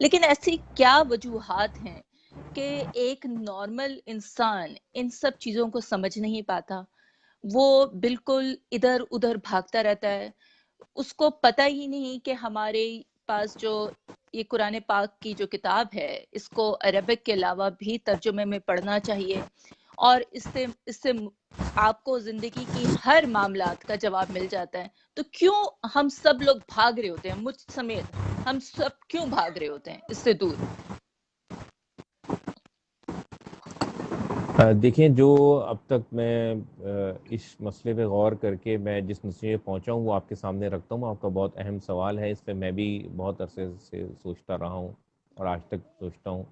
لیکن ایسی کیا وجوہات ہیں کہ ایک نارمل انسان ان سب چیزوں کو سمجھ نہیں پاتا، وہ بالکل ادھر ادھر بھاگتا رہتا ہے، اس کو پتہ ہی نہیں کہ ہمارے پاس جو یہ قرآن پاک کی جو کتاب ہے اس کو عربک کے علاوہ بھی ترجمے میں پڑھنا چاہیے، اور اس سے آپ کو زندگی کی ہر معاملات کا جواب مل جاتا ہے۔ تو کیوں ہم سب لوگ بھاگ رہے ہوتے ہیں، مجھ سمیت ہم سب کیوں بھاگ رہے ہوتے ہیں اس سے دور؟ دیکھیں، جو اب تک میں اس مسئلے پہ غور کر کے میں جس نتیجے پہ پہنچا ہوں وہ آپ کے سامنے رکھتا ہوں۔ آپ کا بہت اہم سوال ہے، اس پہ میں بھی بہت عرصے سے سوچتا رہا ہوں اور آج تک سوچتا ہوں۔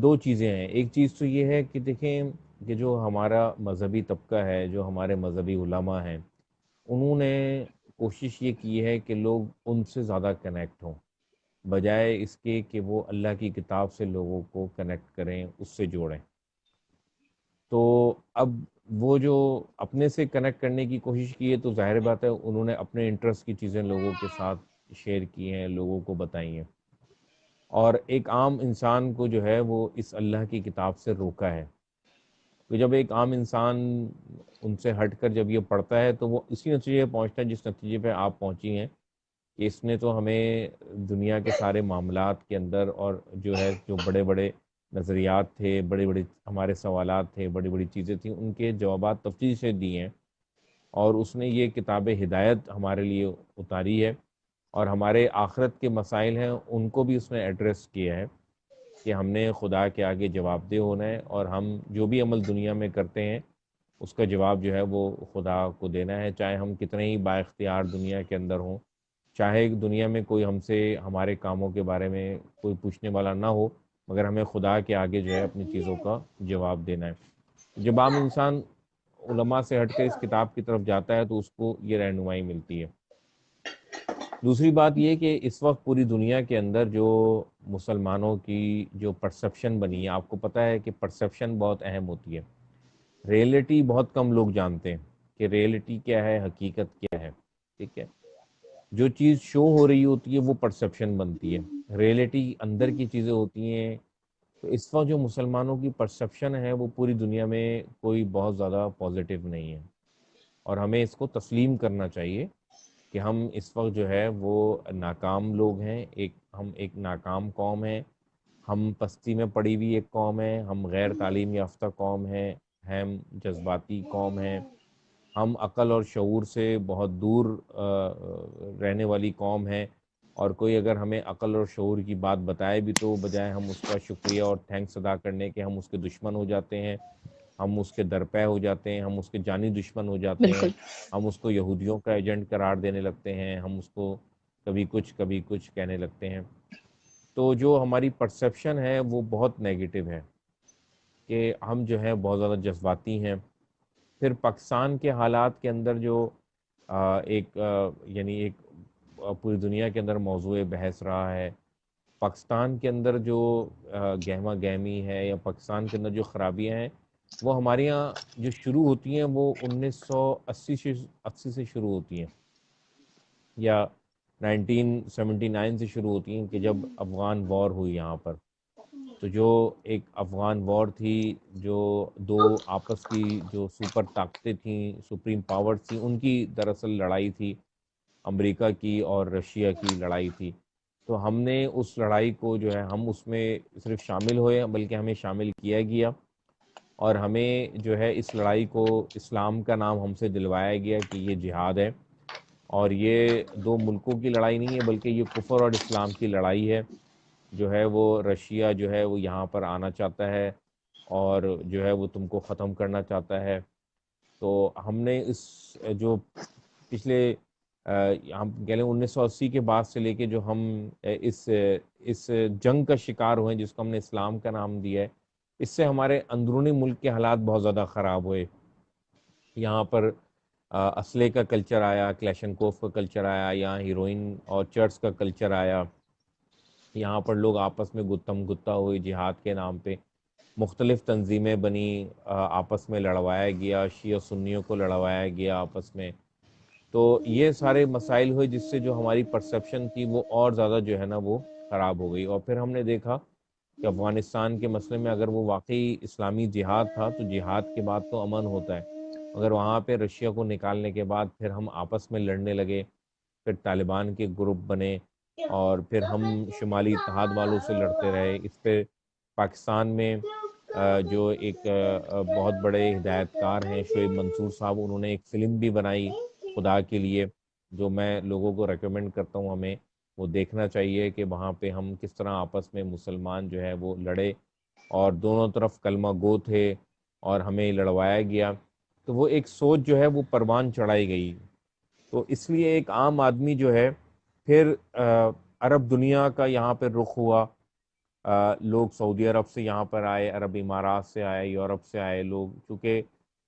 دو چیزیں ہیں۔ ایک چیز تو یہ ہے کہ دیکھیں کہ جو ہمارا مذہبی طبقہ ہے، جو ہمارے مذہبی علماء ہیں، انہوں نے کوشش یہ کی ہے کہ لوگ ان سے زیادہ کنیکٹ ہوں، بجائے اس کے کہ وہ اللہ کی کتاب سے لوگوں کو کنیکٹ کریں، اس سے جوڑیں۔ تو اب وہ جو اپنے سے کنیکٹ کرنے کی کوشش کی ہے تو ظاہر بات ہے انہوں نے اپنے انٹرسٹ کی چیزیں لوگوں کے ساتھ شیئر کی ہیں، لوگوں کو بتائی ہیں، اور ایک عام انسان کو جو ہے وہ اس اللہ کی کتاب سے روکا ہے۔ تو جب ایک عام انسان ان سے ہٹ کر جب یہ پڑھتا ہے تو وہ اسی نتیجے پہ پہنچتا ہے جس نتیجے پہ آپ پہنچی ہیں، کہ اس نے تو ہمیں دنیا کے سارے معاملات کے اندر، اور جو ہے جو بڑے بڑے نظریات تھے، بڑے بڑے ہمارے سوالات تھے، بڑی بڑی چیزیں تھیں، ان کے جوابات تفصیل سے دیے ہیں، اور اس نے یہ کتاب ہدایت ہمارے لیے اتاری ہے، اور ہمارے آخرت کے مسائل ہیں ان کو بھی اس نے ایڈریس کیا ہے کہ ہم نے خدا کے آگے جواب دہ ہونا ہے، اور ہم جو بھی عمل دنیا میں کرتے ہیں اس کا جواب جو ہے وہ خدا کو دینا ہے، چاہے ہم کتنے ہی با اختیار دنیا کے اندر ہوں، چاہے دنیا میں کوئی ہم سے ہمارے کاموں کے بارے میں کوئی پوچھنے والا نہ ہو، مگر ہمیں خدا کے آگے جو ہے اپنی چیزوں کا جواب دینا ہے۔ جب عام انسان علماء سے ہٹ کے اس کتاب کی طرف جاتا ہے تو اس کو یہ رہنمائی ملتی ہے۔ دوسری بات یہ کہ اس وقت پوری دنیا کے اندر جو مسلمانوں کی جو پرسپشن بنی ہے، آپ کو پتہ ہے کہ پرسپشن بہت اہم ہوتی ہے۔ ریئلٹی بہت کم لوگ جانتے ہیں کہ ریئلٹی کیا ہے، حقیقت کیا ہے، ٹھیک ہے؟ جو چیز شو ہو رہی ہوتی ہے وہ پرسپشن بنتی ہے، ریئلٹی اندر کی چیزیں ہوتی ہیں۔ تو اس وقت جو مسلمانوں کی پرسپشن ہے وہ پوری دنیا میں کوئی بہت زیادہ پازیٹیو نہیں ہے، اور ہمیں اس کو تسلیم کرنا چاہیے کہ ہم اس وقت جو ہے وہ ناکام لوگ ہیں، ہم ایک ناکام قوم ہیں، ہم پستی میں پڑی ہوئی ایک قوم ہے، ہم غیر تعلیم یافتہ قوم ہیں، ہم جذباتی قوم ہیں، ہم عقل اور شعور سے بہت دور رہنے والی قوم ہے، اور کوئی اگر ہمیں عقل اور شعور کی بات بتائے بھی تو بجائے ہم اس کا شکریہ اور تھینکس ادا کرنے کے ہم اس کے دشمن ہو جاتے ہیں، ہم اس کے درپے ہو جاتے ہیں، ہم اس کے جانی دشمن ہو جاتے ہیں، بالکل ہم اس کو یہودیوں کا ایجنٹ قرار دینے لگتے ہیں، ہم اس کو کبھی کچھ کہنے لگتے ہیں۔ تو جو ہماری پرسیپشن ہے وہ بہت نیگیٹو ہے، کہ ہم جو ہے بہت زیادہ جذباتی ہیں۔ پھر پاکستان کے حالات کے اندر جو یعنی ایک پوری دنیا کے اندر موضوع بحث رہا ہے، پاکستان کے اندر جو گہما گہمی ہے یا پاکستان کے اندر جو خرابیاں ہیں وہ ہمارے یہاں جو شروع ہوتی ہیں وہ 1980 سے شروع ہوتی ہیں، یا 1979 سے شروع ہوتی ہیں، کہ جب افغان وار ہوئی یہاں پر۔ تو جو ایک افغان وار تھی، جو دو آپس کی جو سپر طاقتیں تھیں، سپریم پاورز تھیں، ان کی دراصل لڑائی تھی، امریکہ کی اور رشیا کی لڑائی تھی۔ تو ہم نے اس لڑائی کو جو ہے ہم اس میں صرف شامل ہوئے، بلکہ ہمیں شامل کیا گیا، اور ہمیں جو ہے اس لڑائی کو اسلام کا نام ہم سے دلوایا گیا کہ یہ جہاد ہے، اور یہ دو ملکوں کی لڑائی نہیں ہے بلکہ یہ کفر اور اسلام کی لڑائی ہے۔ جو ہے وہ رشیا جو ہے وہ یہاں پر آنا چاہتا ہے، اور جو ہے وہ تم کو ختم کرنا چاہتا ہے۔ تو ہم نے اس جو پچھلے ہم کہہ لیں 1980 کے بعد سے لے کے جو ہم اس جنگ کا شکار ہوئے جس کو ہم نے اسلام کا نام دیا ہے، اس سے ہمارے اندرونی ملک کے حالات بہت زیادہ خراب ہوئے۔ یہاں پر اسلحے کا کلچر آیا، کلیشنکوف کا کلچر آیا، یہاں ہیروئن اور چرس کا کلچر آیا، یہاں پر لوگ آپس میں گتم گتا ہوئے جہاد کے نام پہ مختلف تنظیمیں بنی، آپس میں لڑوایا گیا، شیعہ سنیوں کو لڑوایا گیا آپس میں۔ تو یہ سارے مسائل ہوئے جس سے جو ہماری پرسیپشن تھی وہ اور زیادہ جو ہے نا وہ خراب ہو گئی. اور پھر ہم نے دیکھا کہ افغانستان کے مسئلے میں اگر وہ واقعی اسلامی جہاد تھا تو جہاد کے بعد تو امن ہوتا ہے، مگر وہاں پہ رشیا کو نکالنے کے بعد پھر ہم آپس میں لڑنے لگے، پھر طالبان کے گروپ بنے، اور پھر ہم شمالی اتحاد والوں سے لڑتے رہے. اس پہ پاکستان میں جو ایک بہت بڑے ہدایت کار ہیں شعیب منصور صاحب، انہوں نے ایک فلم بھی بنائی خدا کے لیے، جو میں لوگوں کو ریکمینڈ کرتا ہوں ہمیں وہ دیکھنا چاہیے، کہ وہاں پہ ہم کس طرح آپس میں مسلمان جو ہے وہ لڑے، اور دونوں طرف کلمہ گو تھے اور ہمیں لڑوایا گیا. تو وہ ایک سوچ جو ہے وہ پروان چڑھائی گئی. تو اس لیے ایک عام آدمی جو ہے پھر عرب دنیا کا یہاں پہ رخ ہوا. لوگ سعودی عرب سے یہاں پر آئے، عرب امارات سے آئے، یورپ سے آئے لوگ، کیونکہ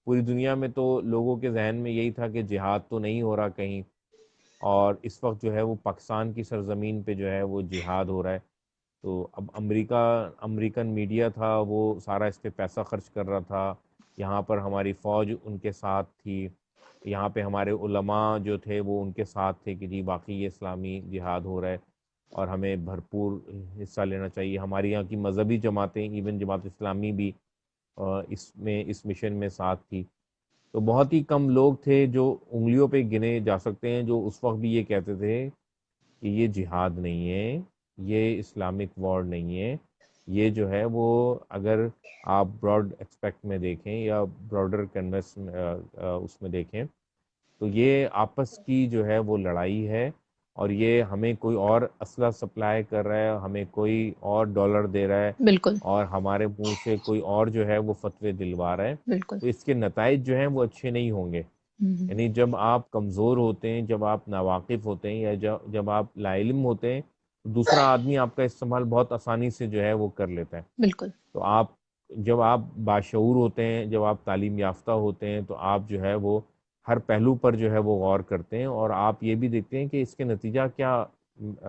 پوری دنیا میں تو لوگوں کے ذہن میں یہی تھا کہ جہاد تو نہیں ہو رہا کہیں، اور اس وقت جو ہے وہ پاکستان کی سرزمین پہ جو ہے وہ جہاد ہو رہا ہے. تو اب امریکن میڈیا تھا وہ سارا اس پہ پیسہ خرچ کر رہا تھا، یہاں پر ہماری فوج ان کے ساتھ تھی، یہاں پہ ہمارے علماء جو تھے وہ ان کے ساتھ تھے کہ جی باقی یہ اسلامی جہاد ہو رہا ہے اور ہمیں بھرپور حصہ لینا چاہیے. ہماری یہاں کی مذہبی جماعتیں، ایون جماعت اسلامی بھی اس مشن میں ساتھ تھی. تو بہت ہی کم لوگ تھے جو انگلیوں پہ گنے جا سکتے ہیں جو اس وقت بھی یہ کہتے تھے کہ یہ جہاد نہیں ہے، یہ اسلامک وار نہیں ہے. یہ جو ہے وہ اگر آپ براڈ ایکسپیکٹ میں دیکھیں یا براڈر کینوس اس میں دیکھیں تو یہ آپس کی جو ہے وہ لڑائی ہے، اور یہ ہمیں کوئی اور اسلحہ سپلائی کر رہا ہے، ہمیں کوئی اور ڈالر دے رہا ہے، بالکل اور ہمارے منہ سے کوئی اور جو ہے وہ فتوے دلوا رہا ہے. بالکل. تو اس کے نتائج جو ہیں وہ اچھے نہیں ہوں گے. یعنی جب آپ کمزور ہوتے ہیں، جب آپ ناواقف ہوتے ہیں، یا جب آپ لا علم ہوتے ہیں، دوسرا آدمی آپ کا استعمال بہت آسانی سے جو ہے وہ کر لیتا ہے. بالکل تو جب آپ باشعور ہوتے ہیں، جب آپ تعلیم یافتہ ہوتے ہیں، تو آپ جو ہے وہ ہر پہلو پر جو ہے وہ غور کرتے ہیں، اور آپ یہ بھی دیکھتے ہیں کہ اس کے نتیجہ کیا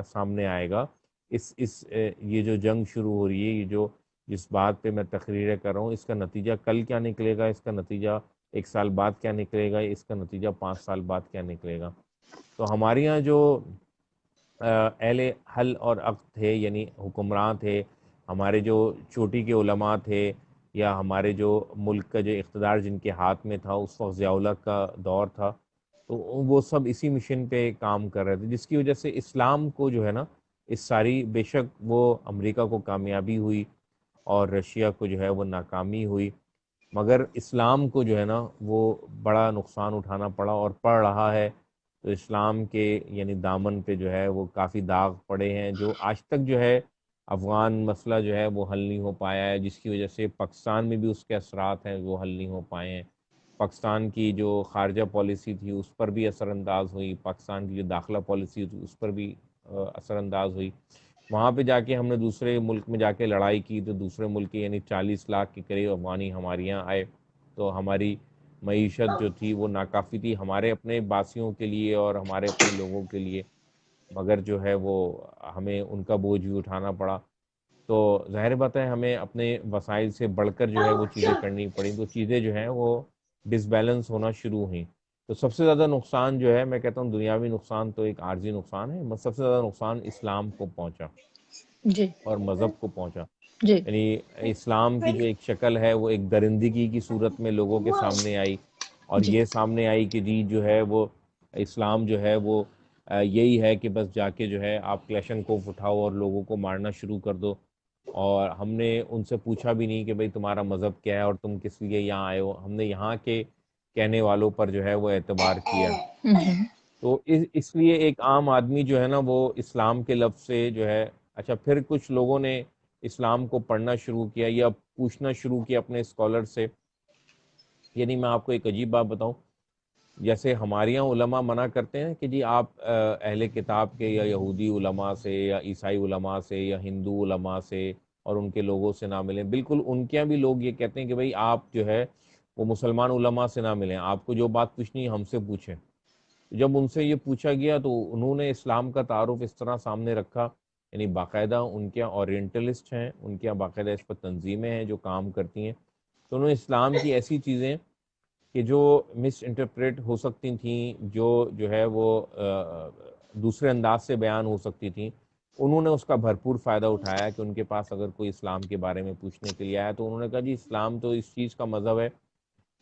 سامنے آئے گا. یہ جو جنگ شروع ہو رہی ہے، جس بات پہ میں تقریریں کر رہا ہوں، اس کا نتیجہ کل کیا نکلے گا، اس کا نتیجہ 1 سال بعد کیا نکلے گا، اس کا نتیجہ 5 سال بعد کیا نکلے گا. تو ہمارے یہاں جو اہل حل اور عقد تھے، یعنی حکمراں تھے، ہمارے جو چوٹی کے علماء تھے، یا ہمارے جو ملک کا جو اقتدار جن کے ہاتھ میں تھا اس وقت، ضیاء الحق کا دور تھا، تو وہ سب اسی مشن پہ کام کر رہے تھے، جس کی وجہ سے اسلام کو جو ہے نا اس ساری، بے شک وہ امریکہ کو کامیابی ہوئی اور رشیا کو جو ہے وہ ناکامی ہوئی، مگر اسلام کو جو ہے نا وہ بڑا نقصان اٹھانا پڑا اور پڑ رہا ہے. تو اسلام کے یعنی دامن پہ جو ہے وہ کافی داغ پڑے ہیں، جو آج تک جو ہے افغان مسئلہ جو ہے وہ حل نہیں ہو پایا ہے، جس کی وجہ سے پاکستان میں بھی اس کے اثرات ہیں وہ حل نہیں ہو پائے ہیں. پاکستان کی جو خارجہ پالیسی تھی اس پر بھی اثر انداز ہوئی، پاکستان کی جو داخلہ پالیسی تھی اس پر بھی اثر انداز ہوئی. وہاں پہ جا کے ہم نے دوسرے ملک میں جا کے لڑائی کی، تو دوسرے ملک کے یعنی 40 لاکھ کے قریب افغانی ہمارے یہاں آئے، تو ہماری معیشت جو تھی وہ ناکافی تھی ہمارے اپنے باسیوں کے لیے اور ہمارے اپنے لوگوں کے لیے، مگر جو ہے وہ ہمیں ان کا بوجھ بھی اٹھانا پڑا. تو ظاہر بات ہے ہمیں اپنے وسائل سے بڑھ کر جو ہے وہ چیزیں کرنی پڑیں، تو چیزیں جو ہیں وہ ڈس بیلنس ہونا شروع ہوئیں. تو سب سے زیادہ نقصان جو ہے، میں کہتا ہوں دنیاوی نقصان تو ایک عارضی نقصان ہے، بس سب سے زیادہ نقصان اسلام کو پہنچا جی اور مذہب کو پہنچا. جی یعنی اسلام کی جو ایک شکل ہے وہ ایک درندگی کی صورت میں لوگوں کے سامنے آئی، اور جی یہ سامنے آئی کہ جی جو ہے وہ اسلام جو ہے وہ یہی ہے کہ بس جا کے جو ہے آپ کلیشن کو اٹھاؤ اور لوگوں کو مارنا شروع کر دو. اور ہم نے ان سے پوچھا بھی نہیں کہ بھئی تمہارا مذہب کیا ہے اور تم کس لیے یہاں آئے ہو، ہم نے یہاں کے کہنے والوں پر جو ہے وہ اعتبار کیا. تو اس لیے ایک عام آدمی جو ہے نا وہ اسلام کے لفظ سے جو ہے، اچھا پھر کچھ لوگوں نے اسلام کو پڑھنا شروع کیا یا پوچھنا شروع کیا اپنے اسکالر سے. یعنی میں آپ کو ایک عجیب بات بتاؤں، جیسے ہمارے یہاں علماء منع کرتے ہیں کہ جی آپ اہل کتاب کے یا یہودی علماء سے یا عیسائی علماء سے یا ہندو علماء سے اور ان کے لوگوں سے نہ ملیں. بالکل ان کے یہاں بھی لوگ یہ کہتے ہیں کہ بھئی آپ جو ہے وہ مسلمان علماء سے نہ ملیں، آپ کو جو بات پوچھنی ہے ہم سے پوچھیں. جب ان سے یہ پوچھا گیا تو انہوں نے اسلام کا تعارف اس طرح سامنے رکھا، یعنی باقاعدہ ان کے یہاں اورینٹلسٹ ہیں، ان کے یہاں باقاعدہ اس پر تنظیمیں ہیں جو کام کرتی ہیں. تو انہوں نے اسلام کی ایسی چیزیں کہ جو مس انٹرپریٹ ہو سکتی تھیں، جو ہے وہ دوسرے انداز سے بیان ہو سکتی تھیں، انہوں نے اس کا بھرپور فائدہ اٹھایا کہ ان کے پاس اگر کوئی اسلام کے بارے میں پوچھنے کے لیے آیا تو انہوں نے کہا جی اسلام تو اس چیز کا مذہب ہے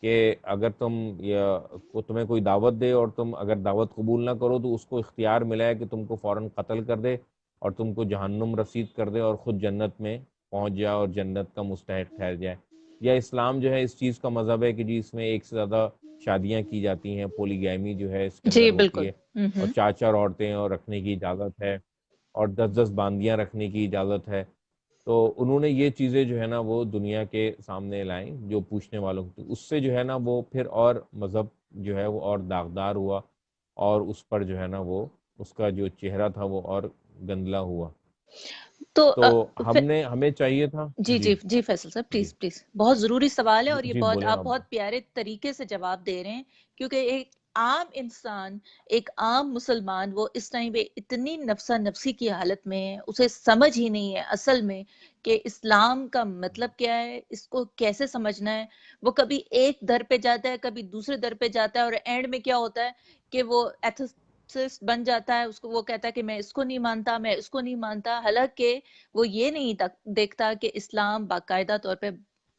کہ اگر تمہیں کوئی دعوت دے اور تم اگر دعوت قبول نہ کرو تو اس کو اختیار ملا ہے کہ تم کو فوراً قتل کر دے اور تم کو جہنم رسید کر دے اور خود جنت میں پہنچ جائے اور جنت کا مستحق ٹھہر جائے. یا اسلام جو ہے اس چیز کا مذہب ہے کہ جی اس میں ایک سے زیادہ شادیاں کی جاتی ہیں, پولیگیمی جو ہے اس کے اندر جی ہوتی بالکل. ہے, اور چار چار عورتیں اور رکھنے کی اجازت ہے, اور 10 10 باندیاں رکھنے کی اجازت ہے. تو انہوں نے یہ چیزیں جو ہے نا وہ دنیا کے سامنے لائیں جو پوچھنے والوں کو, اس سے جو ہے نا وہ پھر اور مذہب جو ہے وہ اور داغدار ہوا, اور اس پر جو ہے نا وہ اس کا جو چہرہ تھا وہ اور گندلا ہوا. تو تو ہمیں چاہیے تھا. جی جی جی جی فیصل صاحب جی پلیز پلیز, بہت ضروری سوال ہے اور یہ جی بہت بولیں آپ آپ. بہت پیارے طریقے سے جواب دے رہے ہیں, کیونکہ ایک عام انسان, ایک عام مسلمان وہ اس ٹائم پہ اتنی نفسا نفسی کی حالت میں ہے, اسے سمجھ ہی نہیں ہے اصل میں کہ اسلام کا مطلب کیا ہے, اس کو کیسے سمجھنا ہے. وہ کبھی ایک در پہ جاتا ہے, کبھی دوسرے در پہ جاتا ہے, اور اینڈ میں کیا ہوتا ہے کہ وہ ایتھسٹ بن جاتا ہے. اس کو وہ کہتا ہے کہ میں اس کو نہیں مانتا, میں اس کو نہیں مانتا, حالانکہ وہ یہ نہیں دیکھتا کہ اسلام باقاعدہ طور پہ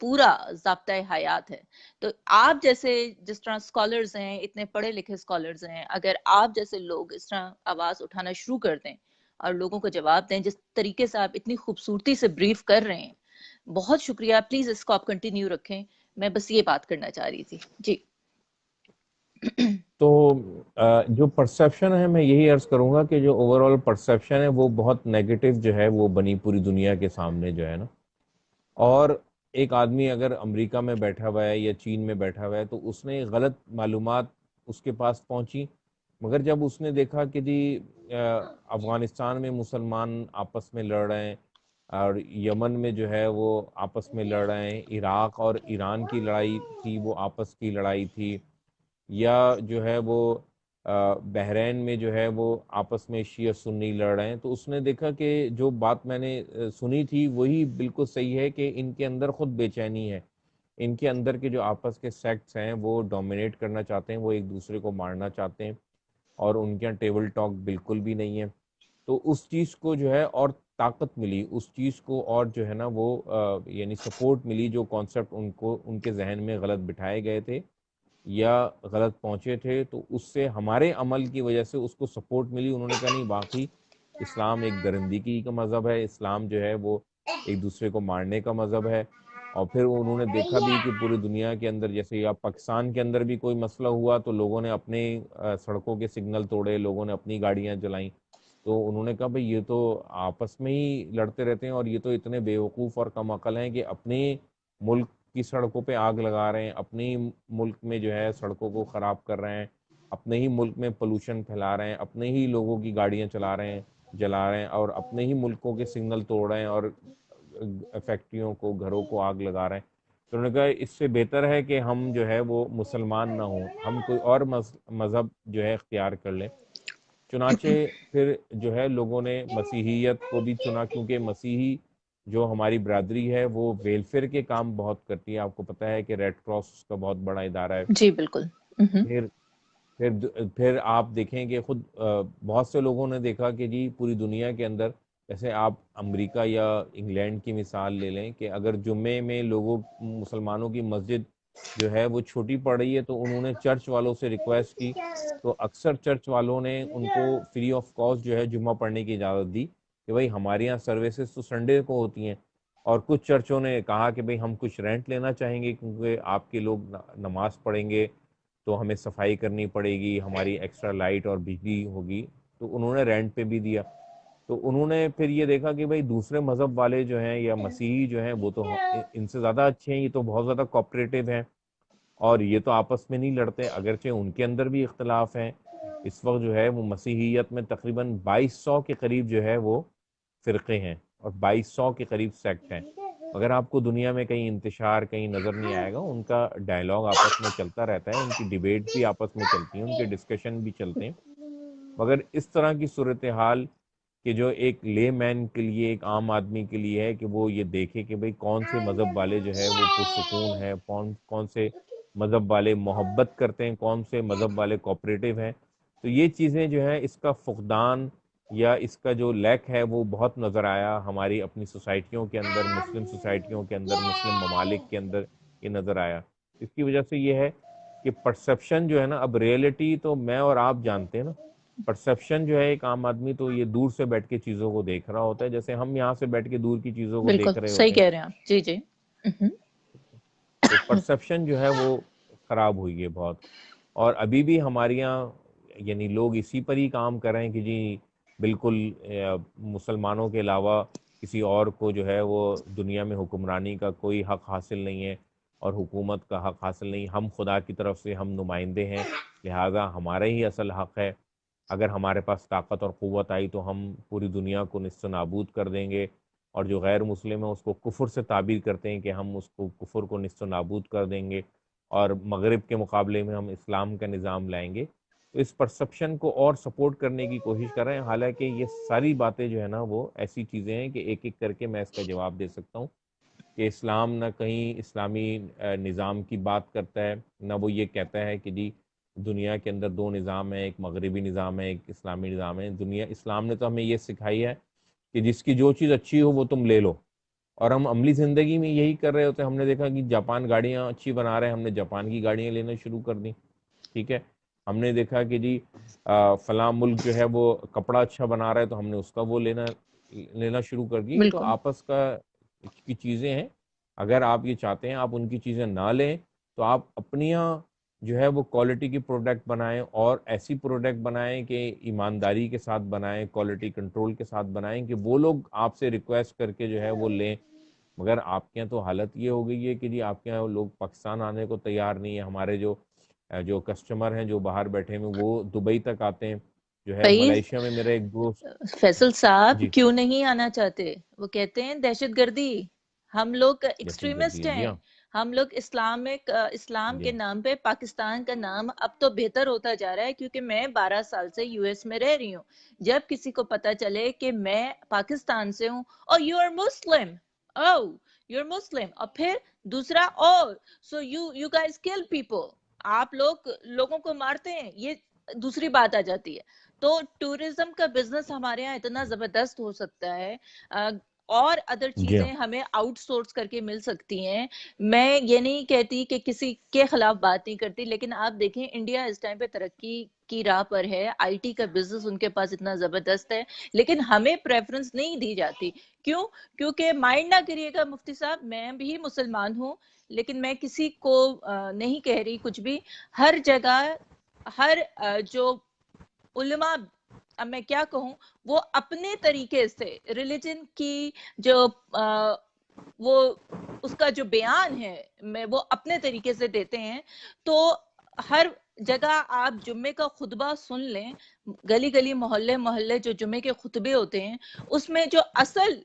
پورا ضابطۂ حیات ہے. تو آپ جیسے جس طرح اسکالرز ہیں, اتنے پڑھے لکھے اسکالرز ہیں, اگر آپ جیسے لوگ اس طرح آواز اٹھانا شروع کر دیں اور لوگوں کو جواب دیں جس طریقے سے آپ اتنی خوبصورتی سے بریف کر رہے ہیں, بہت شکریہ. پلیز اس کو آپ کنٹینیو رکھیں, میں بس یہ بات کرنا چاہ رہی تھی. جی تو جو پرسیپشن ہے, میں یہی عرض کروں گا کہ جو اوور آل پرسیپشن ہے وہ بہت نیگیٹو جو ہے وہ بنی پوری دنیا کے سامنے جو ہے نا. اور ایک آدمی اگر امریکہ میں بیٹھا ہوا ہے یا چین میں بیٹھا ہوا ہے تو اس نے غلط معلومات اس کے پاس پہنچی, مگر جب اس نے دیکھا کہ جی افغانستان میں مسلمان آپس میں لڑ رہے ہیں, اور یمن میں جو ہے وہ آپس میں لڑ رہے ہیں, عراق اور ایران کی لڑائی تھی وہ آپس کی لڑائی تھی, یا جو ہے وہ بحرین میں جو ہے وہ آپس میں شیعہ سنی لڑ رہے ہیں, تو اس نے دیکھا کہ جو بات میں نے سنی تھی وہی بالکل صحیح ہے کہ ان کے اندر خود بے چینی ہے. ان کے اندر کے جو آپس کے سیکٹس ہیں وہ ڈومینیٹ کرنا چاہتے ہیں, وہ ایک دوسرے کو مارنا چاہتے ہیں, اور ان کے یہاں ٹیبل ٹاک بالکل بھی نہیں ہے. تو اس چیز کو جو ہے اور طاقت ملی, اس چیز کو اور جو ہے نا وہ یعنی سپورٹ ملی, جو کانسیپٹ ان کے ذہن میں غلط بٹھائے گئے تھے یا غلط پہنچے تھے, تو اس سے ہمارے عمل کی وجہ سے اس کو سپورٹ ملی. انہوں نے کہا نہیں واقعی اسلام ایک درندگی کا مذہب ہے, اسلام جو ہے وہ ایک دوسرے کو مارنے کا مذہب ہے. اور پھر انہوں نے دیکھا بھی کہ پوری دنیا کے اندر جیسے یا پاکستان کے اندر بھی کوئی مسئلہ ہوا تو لوگوں نے اپنے سڑکوں کے سگنل توڑے, لوگوں نے اپنی گاڑیاں جلائیں. تو انہوں نے کہا بھئی یہ تو آپس میں ہی لڑتے رہتے ہیں, اور یہ تو اتنے بیوقوف اور کم عقل ہیں کہ اپنے ملک کی سڑکوں پہ آگ لگا رہے ہیں, اپنے ملک میں جو ہے سڑکوں کو خراب کر رہے ہیں, اپنے ہی ملک میں پولوشن پھیلا رہے ہیں, اپنے ہی لوگوں کی گاڑیاں چلا رہے ہیں, جلا رہے ہیں, اور اپنے ہی ملکوں کے سگنل توڑ رہے ہیں, اور فیکٹریوں کو, گھروں کو آگ لگا رہے ہیں. تو انہوں نے کہا اس سے بہتر ہے کہ ہم جو ہے وہ مسلمان نہ ہوں, ہم کوئی اور مذہب جو ہے اختیار کر لیں. چنانچہ پھر جو ہے لوگوں نے مسیحیت کو بھی چنا, کیونکہ مسیحی جو ہماری برادری ہے وہ ویلفیئر کے کام بہت کرتی ہے. آپ کو پتہ ہے کہ ریڈ کراس اس کا بہت بڑا ادارہ ہے. جی بالکل. پھر پھر آپ دیکھیں کہ خود بہت سے لوگوں نے دیکھا کہ جی پوری دنیا کے اندر, جیسے آپ امریکہ یا انگلینڈ کی مثال لے لیں, کہ اگر جمعے میں مسلمانوں کی مسجد جو ہے وہ چھوٹی پڑ رہی ہے تو انہوں نے چرچ والوں سے ریکویسٹ کی, تو اکثر چرچ والوں نے ان کو فری آف کاسٹ جو ہے جمعہ پڑھنے کی اجازت دی کہ بھائی ہمارے یہاں سروسز تو سنڈے کو ہوتی ہیں. اور کچھ چرچوں نے کہا کہ بھئی ہم کچھ رینٹ لینا چاہیں گے, کیونکہ آپ کے لوگ نماز پڑھیں گے تو ہمیں صفائی کرنی پڑے گی, ہماری ایکسٹرا لائٹ اور بجلی ہوگی, تو انہوں نے رینٹ پہ بھی دیا. تو انہوں نے پھر یہ دیکھا کہ بھئی دوسرے مذہب والے جو ہیں یا مسیحی جو ہیں وہ تو ان سے زیادہ اچھے ہیں, یہ تو بہت زیادہ کوآپریٹو ہیں, اور یہ تو آپس میں نہیں لڑتے, اگرچہ ان کے اندر بھی اختلاف ہیں. اس وقت جو ہے وہ مسیحیت میں تقریباً 2200 کے قریب جو ہے وہ فرقے ہیں, اور 2200 کے قریب سیکٹ ہیں. اگر آپ کو دنیا میں کہیں انتشار کہیں نظر نہیں آئے گا, ان کا ڈائلاگ آپس میں چلتا رہتا ہے, ان کی ڈیبیٹ بھی آپس میں چلتی ہیں, ان کے ڈسکشن بھی چلتے ہیں. مگر اس طرح کی صورتحال کہ جو ایک لے مین کے لیے, ایک عام آدمی کے لیے ہے کہ وہ یہ دیکھے کہ بھئی کون سے مذہب والے جو ہے وہ پرسکون ہے, کون سے مذہب والے محبت کرتے ہیں, کون سے مذہب والے کوآپریٹو ہیں. تو یہ چیزیں جو ہیں اس کا فقدان یا اس کا جو لیک ہے وہ بہت نظر آیا ہماری اپنی سوسائٹیوں کے اندر، مسلم سوسائٹیوں کے اندر، مسلم ممالک کے اندر یہ نظر آیا. اس کی وجہ سے یہ ہے کہ پرسیپشن جو ہے نا، اب ریئلٹی تو میں اور آپ جانتے ہیں نا، پرسیپشن جو ہے ایک عام آدمی تو یہ دور سے بیٹھ کے چیزوں کو دیکھ رہا ہوتا ہے، جیسے ہم یہاں سے بیٹھ کے دور کی چیزوں کو بالکل دیکھ رہے صحیح ہوتے ہیں. کہہ رہے ہیں آپ. جی جی. تو پرسیپشن جو ہے وہ خراب ہوئی ہے بہت. اور ابھی بھی ہمارے یہاں یعنی لوگ اسی پر ہی کام کر رہے ہیں کہ جی بالکل مسلمانوں کے علاوہ کسی اور کو جو ہے وہ دنیا میں حکمرانی کا کوئی حق حاصل نہیں ہے اور حکومت کا حق حاصل نہیں. ہم خدا کی طرف سے ہم نمائندے ہیں، لہٰذا ہمارا ہی اصل حق ہے. اگر ہمارے پاس طاقت اور قوت آئی تو ہم پوری دنیا کو نصف نابود کر دیں گے. اور جو غیر مسلم ہیں اس کو کفر سے تعبیر کرتے ہیں کہ ہم اس کو کفر کو نصف نابود کر دیں گے اور مغرب کے مقابلے میں ہم اسلام کا نظام لائیں گے. تو اس پرسپشن کو اور سپورٹ کرنے کی کوشش کر رہے ہیں، حالانکہ یہ ساری باتیں جو ہے نا وہ ایسی چیزیں ہیں کہ ایک ایک کر کے میں اس کا جواب دے سکتا ہوں کہ اسلام نہ کہیں اسلامی نظام کی بات کرتا ہے، نہ وہ یہ کہتا ہے کہ جی دنیا کے اندر دو نظام ہیں، ایک مغربی نظام ہے، ایک اسلامی نظام ہے. اسلام نے تو ہمیں یہ سکھائی ہے کہ جس کی جو چیز اچھی ہو وہ تم لے لو. اور ہم عملی زندگی میں یہی کر رہے ہوتے ہیں. ہم نے دیکھا کہ جاپان گاڑیاں اچھی بنا رہے ہیں، ہم نے جاپان کی گاڑیاں لینا شروع کر دی. ٹھیک ہے. ہم نے دیکھا کہ جی فلاں ملک جو ہے وہ کپڑا اچھا بنا رہا ہے تو ہم نے اس کا وہ لینا شروع کر دی. تو بالکل. آپس کی چیزیں ہیں. اگر آپ یہ چاہتے ہیں آپ ان کی چیزیں نہ لیں تو آپ اپنی جو ہے وہ کوالٹی کی پروڈکٹ بنائیں اور ایسی پروڈکٹ بنائیں کہ ایمانداری کے ساتھ بنائیں، کوالٹی کنٹرول کے ساتھ بنائیں کہ وہ لوگ آپ سے ریکویسٹ کر کے جو ہے وہ لیں. مگر آپ کے یہاں تو حالت یہ ہو گئی ہے کہ جی آپ کے یہاں لوگ پاکستان آنے کو تیار نہیں ہے. ہمارے جو کسٹمر ہیں جو باہر بیٹھے ہیں وہ دبئی تک آتے ہیں. جو ہے بھائی ملیشیا میں میرا ایک دوست. فیصل صاحب جی کیوں نہیں آنا چاہتے؟ وہ کہتے ہیں دہشت گردی. ہم لوگ دہشت گردی ایکسٹریمسٹ ہے. جی ہیں. ہاں. ہم لوگ اسلام جی کے ہاں. نام پہ پاکستان کا نام اب تو بہتر ہوتا جا رہا ہے، کیونکہ میں 12 سال سے یو ایس میں رہ رہی ہوں. جب کسی کو پتا چلے کہ میں پاکستان سے ہوں اور you are Muslim, oh you are Muslim, اور پھر دوسرا سو یو گائز کل پیپل، آپ لوگوں کو مارتے ہیں، یہ دوسری بات آ جاتی ہے. تو ٹورزم کا بزنس ہمارے یہاں اتنا زبردست ہو سکتا ہے، اور ادر جی ہاں. چیزیں ہمیں آؤٹ سورس کر کے مل سکتی ہیں. میں یہ نہیں کہتی کہ کسی کے خلاف بات نہیں کرتی، لیکن آپ دیکھیں انڈیا اس ٹائم پہ ترقی کی راہ پر ہے. آئی ٹی کا بزنس ان کے پاس اتنا زبردست ہے، لیکن ہمیں پریفرنس نہیں دی جاتی. کیوں؟ کیونکہ مائنڈ نہ کریے گا مفتی صاحب، میں بھی مسلمان ہوں، لیکن میں کسی کو نہیں کہہ رہی کچھ بھی. ہر جگہ ہر جو علماء، اب میں کیا کہوں، وہ اپنے طریقے سے ریلیجن کی جو وہ اس کا جو بیان ہے وہ اپنے طریقے سے دیتے ہیں. تو ہر جگہ آپ جمعے کا خطبہ سن لیں، گلی گلی محلے محلے جو جمعے کے خطبے ہوتے ہیں، اس میں جو اصل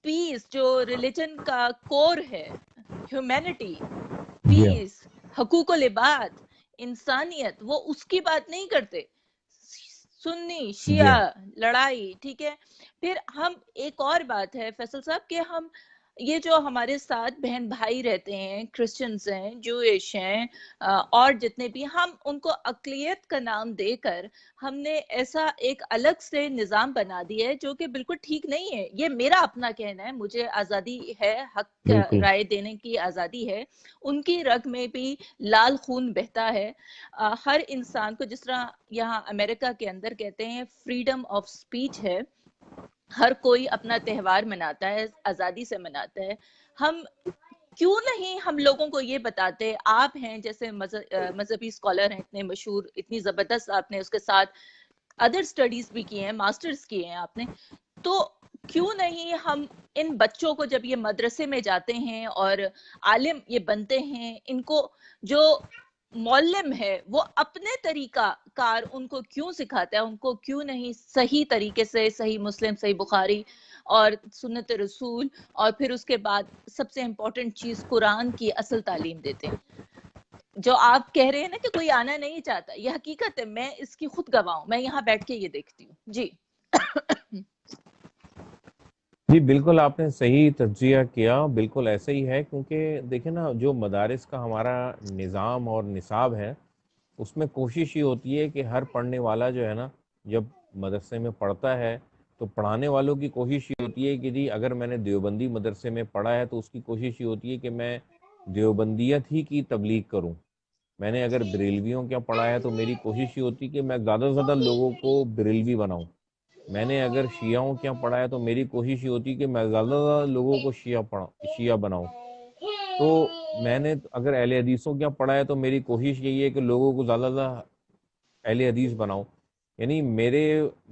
پیس، جو ریلیجن کا کور ہے، ہیومینٹی، جی ہاں. پیس، حقوق العباد، انسانیت، وہ اس کی بات نہیں کرتے. سنی جی ہاں. شیعہ لڑائی، ٹھیک ہے. پھر ہم ایک اور بات ہے فیصل صاحب کہ ہم یہ جو ہمارے ساتھ بہن بھائی رہتے ہیں، کرسچنز ہیں، جوئش ہیں، اور جتنے بھی، ہم ان کو اقلیت کا نام دے کر ہم نے ایسا ایک الگ سے نظام بنا دیا ہے جو کہ بالکل ٹھیک نہیں ہے. یہ میرا اپنا کہنا ہے، مجھے آزادی ہے، حق بالکل. رائے دینے کی آزادی ہے. ان کی رگ میں بھی لال خون بہتا ہے. ہر انسان کو، جس طرح یہاں امریکہ کے اندر کہتے ہیں فریڈم آف سپیچ ہے، ہر کوئی اپنا تہوار مناتا ہے، آزادی سے مناتا ہے. ہم کیوں نہیں ہم لوگوں کو یہ بتاتے، آپ ہیں جیسے مذہبی اسکالر ہیں اتنے مشہور، اتنی زبردست، آپ نے اس کے ساتھ ادر اسٹڈیز بھی کی ہیں، ماسٹرز کیے ہیں آپ نے، تو کیوں نہیں ہم ان بچوں کو جب یہ مدرسے میں جاتے ہیں اور عالم یہ بنتے ہیں، ان کو جو معلم ہے وہ اپنے طریقہ کار ان کو کیوں سکھاتا ہے؟ ان کو کیوں نہیں صحیح طریقے سے صحیح مسلم، صحیح بخاری اور سنت رسول، اور پھر اس کے بعد سب سے امپورٹنٹ چیز قرآن کی اصل تعلیم دیتے ہیں؟ جو آپ کہہ رہے ہیں نا کہ کوئی آنا نہیں چاہتا، یہ حقیقت ہے، میں اس کی خود گواہ ہوں، میں یہاں بیٹھ کے یہ دیکھتی ہوں. جی جی بالکل آپ نے صحیح تجزیہ کیا. بالکل ایسے ہی ہے، کیونکہ دیکھیں نا جو مدارس کا ہمارا نظام اور نصاب ہے اس میں کوشش یہ ہوتی ہے کہ ہر پڑھنے والا جو ہے نا جب مدرسے میں پڑھتا ہے تو پڑھانے والوں کی کوشش یہ ہوتی ہے کہ جی اگر میں نے دیوبندی مدرسے میں پڑھا ہے تو اس کی کوشش یہ ہوتی ہے کہ میں دیوبندیت ہی کی تبلیغ کروں. میں نے اگر بریلویوں کیا پڑھا ہے تو میری کوشش یہ ہوتی ہے کہ میں زیادہ سے زیادہ لوگوں کو بریلوی بناؤں. میں نے اگر شیعوں کیا پڑھا ہے تو میری کوشش یہ ہوتی ہے کہ میں زیادہ سے زیادہ لوگوں کو شیعہ بناؤں. تو میں نے اگر اہل حدیثوں کیا پڑھا ہے تو میری کوشش یہی ہے کہ لوگوں کو زیادہ سے زیادہ اہل حدیث بناؤں. یعنی میرے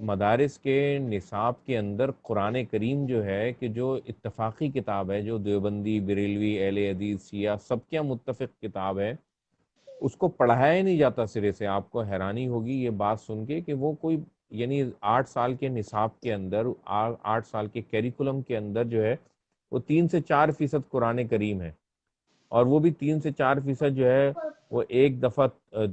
مدارس کے نصاب کے اندر قرآن کریم جو ہے کہ جو اتفاقی کتاب ہے، جو دیوبندی، بریلوی، اہل حدیث، شیعہ سب کیا متفق کتاب ہے، اس کو پڑھایا ہی نہیں جاتا سرے سے. آپ کو حیرانی ہوگی یہ بات سن کے کہ وہ کوئی یعنی 8 سال کے نصاب کے اندر 8 سال کے کیریکولم کے اندر جو ہے وہ 3 سے 4% قرآن کریم ہے، اور وہ بھی 3 سے 4% جو ہے وہ ایک دفعہ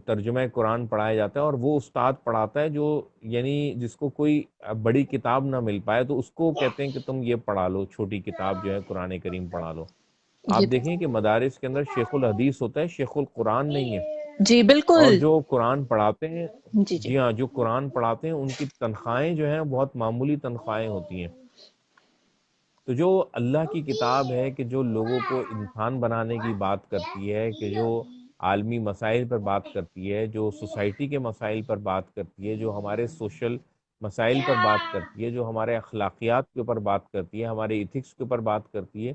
ترجمہ قرآن پڑھایا جاتا ہے، اور وہ استاد پڑھاتا ہے جو یعنی جس کو کوئی بڑی کتاب نہ مل پائے تو اس کو کہتے ہیں کہ تم یہ پڑھا لو، چھوٹی کتاب جو ہے قرآن کریم پڑھا لو. آپ جی دیکھیں کہ مدارس کے اندر شیخ الحدیث ہوتا ہے، شیخ القرآن نہیں ہے. جی اور بالکل. جو قرآن پڑھاتے ہیں، جی جی جی ہاں، جو قرآن پڑھاتے ہیں ان کی تنخواہیں جو ہیں بہت معمولی تنخواہیں ہوتی ہیں. تو جو اللہ کی کتاب ہے کہ جو لوگوں کو انسان بنانے کی بات کرتی ہے، کہ جو عالمی مسائل پر بات کرتی ہے، جو سوسائٹی کے مسائل پر بات کرتی ہے، جو ہمارے سوشل مسائل پر بات کرتی ہے، جو ہمارے اخلاقیات کے اوپر بات کرتی ہے، ہمارے ایتھکس کے اوپر بات کرتی ہے،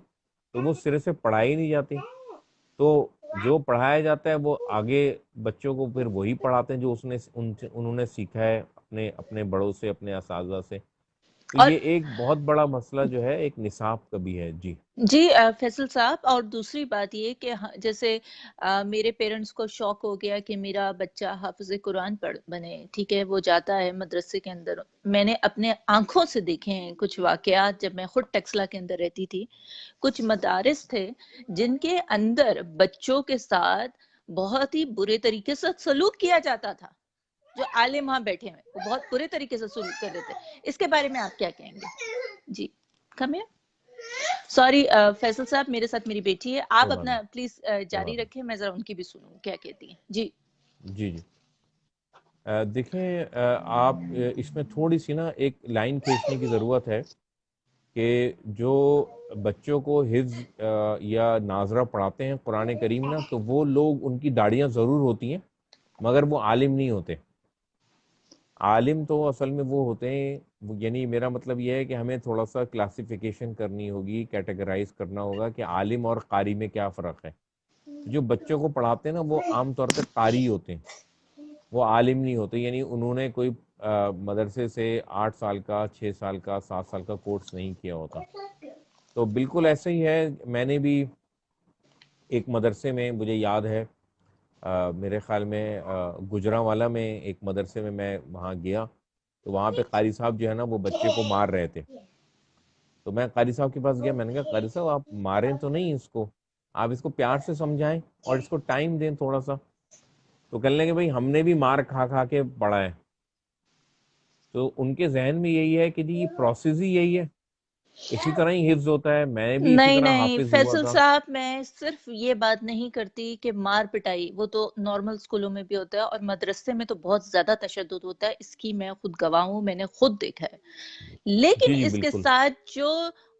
تو وہ سرے سے پڑھائی نہیں جاتی. تو جو پڑھایا جاتا ہے وہ آگے بچوں کو پھر وہی پڑھاتے ہیں جو انہوں نے سیکھا ہے اپنے بڑوں سے، اپنے اساتذہ سے. تو اور یہ ایک بہت بڑا مسئلہ جو ہے ایک نصاب کا بھی ہے. جی جی فیصل صاحب، اور دوسری بات یہ کہ جیسے میرے پیرنٹس کو شوق ہو گیا کہ میرا بچہ حافظ قرآن بنے، ٹھیک ہے، وہ جاتا ہے مدرسے کے اندر. میں نے اپنے آنکھوں سے دیکھے ہیں کچھ واقعات جب میں خود ٹیکسلا کے اندر رہتی تھی. کچھ مدارس تھے جن کے اندر بچوں کے ساتھ بہت ہی برے طریقے سے سلوک کیا جاتا تھا. جو عالم وہاں بیٹھے ہیں وہ بہت برے طریقے سے سلوک کر رہے تھے. اس کے بارے میں آپ کیا کہیں گے؟ جی کم سوری فیصل صاحب، میرے ساتھ میری بیٹی ہے، کوئی آپ بات نہیں، اپنا پلیز کوئی جاری بات نہیں. رکھیں، میں ذرا ان کی بھی سنوں کیا کہتی ہیں. جی جی جی دیکھیں آپ اس میں تھوڑی سی نا ایک لائن کھینچنے کی ضرورت ہے کہ جو بچوں کو حفظ یا ناظرہ پڑھاتے ہیں قرآن کریم نا، تو وہ لوگ ان کی داڑیاں ضرور ہوتی ہیں مگر وہ عالم نہیں ہوتے. عالم تو اصل میں وہ ہوتے ہیں، یعنی میرا مطلب یہ ہے کہ ہمیں تھوڑا سا کلاسیفیکیشن کرنی ہوگی، کیٹیگرائز کرنا ہوگا کہ عالم اور قاری میں کیا فرق ہے. جو بچوں کو پڑھاتے ہیں نا وہ عام طور پہ قاری ہوتے ہیں، وہ عالم نہیں ہوتے. یعنی انہوں نے کوئی مدرسے سے 8 سال کا، 6 سال کا، 7 سال کا کورس نہیں کیا ہوتا. تو بالکل ایسے ہی ہے. میں نے بھی ایک مدرسے میں، مجھے یاد ہے میرے خیال میں گجرانوالہ میں ایک مدرسے میں وہاں گیا تو وہاں پہ قاری صاحب جو ہے نا وہ بچے کو مار رہے تھے. تو میں قاری صاحب کے پاس گیا، میں نے کہا قاری صاحب آپ ماریں تو نہیں اس کو، آپ اس کو پیار سے سمجھائیں اور اس کو ٹائم دیں تھوڑا سا. تو کہنے لگے بھائی ہم نے بھی مار کھا کھا کے پڑھا ہے. تو ان کے ذہن میں یہی ہے کہ جی یہ پروسیس ہی یہی ہے، اسی طرح ہی حفظ ہوتا ہے، میں بھی اسی نہیں طرح نہیں حافظ ہوا فیصل تھا. صاحب، میں صرف یہ بات نہیں کرتی کہ مار پٹائی وہ تو نارمل اسکولوں میں بھی ہوتا ہے، اور مدرسے میں تو بہت زیادہ تشدد ہوتا ہے، اس کی میں خود گواہ ہوں، میں نے خود دیکھا ہے. لیکن جی جی اس کے بالکل. ساتھ جو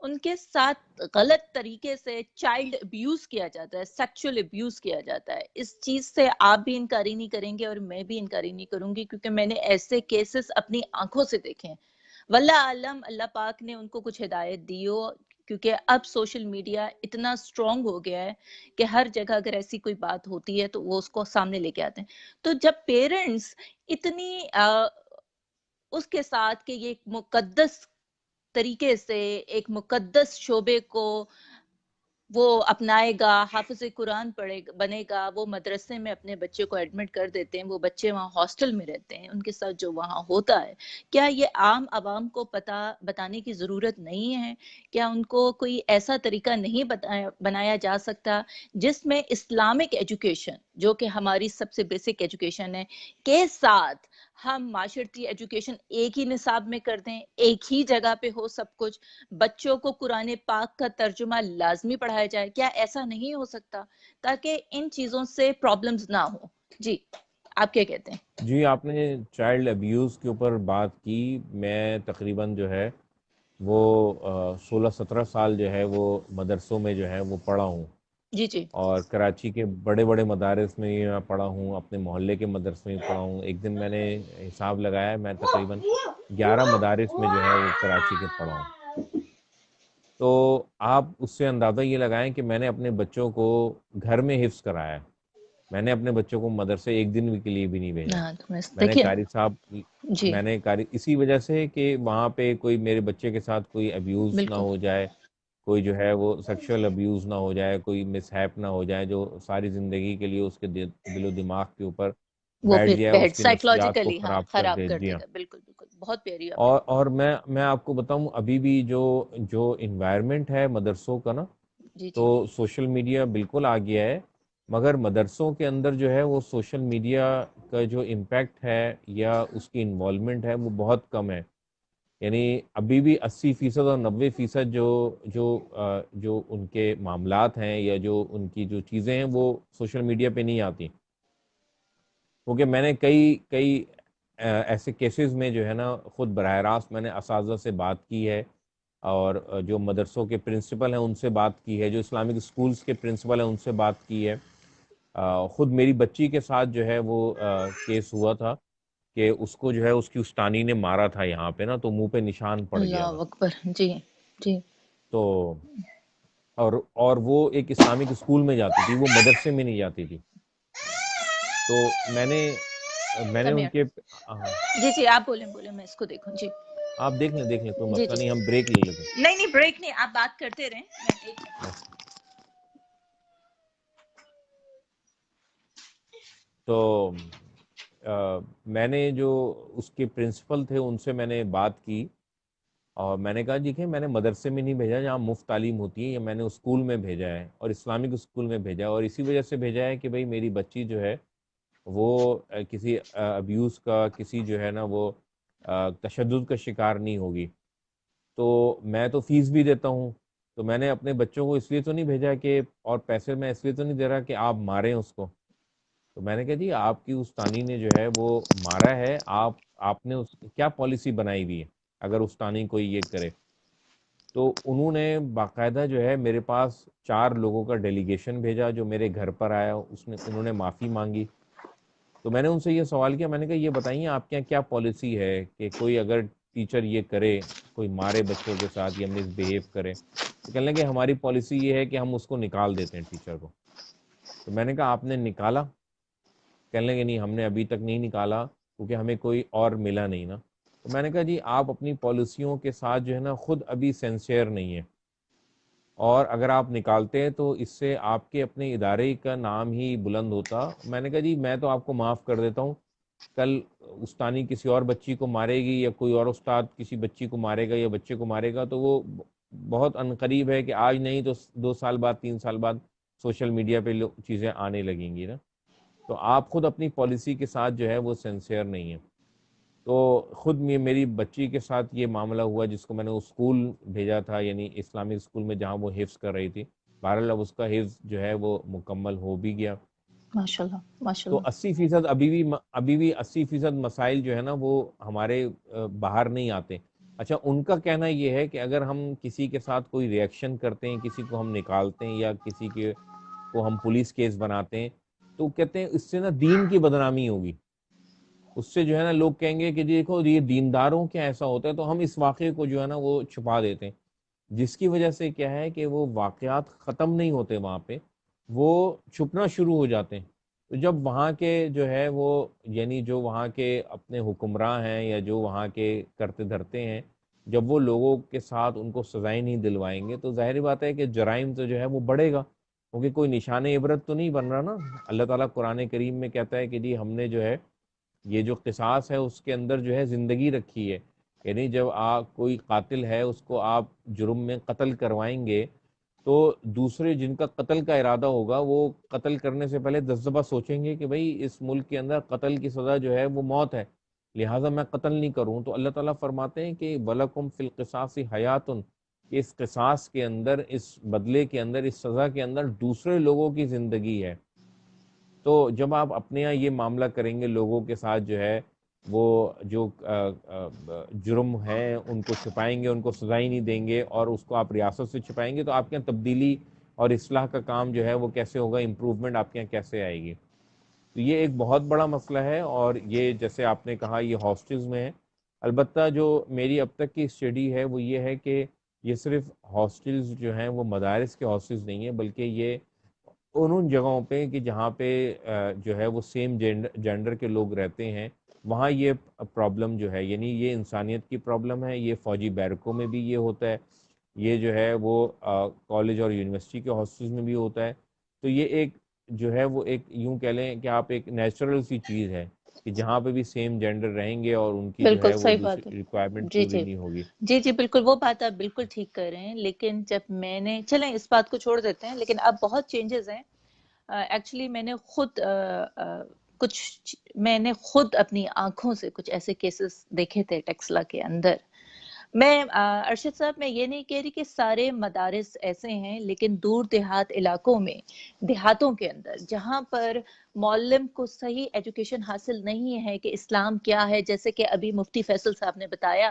ان کے ساتھ غلط طریقے سے چائلڈ ابیوز کیا جاتا ہے، سیکچول ابیوز کیا جاتا ہے، اس چیز سے آپ بھی انکاری نہیں کریں گے اور میں بھی انکاری نہیں کروں گی، کیونکہ میں نے ایسے کیسز اپنی آنکھوں سے دیکھے ہیں. واللہ عالم اللہ پاک نے ان کو کچھ ہدایت دی ہو، کیونکہ اب سوشل میڈیا اتنا اسٹرانگ ہو گیا ہے کہ ہر جگہ اگر ایسی کوئی بات ہوتی ہے تو وہ اس کو سامنے لے کے آتے ہیں. تو جب پیرنٹس اتنی اس کے ساتھ کہ یہ ایک مقدس طریقے سے ایک مقدس شعبے کو وہ اپنائے گا، حافظ قرآن بنے گا، وہ مدرسے میں اپنے بچے کو ایڈمٹ کر دیتے ہیں، وہ بچے وہاں ہاسٹل میں رہتے ہیں، ان کے ساتھ جو وہاں ہوتا ہے، کیا یہ عام عوام کو بتانے کی ضرورت نہیں ہے؟ کیا ان کو کوئی ایسا طریقہ نہیں بنایا جا سکتا جس میں اسلامک ایجوکیشن، جو کہ ہماری سب سے بیسک ایجوکیشن ہے، کے ساتھ ہم معاشرتی ایجوکیشن ایک ہی نصاب میں کر دیں، ایک ہی جگہ پہ ہو سب کچھ، بچوں کو قرآن پاک کا ترجمہ لازمی پڑھایا جائے؟ کیا ایسا نہیں ہو سکتا تاکہ ان چیزوں سے پرابلمز نہ ہو؟ جی آپ کیا کہتے ہیں؟ جی آپ نے چائلڈ ابیوز کے اوپر بات کی. میں تقریباً جو ہے وہ 16-17 سال جو ہے وہ مدرسوں میں جو ہے وہ پڑھا ہوں. جی جی اور کراچی کے بڑے بڑے مدارس میں میں پڑھا ہوں, اپنے محلے کے مدرسے میں پڑھا ہوں. ایک دن میں نے حساب لگایا, میں تقریباً 11 مدارس میں جو ہے وہ کراچی کے پڑھا ہوں. تو آپ اس سے اندازہ یہ لگائیں کہ میں نے اپنے بچوں کو گھر میں حفظ کرایا ہے. میں نے اپنے بچوں کو مدرسے ایک دن کے لیے بھی نہیں بھیجا. ہاں میں نے دیکھیے. قاری صاحب جی میں نے قاری اسی وجہ سے کہ وہاں پہ کوئی میرے بچے کے ساتھ کوئی ابیوز نہ بالکل ہو جائے, کوئی جو ہے وہ سیکشول ابیوز نہ ہو جائے, کوئی مس ہیپ نہ ہو جائے جو ساری زندگی کے لیے اس کے دل و دماغ کے اوپر وہ بیٹھ پھر جائے, اس بیڈ کی نفسیات کو سائیکولوجیکلی ہاں خراب کر خراب دے. کر جی دے ہاں. گا. بالکل بالکل, بہت پیاری آپ نے. اور میں آپ کو بتاؤں ابھی بھی جو انوائرمنٹ ہے مدرسوں کا نا, جی جی تو سوشل میڈیا بالکل آ گیا ہے, مگر مدرسوں کے اندر جو ہے وہ سوشل میڈیا کا جو امپیکٹ ہے یا اس کی انوالومنٹ ہے وہ بہت کم ہے. یعنی ابھی بھی 80% اور 90% جو ان کے معاملات ہیں یا جو ان کی جو چیزیں ہیں وہ سوشل میڈیا پہ نہیں آتی. کیونکہ میں نے کئی ایسے کیسز میں جو ہے نا خود براہ راست میں نے اساتذہ سے بات کی ہے, اور جو مدرسوں کے پرنسپل ہیں ان سے بات کی ہے, جو اسلامک اسکولز کے پرنسپل ہیں ان سے بات کی ہے. خود میری بچی کے ساتھ جو ہے وہ کیس ہوا تھا کہ اس کو جو ہے اس کی استانی نے مارا تھا یہاں پہ نا, تو منہ پہ نشان پڑ گیا تھا. اللہ اکبر. جی جی تو اور وہ ایک اسلامک اسکول میں جاتی تھی, وہ مدرسے میں نہیں جاتی تھی. تو میں نے کم ان کے جی جی آپ بولیں بولیں, میں اس کو دیکھوں. جی آپ دیکھ لیں کوئی جی مسئلہ جی نہیں, ہم بریک لے لیتے ہیں. نہیں نہیں بریک نہیں, آپ بات کرتے رہیں. میں ایک اوکے. تو میں نے جو اس کے پرنسپل تھے ان سے میں نے بات کی, اور میں نے کہا دیکھیں میں نے مدرسے میں نہیں بھیجا جہاں مفت تعلیم ہوتی ہے, یا میں نے اسکول میں بھیجا ہے اور اسلامک اسکول میں بھیجا ہے, اور اسی وجہ سے بھیجا ہے کہ بھئی میری بچی جو ہے وہ کسی ابیوز کا, کسی جو ہے نا وہ تشدد کا شکار نہیں ہوگی. تو میں تو فیس بھی دیتا ہوں, تو میں نے اپنے بچوں کو اس لیے تو نہیں بھیجا کہ, اور پیسے میں اس لیے تو نہیں دے رہا کہ آپ ماریں اس کو. تو میں نے کہا جی آپ کی استانی نے جو ہے وہ مارا ہے, آپ نے اس کیا پالیسی بنائی ہوئی ہے اگر استانی کوئی یہ کرے. تو انہوں نے باقاعدہ جو ہے میرے پاس 4 لوگوں کا ڈیلیگیشن بھیجا جو میرے گھر پر آیا, انہوں نے معافی مانگی. تو میں نے ان سے یہ سوال کیا, میں نے کہا یہ بتائیے آپ کے یہاں کیا پالیسی ہے کہ کوئی اگر ٹیچر یہ کرے, کوئی مارے بچوں کے ساتھ یا مس بیہیو کرے, تو کہنے لگے ہماری پالیسی یہ ہے کہ ہم اس کو نکال دیتے ہیں ٹیچر کو. تو میں نے کہا آپ نے نکالا؟ کہنے لگے نہیں ہم نے ابھی تک نہیں نکالا کیونکہ ہمیں کوئی اور ملا نہیں نا. تو میں نے کہا جی آپ اپنی پالیسیوں کے ساتھ جو ہے نا خود ابھی سینسیئر نہیں ہے, اور اگر آپ نکالتے ہیں تو اس سے آپ کے اپنے ادارے کا نام ہی بلند ہوتا. میں نے کہا جی میں تو آپ کو معاف کر دیتا ہوں, کل استانی کسی اور بچی کو مارے گی یا کوئی اور استاد کسی بچی کو مارے گا یا بچے کو مارے گا, تو وہ بہت عنقریب ہے کہ آج نہیں تو 2 سال بعد 3 سال بعد سوشل میڈیا پہ چیزیں آنے لگیں گی نا. تو آپ خود اپنی پالیسی کے ساتھ جو ہے وہ سینسیئر نہیں ہے. تو خود میری بچی کے ساتھ یہ معاملہ ہوا جس کو میں نے اسکول بھیجا تھا, یعنی اسلامک اسکول میں جہاں وہ حفظ کر رہی تھی. بہرحال اب اس کا حفظ جو ہے وہ مکمل ہو بھی گیا. ماشاء اللہ ماشاء تو اللہ. 80% ابھی بھی 80% مسائل جو ہے نا وہ ہمارے باہر نہیں آتے. اچھا ان کا کہنا یہ ہے کہ اگر ہم کسی کے ساتھ کوئی ریئیکشن کرتے ہیں, کسی کو ہم نکالتے ہیں یا کسی کے کو ہم پولیس کیس بناتے ہیں, تو کہتے ہیں اس سے نا دین کی بدنامی ہوگی, اس سے جو ہے نا لوگ کہیں گے کہ دیکھو یہ دینداروں کیا ایسا ہوتا ہے, تو ہم اس واقعے کو جو ہے نا وہ چھپا دیتے ہیں, جس کی وجہ سے کیا ہے کہ وہ واقعات ختم نہیں ہوتے وہاں پہ, وہ چھپنا شروع ہو جاتے ہیں. تو جب وہاں کے جو ہے وہ یعنی جو وہاں کے اپنے حکمراں ہیں یا جو وہاں کے کرتے دھرتے ہیں, جب وہ لوگوں کے ساتھ ان کو سزائیں نہیں دلوائیں گے تو ظاہر بات ہے کہ جرائم تو جو ہے وہ بڑھے گا, کیونکہ کوئی نشان عبرت تو نہیں بن رہا نا. اللہ تعالیٰ قرآن کریم میں کہتا ہے کہ جی ہم نے جو ہے یہ جو قصاص ہے اس کے اندر جو ہے زندگی رکھی ہے, یعنی جب آپ کوئی قاتل ہے اس کو آپ جرم میں قتل کروائیں گے تو دوسرے جن کا قتل کا ارادہ ہوگا وہ قتل کرنے سے پہلے 10 دفعہ سوچیں گے کہ بھئی اس ملک کے اندر قتل کی سزا جو ہے وہ موت ہے, لہٰذا میں قتل نہیں کروں. تو اللہ تعالیٰ فرماتے ہیں کہ وَلَكُمْ فِي الْقِصَاصِ حَيَاتٌ, کہ اس قصاص کے اندر, اس بدلے کے اندر, اس سزا کے اندر دوسرے لوگوں کی زندگی ہے. تو جب آپ اپنے یہاں یہ معاملہ کریں گے لوگوں کے ساتھ جو ہے وہ جو جرم ہیں ان کو چھپائیں گے، ان کو سزا ہی نہیں دیں گے، اور اس کو آپ ریاست سے چھپائیں گے، تو آپ کے یہاں تبدیلی اور اصلاح کا کام جو ہے وہ کیسے ہوگا، امپروومنٹ آپ کے یہاں کیسے آئے گی؟ تو یہ ایک بہت بڑا مسئلہ ہے، اور یہ جیسے آپ نے کہا یہ ہاسٹلز میں ہے۔ البتہ جو میری اب تک کی اسٹڈی ہے وہ یہ ہے کہ یہ صرف ہاسٹلز جو ہیں وہ مدارس کے ہاسٹلز نہیں ہیں، بلکہ یہ ان جگہوں پہ کہ جہاں پہ جو ہے وہ سیم جینڈر کے لوگ رہتے ہیں، وہاں یہ پرابلم جو ہے، یعنی یہ انسانیت کی پرابلم ہے، یہ فوجی بیرکوں میں بھی یہ ہوتا ہے، یہ جو ہے وہ کالج اور یونیورسٹی کے ہاسٹلز میں بھی ہوتا ہے۔ تو یہ ایک جو ہے وہ ایک یوں کہہ لیں کہ آپ ایک نیچرل سی چیز ہے کہ جہاں پہ بھی سیم جینڈر رہیں گے اور ان کی جو بالکل ہے وہ صحیح دوسری بات ہے. ریکوائرمنٹ جی پوری جی نہیں ہوگی۔ جی جی بالکل، وہ بات آپ بالکل ٹھیک کر رہے ہیں. لیکن جب میں نے، چلیں اس بات کو چھوڑ دیتے ہیں، لیکن اب بہت چینجز ہیں. ایکچولی میں نے خود میں نے خود اپنی آنکھوں سے کچھ ایسے کیسز دیکھے تھے ٹیکسلا کے اندر. میں ارشد صاحب، میں یہ نہیں کہہ رہی کہ سارے مدارس ایسے ہیں، لیکن دور دیہات علاقوں میں، دیہاتوں کے اندر جہاں پر معلم کو صحیح ایجوکیشن حاصل نہیں ہے کہ اسلام کیا ہے، جیسے کہ ابھی مفتی فیصل صاحب نے بتایا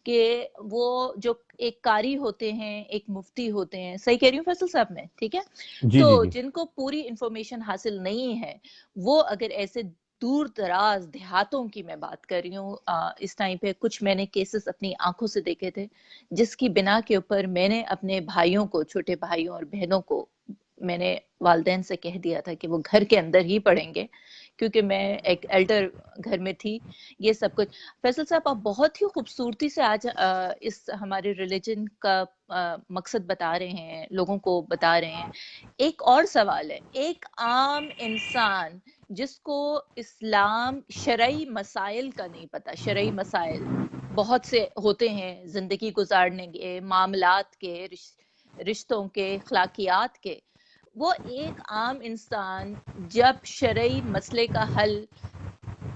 کہ وہ جو ایک قاری ہوتے ہیں، ایک مفتی ہوتے ہیں، صحیح کہہ رہی ہوں فیصل صاحب میں، ٹھیک ہے؟ جی تو جی جی جن کو پوری انفارمیشن حاصل نہیں ہے، وہ اگر ایسے دور دراز دیہاتوں کی میں بات کر رہی ہوں، اس ٹائم پہ کچھ میں نے کیسز اپنی آنکھوں سے دیکھے تھے، جس کی بنا کے اوپر میں نے اپنے بھائیوں کو، چھوٹے بھائیوں اور بہنوں کو، میں نے والدین سے کہہ دیا تھا کہ وہ گھر کے اندر ہی پڑھیں گے، کیونکہ میں ایک ایلڈر گھر میں تھی. یہ سب کچھ فیصل صاحب آپ بہت ہی خوبصورتی سے آج اس ہمارے ریلیجن کا مقصد بتا رہے ہیں، لوگوں کو بتا رہے ہیں. ایک اور سوال ہے، ایک عام انسان جس کو اسلام شرعی مسائل کا نہیں پتا، شرعی مسائل بہت سے ہوتے ہیں زندگی گزارنے کے، معاملات کے، رشتوں کے، اخلاقیات کے، وہ ایک عام انسان جب شرعی مسئلے کا حل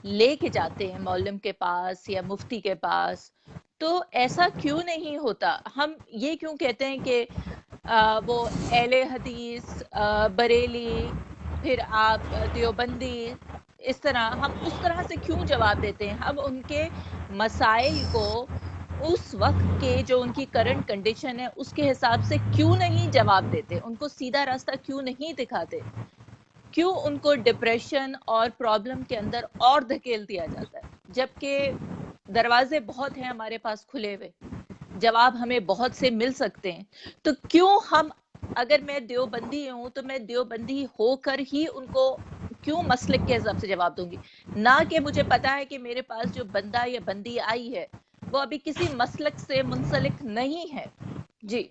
لے کے جاتے ہیں معلم کے پاس یا مفتی کے پاس، تو ایسا کیوں نہیں ہوتا؟ ہم یہ کیوں کہتے ہیں کہ وہ اہل حدیث، بریلی، پھر آپ دیوبندی، اس طرح ہم اس طرح سے کیوں جواب دیتے ہیں؟ ہم ان کے مسائل کو اس وقت کے جو ان کی کرنٹ کنڈیشن ہے اس کے حساب سے کیوں نہیں جواب دیتے؟ ان کو سیدھا راستہ کیوں نہیں دکھاتے؟ کیوں ان کو ڈپریشن اور پرابلم کے اندر اور دھکیل دیا جاتا ہے؟ جبکہ دروازے بہت ہیں ہمارے پاس کھلے ہوئے، جواب ہمیں بہت سے مل سکتے ہیں. تو کیوں ہم، اگر میں دیوبندی ہوں تو میں دیوبندی ہو کر ہی ان کو کیوں مسلک کے حساب سے جواب دوں گی؟ نہ کہ مجھے پتا ہے کہ میرے پاس جو بندہ یا بندی آئی ہے وہ ابھی کسی مسلک سے منسلک نہیں ہے. جی،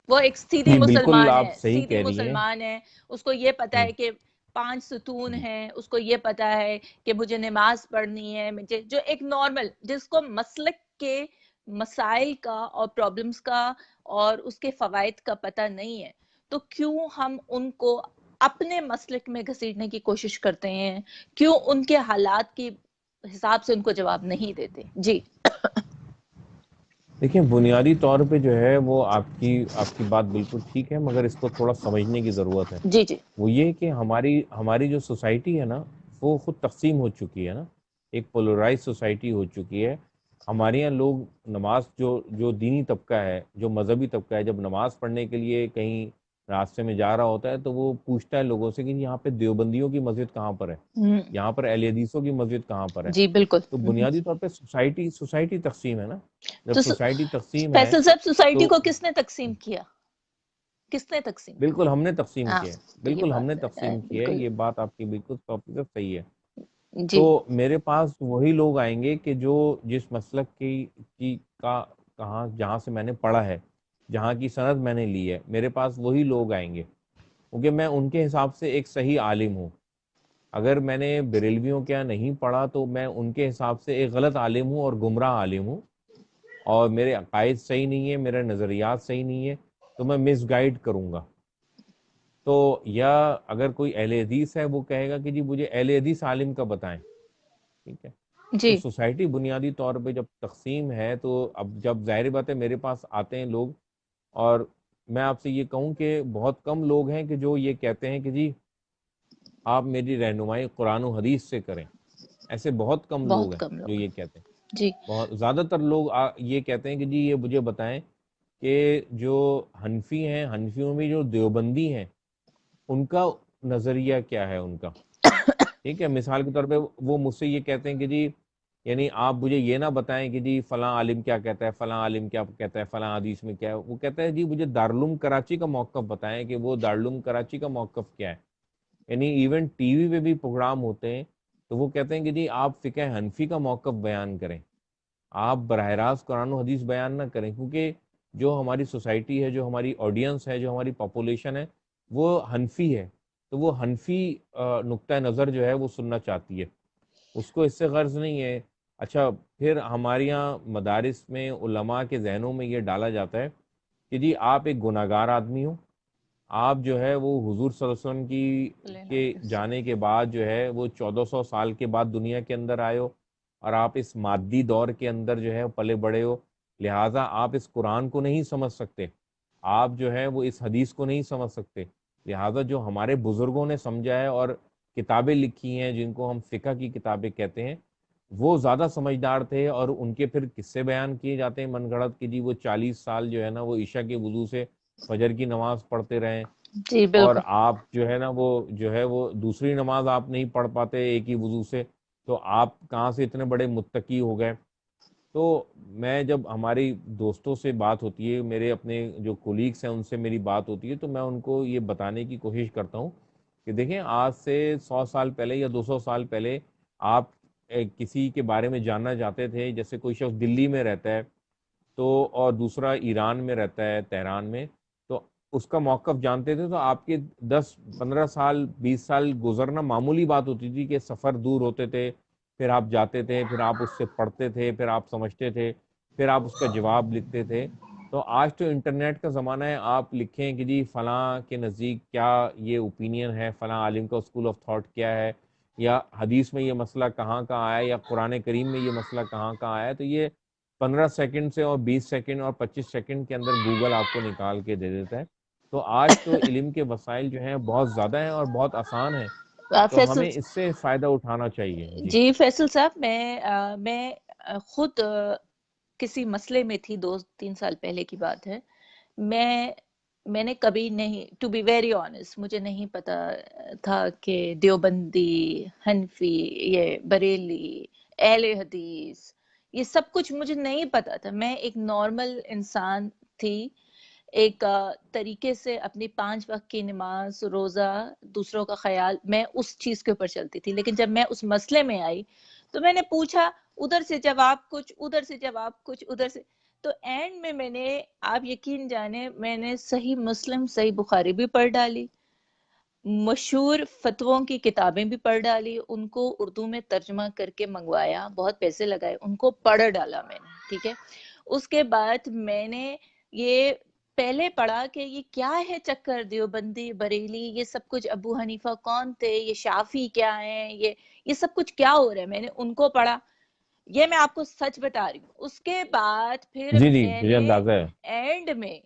وہ ایک سیدھی جی بالکل مسلمان آپ ہے، صحیح سیدھی کہہ رہی ہیں۔ مسلمان ہے، اس کو یہ پتا ہوں، ہے کہ 5 ستون ہوں۔ ہیں، اس کو یہ پتا ہے کہ مجھے نماز پڑھنی ہے، مجھے جو ایک نارمل، جس کو مسلک کے مسائل کا اور پرابلمز کا اور اس کے فوائد کا پتہ نہیں ہے، تو کیوں ہم ان کو اپنے مسلک میں گھسیٹنے کی کوشش کرتے ہیں؟ کیوں ان کے حالات کے حساب سے ان کو جواب نہیں دیتے؟ جی دیکھیں بنیادی طور پہ جو ہے وہ آپ کی بات بالکل ٹھیک ہے، مگر اس کو تھوڑا سمجھنے کی ضرورت ہے۔ جی جی وہ یہ کہ ہماری جو سوسائٹی ہے نا، وہ خود تقسیم ہو چکی ہے نا، ایک پولرائز سوسائٹی ہو چکی ہے۔ ہمارے یہاں لوگ نماز جو دینی طبقہ ہے، جو مذہبی طبقہ ہے، جب نماز پڑھنے کے لیے کہیں راستے میں جا رہا ہوتا ہے تو وہ پوچھتا ہے لوگوں سے کہ یہاں پہ دیوبندیوں کی مسجد کہاں پر ہے، یہاں پر اہل حدیثوں کی مسجد کہاں پر ہے۔ جی بالکل. تو بنیادی طور پہ سوسائٹی تقسیم ہے نا، جب تو سوسائٹی تقسیم ہے فیصل صاحب سوسائٹی تو کو کس نے تقسیم کیا؟ کس نے تقسیم کیا؟ بالکل ہم نے تقسیم ہاں کیا ہے، تو یہ بالکل ہم نے بات ہے تقسیم کیا ہے، بالکل. یہ بات آپ کی بالکل 100% صحیح ہے۔ تو جی میرے پاس وہی لوگ آئیں گے کہ جو جس مسلک کی کا کہاں جہاں سے میں نے پڑھا ہے، جہاں کی سند میں نے لی ہے، میرے پاس وہی لوگ آئیں گے، کیونکہ میں ان کے حساب سے ایک صحیح عالم ہوں۔ اگر میں نے بریلویوں کے یہاں نہیں پڑھا تو میں ان کے حساب سے ایک غلط عالم ہوں اور گمراہ عالم ہوں، اور میرے عقائد صحیح نہیں ہے، میرے نظریات صحیح نہیں ہے، تو میں مس گائیڈ کروں گا۔ تو یا اگر کوئی اہل حدیث ہے وہ کہے گا کہ جی مجھے اہل حدیث عالم کا بتائیں، ٹھیک ہے؟ تو جی سوسائٹی بنیادی طور پہ جب تقسیم ہے تو اب جب ظاہر بات ہے میرے پاس آتے ہیں لوگ، اور میں آپ سے یہ کہوں کہ بہت کم لوگ ہیں کہ جو یہ کہتے ہیں کہ جی آپ میری رہنمائی قرآن و حدیث سے کریں. ایسے بہت کم لوگ بہت ہیں کم جو لوگ. یہ کہتے ہیں. جی بہت زیادہ تر لوگ یہ کہتے ہیں کہ جی یہ مجھے بتائیں کہ جو حنفی ہیں، حنفیوں میں جو دیوبندی ہیں، ان کا نظریہ کیا ہے ان کا. ٹھیک ہے، مثال کے طور پہ وہ مجھ سے یہ کہتے ہیں کہ جی یعنی آپ مجھے یہ نہ بتائیں کہ جی فلاں عالم کیا کہتا ہے، فلاں عالم کیا کہتا ہے، فلاں حدیث میں کیا ہے. وہ کہتا ہے جی مجھے دارالعلوم کراچی کا موقف بتائیں کہ وہ دارالعلوم کراچی کا موقف کیا ہے. یعنی ایون ٹی وی پہ بھی پروگرام ہوتے ہیں تو وہ کہتے ہیں کہ جی آپ فقہ حنفی کا موقف بیان کریں، آپ براہ راست قرآن و حدیث بیان نہ کریں. کیونکہ جو ہماری سوسائٹی ہے، جو ہماری آڈینس ہے، جو ہماری پاپولیشن ہے، وہ حنفی ہے. تو وہ حنفی نقطہ نظر جو ہے وہ سننا چاہتی ہے، اس کو اس سے غرض نہیں ہے. اچھا، پھر ہمارے یہاں مدارس میں علماء کے ذہنوں میں یہ ڈالا جاتا ہے کہ جی آپ ایک گناہ گار آدمی ہو، آپ جو ہے وہ حضور صلی اللہ علیہ وسلم کی کے جانے کے بعد جو ہے وہ 1400 سال کے بعد دنیا کے اندر آئے ہو، اور آپ اس مادی دور کے اندر جو ہے پلے بڑے ہو، لہٰذا آپ اس قرآن کو نہیں سمجھ سکتے، آپ جو ہے وہ اس حدیث کو نہیں سمجھ سکتے. لہٰذا جو ہمارے بزرگوں نے سمجھا ہے اور کتابیں لکھی ہیں جن کو ہم فقہ کی کتابیں کہتے ہیں، وہ زیادہ سمجھدار تھے. اور ان کے پھر قصے بیان کیے جاتے ہیں من گھڑت کہ جی وہ 40 سال جو ہے نا وہ عشاء کے وضو سے فجر کی نماز پڑھتے رہیں، جی اور بالکل. آپ جو ہے نا وہ جو ہے وہ دوسری نماز آپ نہیں پڑھ پاتے ایک ہی وضو سے، تو آپ کہاں سے اتنے بڑے متقی ہو گئے. تو میں جب ہماری دوستوں سے بات ہوتی ہے، میرے اپنے جو کولیگس ہیں ان سے میری بات ہوتی ہے، تو میں ان کو یہ بتانے کی کوشش کرتا ہوں کہ دیکھیں آج سے 100 سال پہلے یا 200 سال پہلے آپ کسی کے بارے میں جاننا چاہتے تھے، جیسے کوئی شخص دلی میں رہتا ہے تو اور دوسرا ایران میں رہتا ہے تہران میں، تو اس کا موقف جانتے تھے تو آپ کے 10 15 سال 20 سال گزرنا معمولی بات ہوتی تھی کہ سفر دور ہوتے تھے، پھر آپ جاتے تھے، پھر آپ اس سے پڑھتے تھے، پھر آپ سمجھتے تھے، پھر آپ اس کا جواب لکھتے تھے. تو آج تو انٹرنیٹ کا زمانہ ہے، آپ لکھیں کہ جی فلاں کے نزدیک کیا یہ اوپینین ہے، فلاں عالم کا اسکول آف تھاٹ کیا ہے، یا حدیث میں یہ مسئلہ کہاں کا آیا ہے، یا قرآن کریم میں یہ مسئلہ کہاں کا آیا ہے. تو یہ 15 سیکنڈ سے اور 20 سیکنڈ اور 25 سیکنڈ کے اندر گوگل آپ کو نکال کے دے دیتا ہے. تو آج تو علم کے وسائل جو ہیں بہت زیادہ ہیں اور بہت آسان ہیں، تو فیصل ہمیں اس سے فائدہ اٹھانا چاہیے. جی جی فیصل صاحب، میں خود کسی مسئلے میں تھی 2-3 سال پہلے کی بات ہے. میں نے کبھی نہیں، ٹو بی ویری آنےسٹ، مجھے نہیں پتا تھا کہ دیوبندی، حنفی، یہ بریلی، اہل حدیث، یہ سب کچھ مجھے نہیں پتا تھا. میں ایک نارمل انسان تھی، ایک طریقے سے اپنی 5 وقت کی نماز، روزہ، دوسروں کا خیال، میں اس چیز کے اوپر چلتی تھی. لیکن جب میں اس مسئلے میں آئی تو میں نے پوچھا، ادھر سے جواب کچھ، ادھر سے جواب کچھ، ادھر سے، تو اینڈ میں نے، آپ یقین جانے، میں نے صحیح مسلم، صحیح بخاری بھی پڑھ ڈالی، مشہور فتووں کی کتابیں بھی پڑھ ڈالی، ان کو اردو میں ترجمہ کر کے منگوایا، بہت پیسے لگائے، ان کو پڑھ ڈالا میں نے. ٹھیک ہے، اس کے بعد میں نے یہ پہلے پڑھا کہ یہ کیا ہے چکر، دیوبندی، بریلی، یہ سب کچھ، ابو حنیفہ کون تھے، یہ شافی کیا ہیں، یہ سب کچھ کیا ہو رہا ہے. میں نے ان کو پڑھا، یہ میں آپ کو سچ بتا رہی ہوں. اس کے بعد پھر جی جی میں مجھے نے اندازہ ہے. اینڈ میں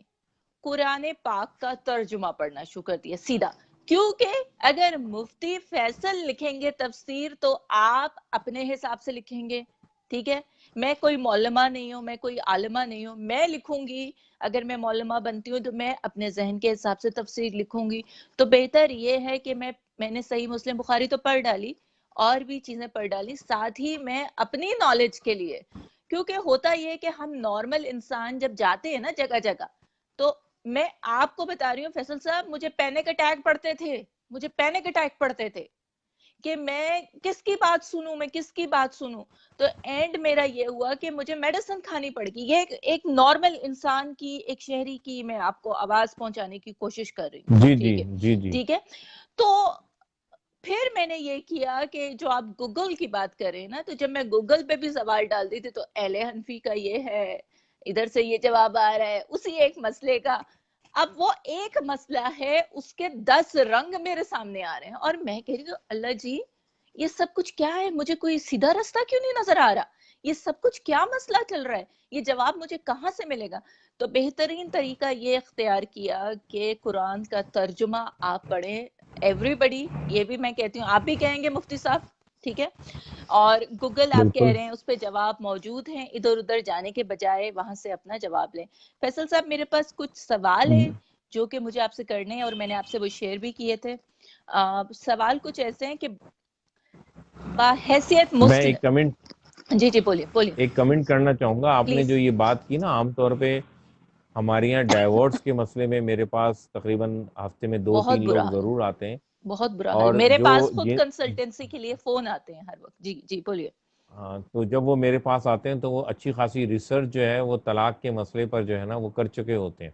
قرآن پاک کا ترجمہ پڑھنا شروع کر دیا سیدھا. کیونکہ اگر مفتی فیصل لکھیں گے تفسیر تو آپ اپنے حساب سے لکھیں گے. ٹھیک ہے، میں کوئی مولمہ نہیں ہوں، میں کوئی عالمہ نہیں ہوں، میں لکھوں گی. اگر میں مولمہ بنتی ہوں تو میں اپنے ذہن کے حساب سے تفسیر لکھوں گی. تو بہتر یہ ہے کہ میں نے صحیح مسلم بخاری تو پڑھ ڈالی، اور بھی چیزیں پڑھ ڈالی، ساتھ ہی میں اپنی نالج کے لیے، کیونکہ ہوتا یہ کہ ہم نارمل انسان جب جاتے ہیں نا جگہ جگہ، تو میں آپ کو بتا رہی ہوں فیصل صاحب، مجھے پینک اٹیک پڑتے تھے کہ میں کس کی بات سنوں، میں کس کی بات سنوں. تو اینڈ میرا یہ ہوا کہ مجھے میڈیسن کھانی پڑ گئی. یہ ایک نارمل انسان کی، ایک شہری کی میں آپ کو آواز پہنچانے کی کوشش کر رہی ہوں. جی جی ٹھیک ہے، جی جی ٹھیک ہے. تو پھر میں نے یہ کیا کہ جو آپ گوگل کی بات کر رہے ہیں نا، تو جب میں گوگل پہ بھی سوال ڈالتی تھی تو اہل حنفی کا یہ ہے، ادھر سے یہ جواب آ رہا ہے اسی ایک مسئلے کا. اب وہ ایک مسئلہ ہے، اس کے 10 رنگ میرے سامنے آ رہے ہیں، اور میں کہہ رہی ہوں اللہ جی یہ سب کچھ کیا ہے، مجھے کوئی سیدھا رستہ کیوں نہیں نظر آ رہا، یہ سب کچھ کیا مسئلہ چل رہا ہے، یہ جواب مجھے کہاں سے ملے گا. تو بہترین طریقہ یہ اختیار کیا کہ قرآن کا ترجمہ آپ پڑھیں. ایوری بڈی، یہ بھی میں کہتی ہوں، آپ بھی کہیں گے مفتی صاحب، ٹھیک ہے، اور گوگل آپ کہہ بالکل رہے ہیں اس پہ جواب موجود ہیں، ادھر ادھر جانے کے بجائے وہاں سے اپنا جواب لیں۔ فیصل صاحب میرے پاس کچھ سوال ہیں جو کہ مجھے آپ سے کرنے ہیں، اور میں نے آپ سے وہ شیئر بھی کیے تھے۔ سوال کچھ ایسے ہیں کہ بحیثیت میں مسلم، ایک کمنٹ جی جی بولیے بولیے کرنا چاہوں گا۔ آپ نے پلیز۔ جو یہ بات کی نا، عام طور پہ ہمارے یہاں ڈائیورس کے مسئلے میں میرے پاس تقریباً ہفتے میں بہت 2-3 برا لوگ حال ہے، ضرور آتے ہیں، بہت برا حال، اور میرے جو پاس خود یہ کنسلٹنسی کے لیے فون آتے ہیں ہر وقت۔ جی جی بولیے۔ ہاں، تو جب وہ میرے پاس آتے ہیں تو وہ اچھی خاصی ریسرچ جو ہے وہ طلاق کے مسئلے پر جو ہے نا وہ کر چکے ہوتے ہیں،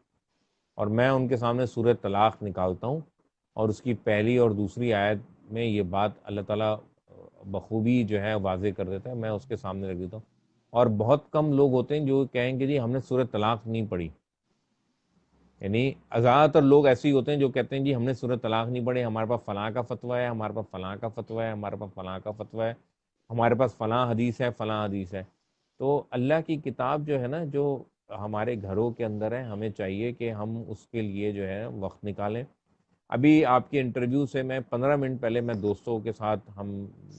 اور میں ان کے سامنے سورہ طلاق نکالتا ہوں، اور اس کی پہلی اور دوسری آیت میں یہ بات اللہ تعالیٰ بخوبی جو ہے واضح کر دیتا ہے، میں اس کے سامنے رکھ دیتا ہوں۔ اور بہت کم لوگ ہوتے ہیں جو کہیں گے جی ہم نے سورہ طلاق نہیں پڑھی، یعنی زیادہ تر لوگ ایسے ہی ہوتے ہیں جو کہتے ہیں جی ہم نے سورہ طلاق نہیں پڑھی، ہمارے پاس فلاں کا فتویٰ ہے، ہمارے پاس فلاں کا فتویٰ ہے، ہمارے پاس فلاں کا فتویٰ ہے، ہمارے پاس فلاں حدیث ہے، فلاں حدیث ہے۔ تو اللہ کی کتاب جو ہے نا، جو ہمارے گھروں کے اندر ہے، ہمیں چاہیے کہ ہم اس کے لیے جو ہے وقت نکالیں۔ ابھی آپ کے انٹرویو سے میں 15 منٹ پہلے میں دوستوں کے ساتھ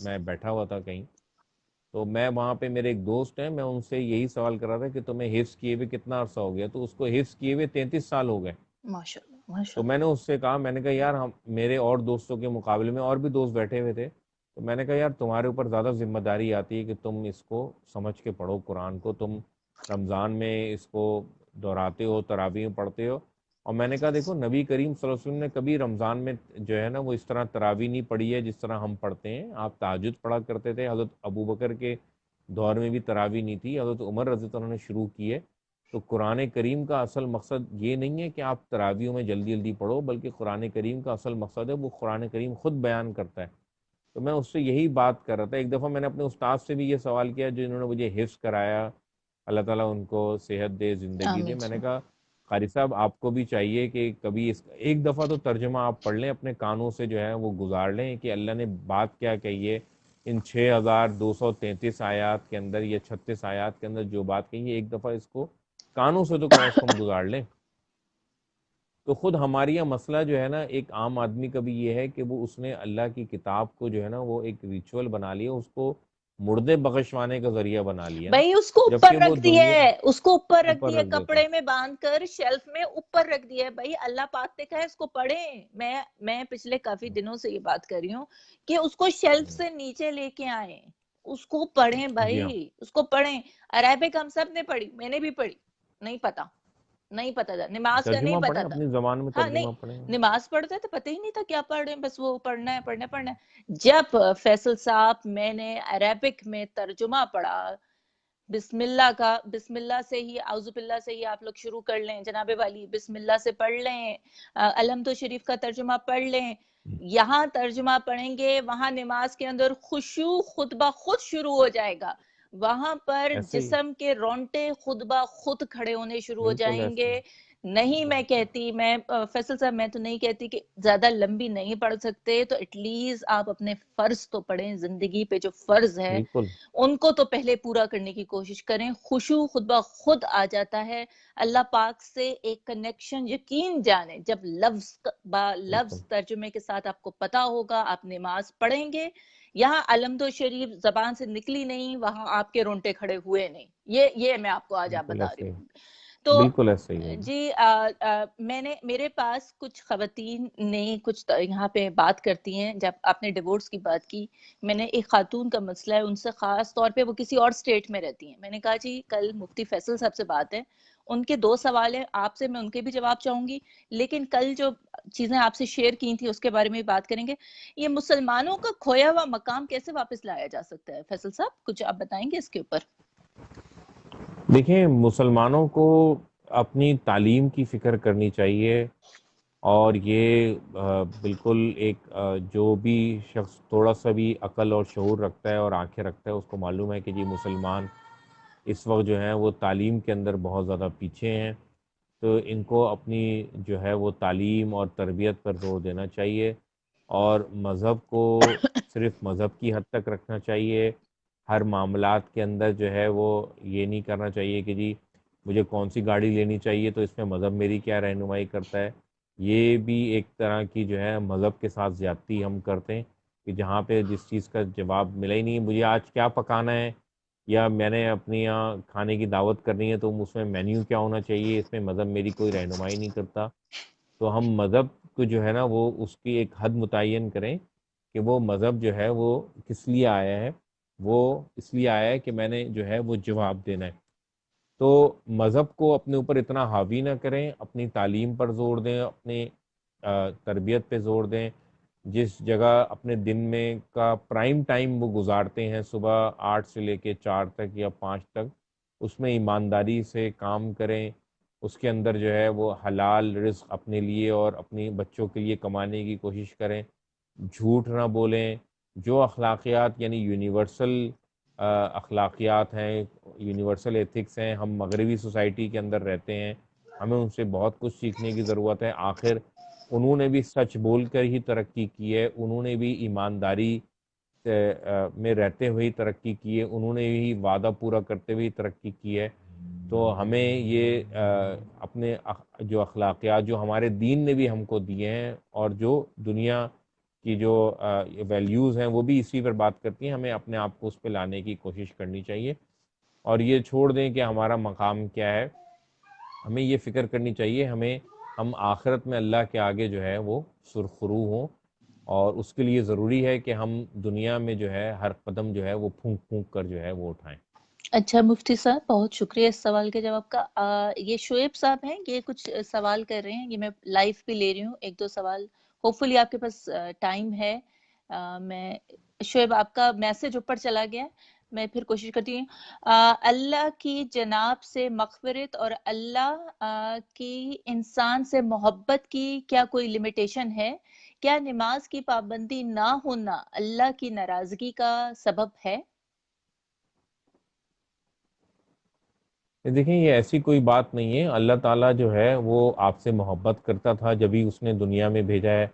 میں بیٹھا ہوا تھا کہیں، تو میں وہاں پہ میرے ایک دوست ہیں، میں ان سے یہی سوال کر رہا تھا کہ تمہیں حفظ کیے ہوئے کتنا عرصہ ہو گیا؟ تو اس کو حفظ کیے ہوئے 33 سال ہو گئے۔ ماشاء اللہ ماشاء تو میں نے اللہ۔ اس سے کہا، میں نے کہا یار میرے اور دوستوں کے مقابلے میں اور بھی دوست بیٹھے ہوئے تھے، تو میں نے کہا یار تمہارے اوپر زیادہ ذمہ داری آتی ہے کہ تم اس کو سمجھ کے پڑھو، قرآن کو تم رمضان میں اس کو دہراتے ہو، تراویح میں پڑھتے ہو۔ اور میں نے کہا دیکھو نبی کریم صلی اللہ علیہ وسلم نے کبھی رمضان میں جو ہے نا وہ اس طرح تراویح نہیں پڑھی ہے جس طرح ہم پڑھتے ہیں۔ آپ تہجد پڑھا کرتے تھے، حضرت ابو بکر کے دور میں بھی تراویح نہیں تھی، حضرت عمر رضی اللہ عنہ نے شروع کی ہے۔ تو قرآن کریم کا اصل مقصد یہ نہیں ہے کہ آپ تراویحوں میں جلدی جلدی پڑھو، بلکہ قرآن کریم کا اصل مقصد ہے وہ قرآن کریم خود بیان کرتا ہے۔ تو میں اس سے یہی بات کر رہا تھا۔ ایک دفعہ میں نے اپنے استاد سے بھی یہ سوال کیا جو انہوں نے مجھے حفظ کرایا، اللہ تعالیٰ ان کو صحت دے، زندگی دے۔ آمین میں نے سن۔ کہا قاری صاحب آپ کو بھی چاہیے کہ کبھی ایک دفعہ تو ترجمہ آپ پڑھ لیں، اپنے کانوں سے جو ہے وہ گزار لیں کہ اللہ نے بات کیا کہی ہے ان 6233 آیات کے اندر یا 36 آیات کے اندر، جو بات کہی ہے ایک دفعہ اس کو کانوں سے تو کم از کم گزار لیں۔ تو خود ہمارے یہاں مسئلہ جو ہے نا ایک عام آدمی کا بھی یہ ہے کہ وہ اس نے اللہ کی کتاب کو جو ہے نا وہ ایک ریچول بنا لیا، اس کو مردے بخشوانے کا ذریعہ بنا لیا نا، بھائی اس کو اوپر جبکہ وہ رکھ دیا دنیا ہے، اس کو اوپر رکھ اوپر دیا ہے، رکھ دیتا ہے۔ کپڑے میں باندھ کر شیلف میں اوپر رکھ دیا ہے۔ بھائی اللہ پاک نے کہا ہے اس کو پڑھیں۔ میں پچھلے کافی دنوں سے یہ بات کر رہی ہوں کہ اس کو شیلف سے نیچے لے کے آئیں، اس کو پڑھیں جی ہاں، بھائی، اس کو پڑھیں۔ عربک ہم سب نے پڑھی، میں نے بھی پڑھی، نہیں پتا، نہیں پتا تھا، نماز کا نہیں ترجمہ پتا پڑھیں، تھا۔ اپنی زبان میں ہاں نہیں، ترجمہ پڑھیں۔ نماز پڑھتے تھے پتہ ہی نہیں تھا کیا پڑھ رہے ہیں، بس وہ پڑھنا ہے پڑھنا ہے پڑھنا ہے۔ جب فیصل صاحب میں نے عربک میں ترجمہ پڑھا، بسم اللہ کا، بسم اللہ سے ہی، اعوذ باللہ سے ہی آپ لوگ شروع کر لیں جناب والی، بسم اللہ سے پڑھ لیں، الحمد شریف کا ترجمہ پڑھ لیں، یہاں ترجمہ پڑھیں گے وہاں نماز کے اندر خشوع خود بخود شروع ہو جائے گا، وہاں پر ایسے ہی، جسم کے رونٹے خود بخود کھڑے ہونے شروع ہو بالکل جائیں ایسے ہی۔ گے۔ نہیں میں کہتی، میں فیصل صاحب میں تو نہیں کہتی کہ زیادہ لمبی نہیں پڑھ سکتے تو ایٹ لیسٹ آپ اپنے فرض تو پڑھیں، زندگی پہ جو فرض ہے بالکل ان کو تو پہلے پورا کرنے کی کوشش کریں۔ خشوع خود بخود آ جاتا ہے، اللہ پاک سے ایک کنیکشن، یقین جانیں جب لفظ با بالکل لفظ ترجمے کے ساتھ آپ کو پتا ہوگا، آپ نماز پڑھیں گے، یہاں الحمد شریف زبان سے نکلی نہیں، وہاں آپ کے رونٹے کھڑے ہوئے نہیں، یہ میں آپ کو آج آپ بالکل بتا ایسے رہی ہی، ہوں۔ تو بالکل ایسے ہی ہے جی۔ جی میرے پاس کچھ خواتین نے کچھ یہاں پہ بات کرتی ہیں، جب آپ نے ڈیورس کی بات کی، میں نے ایک خاتون کا مسئلہ ہے ان سے، خاص طور پہ وہ کسی اور سٹیٹ میں رہتی ہیں، میں نے کہا جی کل مفتی فیصل صاحب سے بات ہے، ان کے 2 سوال ہیں آپ سے، میں ان کے بھی جواب چاہوں گی، لیکن کل جو چیزیں آپ سے شیئر کی تھی اس کے بارے میں بھی بات کریں گے۔ یہ مسلمانوں کا کھویا ہوا مقام کیسے واپس لایا جا سکتا ہے فیصل صاحب، کچھ آپ بتائیں گے اس کے اوپر؟ دیکھیں مسلمانوں کو اپنی تعلیم کی فکر کرنی چاہیے، اور یہ بالکل ایک جو بھی شخص تھوڑا سا بھی عقل اور شعور رکھتا ہے اور آنکھیں رکھتا ہے اس کو معلوم ہے کہ جی مسلمان اس وقت جو ہیں وہ تعلیم کے اندر بہت زیادہ پیچھے ہیں، تو ان کو اپنی جو ہے وہ تعلیم اور تربیت پر زور دینا چاہیے، اور مذہب کو صرف مذہب کی حد تک رکھنا چاہیے۔ ہر معاملات کے اندر جو ہے وہ یہ نہیں کرنا چاہیے کہ جی مجھے کون سی گاڑی لینی چاہیے تو اس میں مذہب میری کیا رہنمائی کرتا ہے۔ یہ بھی ایک طرح کی جو ہے مذہب کے ساتھ زیادتی ہم کرتے ہیں، کہ جہاں پہ جس چیز کا جواب ملا ہی نہیں، مجھے آج کیا پکانا ہے، یا میں نے اپنی یہاں کھانے کی دعوت کرنی ہے تو اس میں مینیو کیا ہونا چاہیے، اس میں مذہب میری کوئی رہنمائی نہیں کرتا. تو ہم مذہب کو جو ہے نا وہ اس کی ایک حد متعین کریں کہ وہ مذہب جو ہے وہ کس لیے آیا ہے. وہ اس لیے آیا ہے کہ میں نے جو ہے وہ جواب دینا ہے. تو مذہب کو اپنے اوپر اتنا حاوی نہ کریں، اپنی تعلیم پر زور دیں، اپنی تربیت پہ زور دیں. جس جگہ اپنے دن میں کا پرائم ٹائم وہ گزارتے ہیں صبح 8 سے لے کے 4 تک یا 5 تک، اس میں ایمانداری سے کام کریں. اس کے اندر جو ہے وہ حلال رزق اپنے لیے اور اپنی بچوں کے لیے کمانے کی کوشش کریں. جھوٹ نہ بولیں. جو اخلاقیات یعنی یونیورسل اخلاقیات ہیں، یونیورسل ایتھکس ہیں، ہم مغربی سوسائٹی کے اندر رہتے ہیں، ہمیں ان سے بہت کچھ سیکھنے کی ضرورت ہے. آخر انہوں نے بھی سچ بول کر ہی ترقی کی ہے، انہوں نے بھی ایمانداری میں رہتے ہوئے ترقی کی ہے، انہوں نے بھی وعدہ پورا کرتے ہوئے ترقی کی ہے. تو ہمیں یہ اپنے جو اخلاقیات جو ہمارے دین نے بھی ہم کو دیے ہیں، اور جو دنیا کی جو ویلیوز ہیں وہ بھی اسی پر بات کرتی ہیں، ہمیں اپنے آپ کو اس پہ لانے کی کوشش کرنی چاہیے. اور یہ چھوڑ دیں کہ ہمارا مقام کیا ہے. ہمیں یہ فکر کرنی چاہیے ہم آخرت میں اللہ کے آگے جو ہے وہ سرخرو ہوں، اور اس کے لیے ضروری ہے کہ ہم دنیا میں جو ہے ہر قدم جو ہے وہ پھونک پھونک کر جو ہے وہ اٹھائیں. اچھا مفتی صاحب، بہت شکریہ اس سوال کے جواب کا. یہ شعیب صاحب ہیں، یہ کچھ سوال کر رہے ہیں، یہ میں لائیو پہ لے رہی ہوں. ایک دو سوال ہوپ فلی آپ کے پاس ٹائم ہے. میں شعیب آپ کا میسج اوپر چلا گیا، میں پھر کوشش کرتی ہوں. اللہ کی جناب سے مغفرت اور اللہ کی انسان سے محبت کی کیا کوئی لمیٹیشن ہے؟ کیا نماز کی پابندی نہ ہونا اللہ کی ناراضگی کا سبب ہے؟ دیکھیں، یہ ایسی کوئی بات نہیں ہے. اللہ تعالیٰ جو ہے وہ آپ سے محبت کرتا تھا جبھی اس نے دنیا میں بھیجا ہے.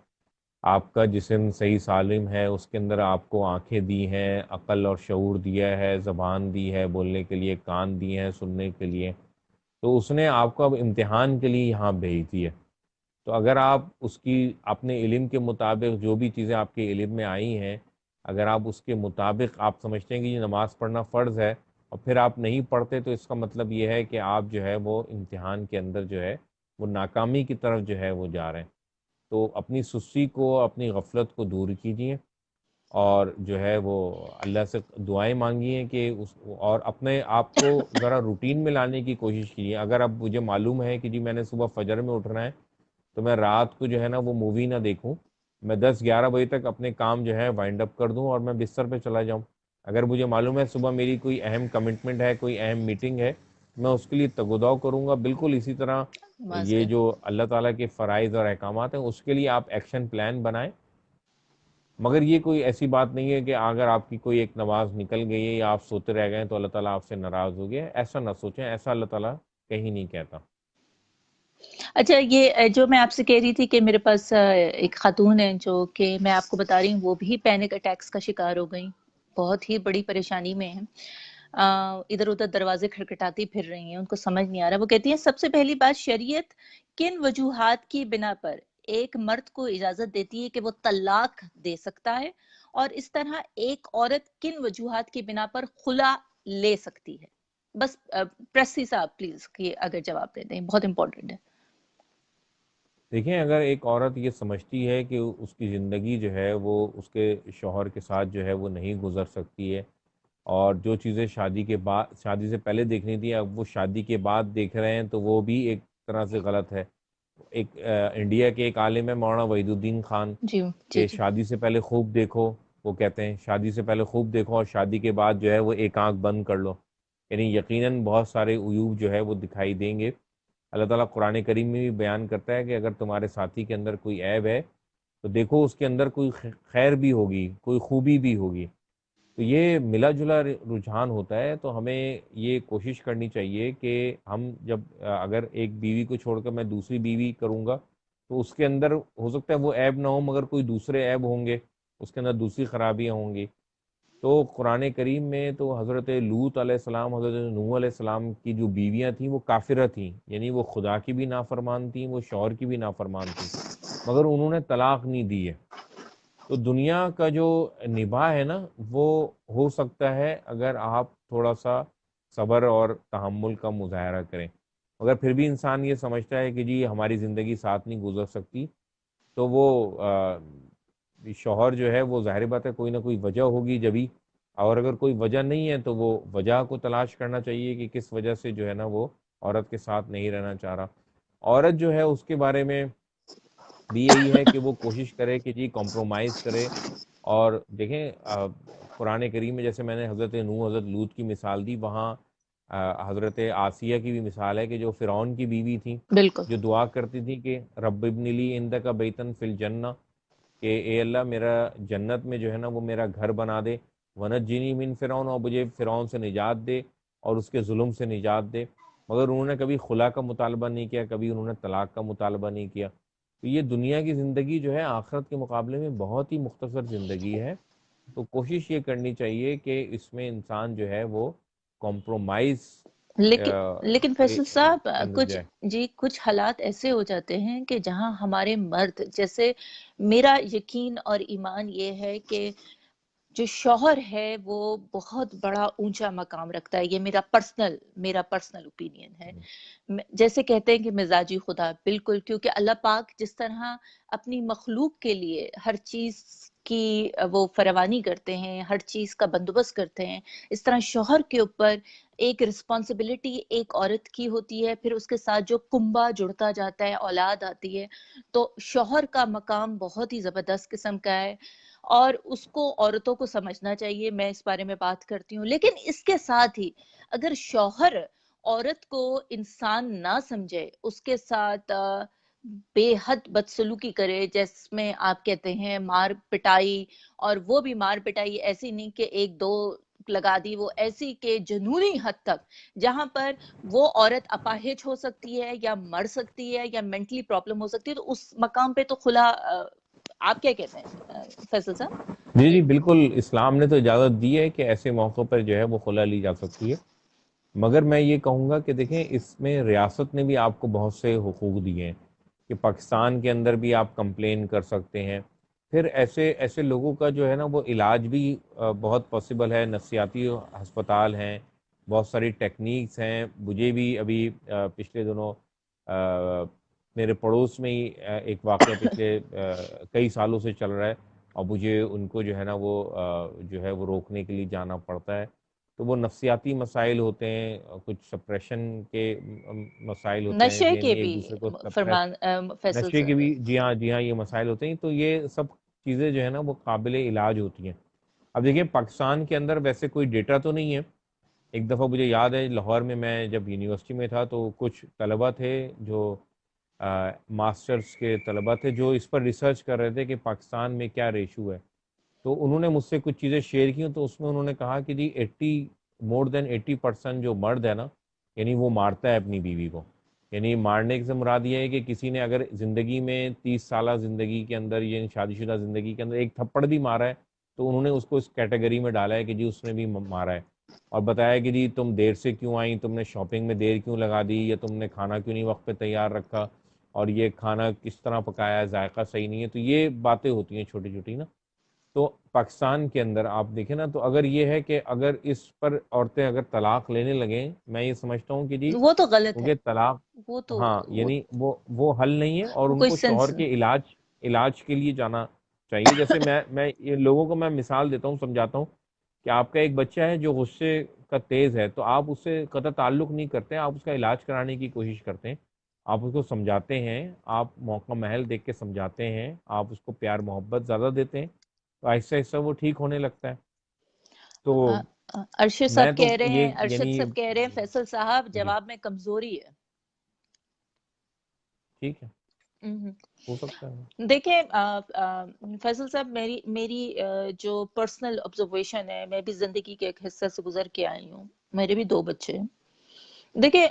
آپ کا جسم صحیح سالم ہے، اس کے اندر آپ کو آنکھیں دی ہیں، عقل اور شعور دیا ہے، زبان دی ہے بولنے کے لیے، کان دی ہیں سننے کے لیے. تو اس نے آپ کو اب امتحان کے لیے یہاں بھیج دی ہے. تو اگر آپ اس کی اپنے علم کے مطابق جو بھی چیزیں آپ کے علم میں آئی ہیں، اگر آپ اس کے مطابق آپ سمجھتے ہیں کہ یہ نماز پڑھنا فرض ہے، اور پھر آپ نہیں پڑھتے، تو اس کا مطلب یہ ہے کہ آپ جو ہے وہ امتحان کے اندر جو ہے وہ ناکامی کی طرف جو ہے وہ جا رہے ہیں. تو اپنی سستی کو، اپنی غفلت کو دور کیجیے، اور جو ہے وہ اللہ سے دعائیں مانگیے کہ اور اپنے آپ کو ذرا روٹین میں لانے کی کوشش کیجیے. اگر اب مجھے معلوم ہے کہ جی میں نے صبح فجر میں اٹھنا ہے، تو میں رات کو جو ہے نا وہ مووی نہ دیکھوں، میں 10-11 بجے تک اپنے کام جو ہے وائنڈ اپ کر دوں اور میں بستر پہ چلا جاؤں. اگر مجھے معلوم ہے صبح میری کوئی اہم کمٹمنٹ ہے، کوئی اہم میٹنگ ہے، میں اس کے لیے تگوداؤ کروں گا. بالکل اسی طرح نماز یہ کا جو اللہ تعالیٰ کے فرائض اور احکامات ہیں اس کے لیے آپ ایکشن پلان بنائیں. مگر یہ کوئی ایسی بات نہیں ہے کہ اگر آپ کی کوئی ایک نماز نکل گئی ہے یا آپ سوتے رہ گئے تو اللہ تعالیٰ آپ سے ناراض ہو گیا. ایسا نہ سوچیں، ایسا اللہ تعالیٰ کہیں نہیں کہتا. اچھا، یہ جو میں آپ سے کہہ رہی تھی کہ میرے پاس ایک خاتون ہے جو کہ میں آپ کو بتا رہی ہوں وہ بھی پینک اٹیکس کا شکار ہو گئی، بہت ہی بڑی پریشانی میں ہیں. ادھر ادھر دروازے کھٹکھٹاتی پھر رہی ہیں، ان کو سمجھ نہیں آ رہا. وہ کہتی ہیں سب سے پہلی بات، شریعت کن وجوہات کی بنا پر ایک مرد کو اجازت دیتی ہے کہ وہ طلاق دے سکتا ہے، اور اس طرح ایک عورت کن وجوہات کی بنا پر خلا لے سکتی ہے؟ بس پریسی صاحب پلیز کہ اگر جواب دے دیں، بہت امپورٹنٹ ہے. دیکھیں، اگر ایک عورت یہ سمجھتی ہے کہ اس کی زندگی جو ہے وہ اس کے شوہر کے ساتھ جو ہے وہ نہیں گزر سکتی ہے، اور جو چیزیں شادی کے بعد، شادی سے پہلے دیکھنی تھی اب وہ شادی کے بعد دیکھ رہے ہیں، تو وہ بھی ایک طرح سے غلط ہے. ایک انڈیا کے ایک عالم ہے مولانا وحید الدین خان، جی جی کہ جی. شادی سے پہلے خوب دیکھو. وہ کہتے ہیں شادی سے پہلے خوب دیکھو اور شادی کے بعد جو ہے وہ ایک آنکھ بند کر لو. یعنی یقیناً بہت سارے عیوب جو ہے وہ دکھائی دیں گے. اللہ تعالیٰ قرآن کریم میں بھی بیان کرتا ہے کہ اگر تمہارے ساتھی کے اندر کوئی عیب ہے تو دیکھو اس کے اندر کوئی خیر بھی ہوگی، کوئی خوبی بھی ہوگی. تو یہ ملا جلا رجحان ہوتا ہے. تو ہمیں یہ کوشش کرنی چاہیے کہ ہم جب اگر ایک بیوی کو چھوڑ کر میں دوسری بیوی کروں گا تو اس کے اندر ہو سکتا ہے وہ عیب نہ ہو، مگر کوئی دوسرے عیب ہوں گے، اس کے اندر دوسری خرابیاں ہوں گی. تو قرآن کریم میں تو حضرت لوط علیہ السلام، حضرت نوح علیہ السلام کی جو بیویاں تھیں وہ کافرہ تھیں، یعنی وہ خدا کی بھی نافرمان تھیں، وہ شوہر کی بھی نافرمان تھیں، مگر انہوں نے طلاق نہیں دی ہے۔ تو دنیا کا جو نباہ ہے نا، وہ ہو سکتا ہے اگر آپ تھوڑا سا صبر اور تحمل کا مظاہرہ کریں، مگر پھر بھی انسان یہ سمجھتا ہے کہ جی ہماری زندگی ساتھ نہیں گزر سکتی، تو وہ شوہر جو ہے وہ ظاہر بات ہے کوئی نہ کوئی وجہ ہوگی جبھی، اور اگر کوئی وجہ نہیں ہے تو وہ وجہ کو تلاش کرنا چاہیے کہ کس وجہ سے جو ہے نا وہ عورت کے ساتھ نہیں رہنا چاہ رہا۔ عورت جو ہے اس کے بارے میں بھی یہی ہے کہ وہ کوشش کرے کہ جی کمپرومائز کرے، اور دیکھیں قرآن کریم میں جیسے میں نے حضرت نوح حضرت لوط کی مثال دی، وہاں حضرت آسیہ کی بھی مثال ہے کہ جو فرعون کی بیوی تھیں، بالکل. جو دعا کرتی تھی کہ رب ابن لی عندک بیتن فی الجنہ، کہ اے اللہ میرا جنت میں جو ہے نا وہ میرا گھر بنا دے، ونجنی من فرعون، اور مجھے فرعون سے نجات دے اور اس کے ظلم سے نجات دے، مگر انہوں نے کبھی خلا کا مطالبہ نہیں کیا، کبھی انہوں نے طلاق کا مطالبہ نہیں کیا۔ تو یہ دنیا کی زندگی جو ہے آخرت کے مقابلے میں بہت ہی مختصر زندگی ہے، تو کوشش یہ کرنی چاہیے کہ اس میں انسان جو ہے وہ کمپرومائز لیکن کے فیصل صاحب اندر کچھ جائے۔ کچھ حالات ایسے ہو جاتے ہیں کہ جہاں ہمارے مرد، جیسے میرا یقین اور ایمان یہ ہے کہ جو شوہر ہے وہ بہت بڑا اونچا مقام رکھتا ہے، یہ میرا پرسنل اوپینین ہے۔ جیسے کہتے ہیں کہ مزاجی خدا، بالکل، کیونکہ اللہ پاک جس طرح اپنی مخلوق کے لیے ہر چیز کی وہ فراوانی کرتے ہیں، ہر چیز کا بندوبست کرتے ہیں، اس طرح شوہر کے اوپر ایک رسپانسبلٹی ایک عورت کی ہوتی ہے، پھر اس کے ساتھ جو کنبہ جڑتا جاتا ہے، اولاد آتی ہے، تو شوہر کا مقام بہت ہی زبردست قسم کا ہے، اور اس کو عورتوں کو سمجھنا چاہیے۔ میں اس بارے میں بات کرتی ہوں، لیکن اس کے ساتھ ہی اگر شوہر عورت کو انسان نہ سمجھے، اس کے ساتھ بے حد بدسلوکی کرے، جس میں آپ کہتے ہیں مار پٹائی، اور وہ بھی مار پٹائی ایسی نہیں کہ ایک دو لگا دی، وہ ایسی کہ جنونی حد تک، جہاں پر وہ عورت اپاہج ہو سکتی ہے یا مر سکتی ہے یا مینٹلی پرابلم ہو سکتی ہے، تو اس مقام پہ تو کھلا آپ کیا کہتے ہیں فیصل صاحب؟ جی جی بالکل، اسلام نے تو اجازت دی ہے کہ ایسے موقع پر جو ہے وہ خلا لی جا سکتی ہے، مگر میں یہ کہوں گا کہ دیکھیں اس میں ریاست نے بھی آپ کو بہت سے حقوق دیے ہیں کہ پاکستان کے اندر بھی آپ کمپلین کر سکتے ہیں، پھر ایسے ایسے لوگوں کا جو ہے نا وہ علاج بھی بہت پاسبل ہے، نفسیاتی ہسپتال ہیں، بہت ساری ٹیکنیکس ہیں۔ مجھے بھی ابھی پچھلے دنوں میرے پڑوس میں ہی ایک واقعہ پچھلے کئی سالوں سے چل رہا ہے، اور مجھے ان کو جو ہے نا وہ جو ہے وہ روکنے کے لیے جانا پڑتا ہے، تو وہ نفسیاتی مسائل ہوتے ہیں، کچھ سپریشن کے مسائل ہوتے ہیں، نشے یعنی کے ایک بھی دوسرے کو سپریس، فرمان فیصل نشے کے صاحب؟ بھی، جی ہاں جی ہاں یہ مسائل ہوتے ہیں، تو یہ سب چیزیں جو ہے نا وہ قابل علاج ہوتی ہیں۔ اب دیکھیں پاکستان کے اندر ویسے کوئی ڈیٹا تو نہیں ہے، ایک دفعہ مجھے یاد ہے لاہور میں جب یونیورسٹی میں تھا تو کچھ طلبہ تھے جو ماسٹرز کے طلبہ تھے جو اس پر ریسرچ کر رہے تھے کہ پاکستان میں کیا ریشو ہے، تو انہوں نے مجھ سے کچھ چیزیں شیئر کی، تو اس میں انہوں نے کہا کہ جی مور دین 80% جو مرد ہے نا، یعنی وہ مارتا ہے اپنی بیوی کو، یعنی مارنے سے مراد یہ ہے کہ کسی نے اگر زندگی میں 30 سالہ زندگی کے اندر، یعنی شادی شدہ زندگی کے اندر ایک تھپڑ بھی مارا ہے، تو انہوں نے اس کو اس کیٹیگری میں ڈالا ہے کہ جی اس نے بھی مارا ہے، اور بتایا کہ جی تم دیر سے کیوں آئیں، تم نے شاپنگ میں دیر کیوں لگا دی، یا تم نے کھانا کیوں نہیں وقت پہ تیار رکھا، اور یہ کھانا کس طرح پکایا ہے، ذائقہ صحیح نہیں ہے، تو یہ باتیں ہوتی ہیں چھوٹی چھوٹی نا۔ تو پاکستان کے اندر آپ دیکھیں نا، تو اگر یہ ہے کہ اگر اس پر عورتیں اگر طلاق لینے لگیں، میں یہ سمجھتا ہوں کہ جی وہ تو غلط ہے، کیونکہ طلاق، وہ تو ہاں یعنی وہ حل نہیں ہے، اور وہ ان کوئی کو سینس شوہر کے علاج کے لیے جانا چاہیے۔ جیسے میں یہ لوگوں کو میں مثال دیتا ہوں، سمجھاتا ہوں کہ آپ کا ایک بچہ ہے جو غصے کا تیز ہے، تو آپ اس سے قطع تعلق نہیں کرتے، آپ اس کا علاج کرانے کی کوشش کرتے ہیں، آپ اس کو سمجھاتے ہیں، آپ موقع محل دیکھ کے سمجھاتے ہیں، آپ اس کو پیار محبت زیادہ دیتے ہیں، تو آہستہ آہستہ وہ ٹھیک ہونے لگتا ہے۔ تو ارشد میں صاحب تو کہہ رہے ہیں، یہ ارشد یعنی صاحب کہہ رہے ہیں فیصل صاحب جی جواب میں کمزوری ہے۔ ٹھیک ہے، ہم۔ ہو سکتا ہے۔ دیکھیں فیصل صاحب، میری جو پرسنل آبزرویشن ہے، میں بھی زندگی کے ایک حصے سے گزر کے آئی ہوں، میرے بھی 2 بچے ہیں، دیکھیں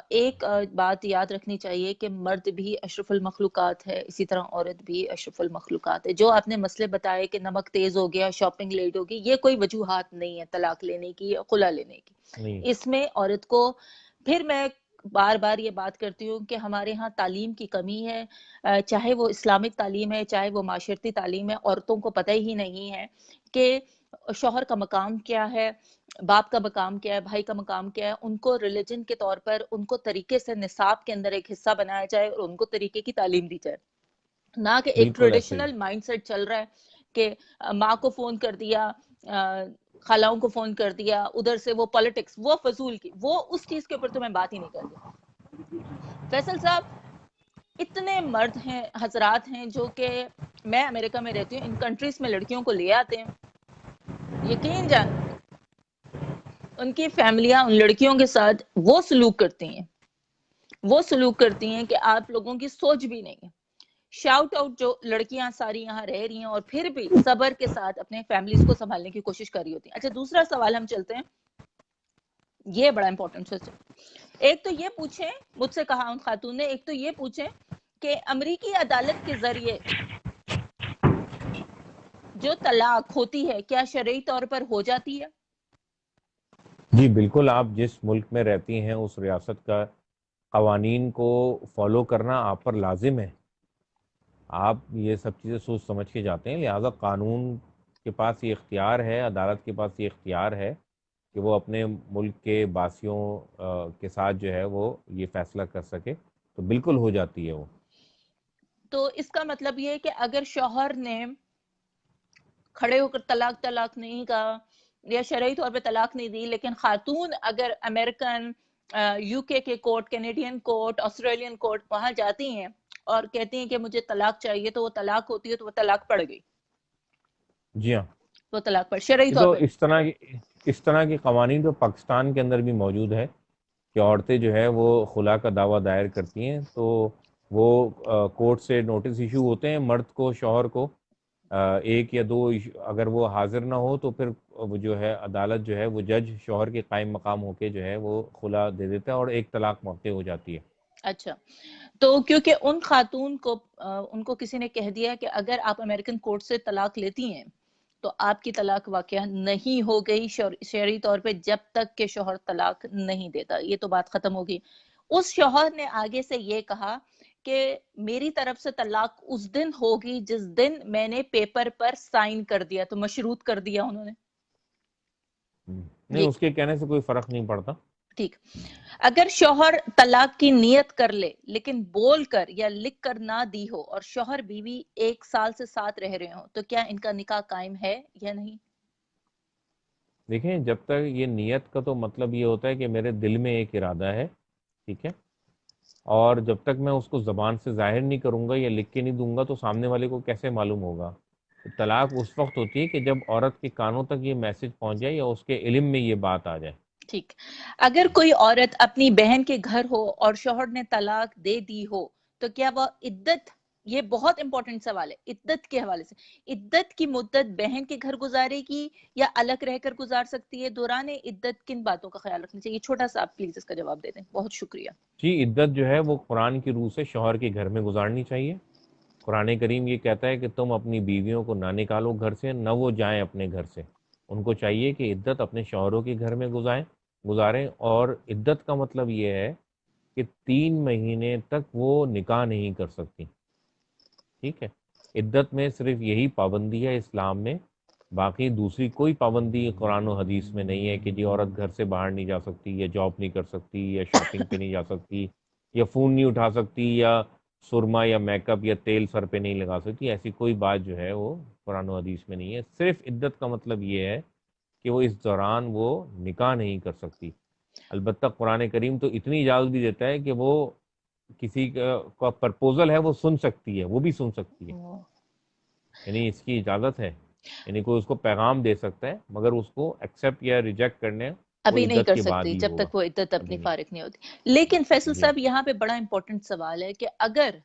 ایک بات یاد رکھنی چاہیے کہ مرد بھی اشرف المخلوقات ہے، اسی طرح عورت بھی اشرف المخلوقات ہے. جو آپ نے مسئلے بتائے کہ نمک تیز ہو گیا، شاپنگ لیٹ ہوگی، یہ کوئی وجوہات نہیں ہے طلاق لینے کی یا خلا لینے کی. نہیں. اس میں عورت کو، پھر میں بار بار یہ بات کرتی ہوں کہ ہمارے ہاں تعلیم کی کمی ہے، چاہے وہ اسلامک تعلیم ہے چاہے وہ معاشرتی تعلیم ہے. عورتوں کو پتہ ہی نہیں ہے کہ شوہر کا مقام کیا ہے، باپ کا مقام کیا ہے، بھائی کا مقام کیا ہے. ان کو ریلیجن کے طور پر ان کو طریقے سے نصاب کے اندر ایک حصہ بنایا جائے اور ان کو طریقے کی تعلیم دی جائے، نہ کہ ایک بالکل ایسے ہی. ٹریڈیشنل مائنڈ سیٹ چل رہا ہے کہ ماں کو فون کر دیا، خالاؤں کو فون کر دیا، ادھر سے وہ پالیٹکس، وہ فضول کی، وہ اس چیز کے اوپر تو میں بات ہی نہیں کرتی. فیصل صاحب، اتنے مرد ہیں، حضرات ہیں جو کہ، میں امریکہ میں رہتی ہوں، ان کنٹریز میں لڑکیوں کو لے آتے ہیں، یقین جان ان کی فیملیاں ان لڑکیوں کے ساتھ وہ سلوک کرتی ہیں کہ آپ لوگوں کی سوچ بھی نہیں ہے. شاؤٹ آؤٹ جو لڑکیاں ساری یہاں رہ رہی ہیں اور پھر بھی صبر کے ساتھ اپنے فیملیز کو سنبھالنے کی کوشش کر رہی ہوتی ہیں. اچھا، دوسرا سوال ہم چلتے ہیں، یہ بڑا امپورٹنٹ ہے. ایک تو یہ پوچھیں، مجھ سے کہا ان خاتون نے، ایک تو یہ پوچھیں کہ امریکی عدالت کے ذریعے جو طلاق ہوتی ہے کیا شرعی طور پر ہو جاتی ہے؟ جی بالکل. آپ جس ملک میں رہتی ہیں اس ریاست کا قوانین کو فالو کرنا آپ پر لازم ہے. آپ یہ سب چیزیں سوچ سمجھ کے جاتے ہیں، لہٰذا قانون کے پاس یہ اختیار ہے، عدالت کے پاس یہ اختیار ہے کہ وہ اپنے ملک کے باسیوں کے ساتھ جو ہے وہ یہ فیصلہ کر سکے. تو بالکل ہو جاتی ہے وہ. تو اس کا مطلب یہ ہے کہ اگر شوہر نے کھڑے ہو کر طلاق نہیں کہا یا شرعی طور پہ طلاق نہیں دی، لیکن خاتون اگر امریکن، یو کے court, Canadian court, Australian court وہاں جاتی ہیں اور کہتی ہیں کہ مجھے طلاق چاہیے، تو وہ طلاق ہوتی ہے، تو وہ طلاق پڑ گئی، جی ہاں. وہ طلاق پڑ شرعی یہ طور تو پہ. اس طرح کے قوانین تو پاکستان کے اندر بھی موجود ہے کہ عورتیں جو ہے وہ خلا کا دعویٰ دائر کرتی ہیں تو وہ کورٹ سے نوٹس ایشو ہوتے ہیں مرد کو، شوہر کو، ایک یا دو اگر وہ حاضر نہ ہو تو پھر وہ جو ہے عدالت جو ہے وہ جج شوہر کے قائم مقام ہو کے جو ہے وہ خلا دے دیتا ہے اور ایک طلاق واقع ہو جاتی ہے. اچھا، تو کیونکہ ان خاتون کو، ان کو کسی نے کہہ دیا کہ اگر آپ امریکن کورٹ سے طلاق لیتی ہیں تو آپ کی طلاق واقعہ نہیں ہو گئی شرعی طور پہ جب تک کہ شوہر طلاق نہیں دیتا. یہ تو بات ختم ہوگی. اس شوہر نے آگے سے یہ کہا کہ میری طرف سے طلاق اس دن ہوگی جس دن میں نے پیپر پر سائن کر دیا، تو مشروط کر دیا انہوں نے. نہیں، اس کے کہنے سے کوئی فرق نہیں پڑتا. ٹھیک، اگر شوہر طلاق کی نیت کر لے لیکن بول کر یا لکھ کر نہ دی ہو اور شوہر بیوی 1 سال سے ساتھ رہ رہے ہوں، تو کیا ان کا نکاح قائم ہے یا نہیں؟ دیکھیں، جب تک یہ نیت کا تو مطلب یہ ہوتا ہے کہ میرے دل میں ایک ارادہ ہے، ٹھیک ہے، اور جب تک میں اس کو زبان سے ظاہر نہیں کروں گا یا لکھ کے نہیں دوں گا تو سامنے والے کو کیسے معلوم ہوگا؟ طلاق اس وقت ہوتی ہے کہ جب عورت کے کانوں تک یہ میسج پہنچ جائے یا اس کے علم میں یہ بات آ جائے. ٹھیک، اگر کوئی عورت اپنی بہن کے گھر ہو اور شوہر نے طلاق دے دی ہو تو کیا وہ عدت، یہ بہت امپورٹنٹ سوال ہے عدت کے حوالے سے، عدت کی مدت بہن کے گھر گزارے گی یا الگ رہ کر گزار سکتی ہے؟ دوران عدت کن باتوں کا خیال رکھنا چاہیے؟ چھوٹا سا آپ پلیز اس کا جواب دے دیں، بہت شکریہ. جی، عدت جو ہے وہ قرآن کی روح سے شوہر کے گھر میں گزارنی چاہیے. قرآن کریم یہ کہتا ہے کہ تم اپنی بیویوں کو نہ نکالو گھر سے، نہ وہ جائیں اپنے گھر سے. ان کو چاہیے کہ عدت اپنے شوہروں کے گھر میں گزاریں. اور عدت کا مطلب یہ ہے کہ 3 مہینے تک وہ نکاح نہیں کر سکتی. ٹھیک ہے، عدت میں صرف یہی پابندی ہے اسلام میں، باقی دوسری کوئی پابندی قرآن و حدیث میں نہیں ہے کہ جی عورت گھر سے باہر نہیں جا سکتی یا جاب نہیں کر سکتی یا شاپنگ پہ نہیں جا سکتی یا فون نہیں اٹھا سکتی یا سرما یا میک اپ یا تیل سر پہ نہیں لگا سکتی. ایسی کوئی بات جو ہے وہ قرآن و حدیث میں نہیں ہے. صرف عدت کا مطلب یہ ہے کہ وہ اس دوران وہ نکاح نہیں کر سکتی. البتہ قرآن کریم تو اتنی اجازت بھی دیتا ہے کہ وہ کسی کا پرپوزل ہے وہ سن سکتی ہے، وہ بھی سن سکتی ہے، یعنی اس کی اجازت ہے. یعنی کوئی اس کو پیغام دے سکتا ہے مگر اس کو ایکسیپٹ یا ریجیکٹ کرنے وہ ابھی نہیں عدت کر کے بعد سکتی ہی جب ہوگا. تک وہ عدت اپنی ابھی نہیں. فارغ نہیں ہوتی. لیکن فیصل جی ہاں. صاحب، یہاں پہ بڑا امپورٹنٹ سوال ہے کہ اگر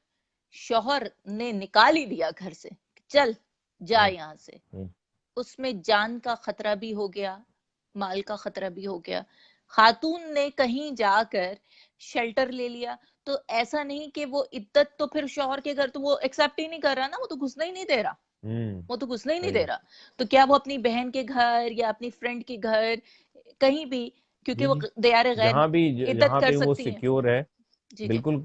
شوہر نے نکال ہی دیا گھر سے، چل جا ہوں، یہاں سے، ہوں. اس میں جان کا خطرہ بھی ہو گیا، مال کا خطرہ بھی ہو گیا، خاتون نے کہیں جا کر شیلٹر لے لیا تو ایسا نہیں کہ وہ عدت تو پھر شوہر کے گھر تو وہ ایکسپٹ ہی نہیں کر رہا نا, وہ تو گھسنا ہی نہیں دے رہا, وہ تو گھسنا ہی نہیں دے رہا. تو کیا وہ اپنی بہن کے گھر یا اپنی فرینڈ کے گھر کہیں بھی, کیونکہ وہ دیار غیب عدت جہاں کر پہ وہ سکتی ہیں. سیکیور ہے. جی جی بالکل.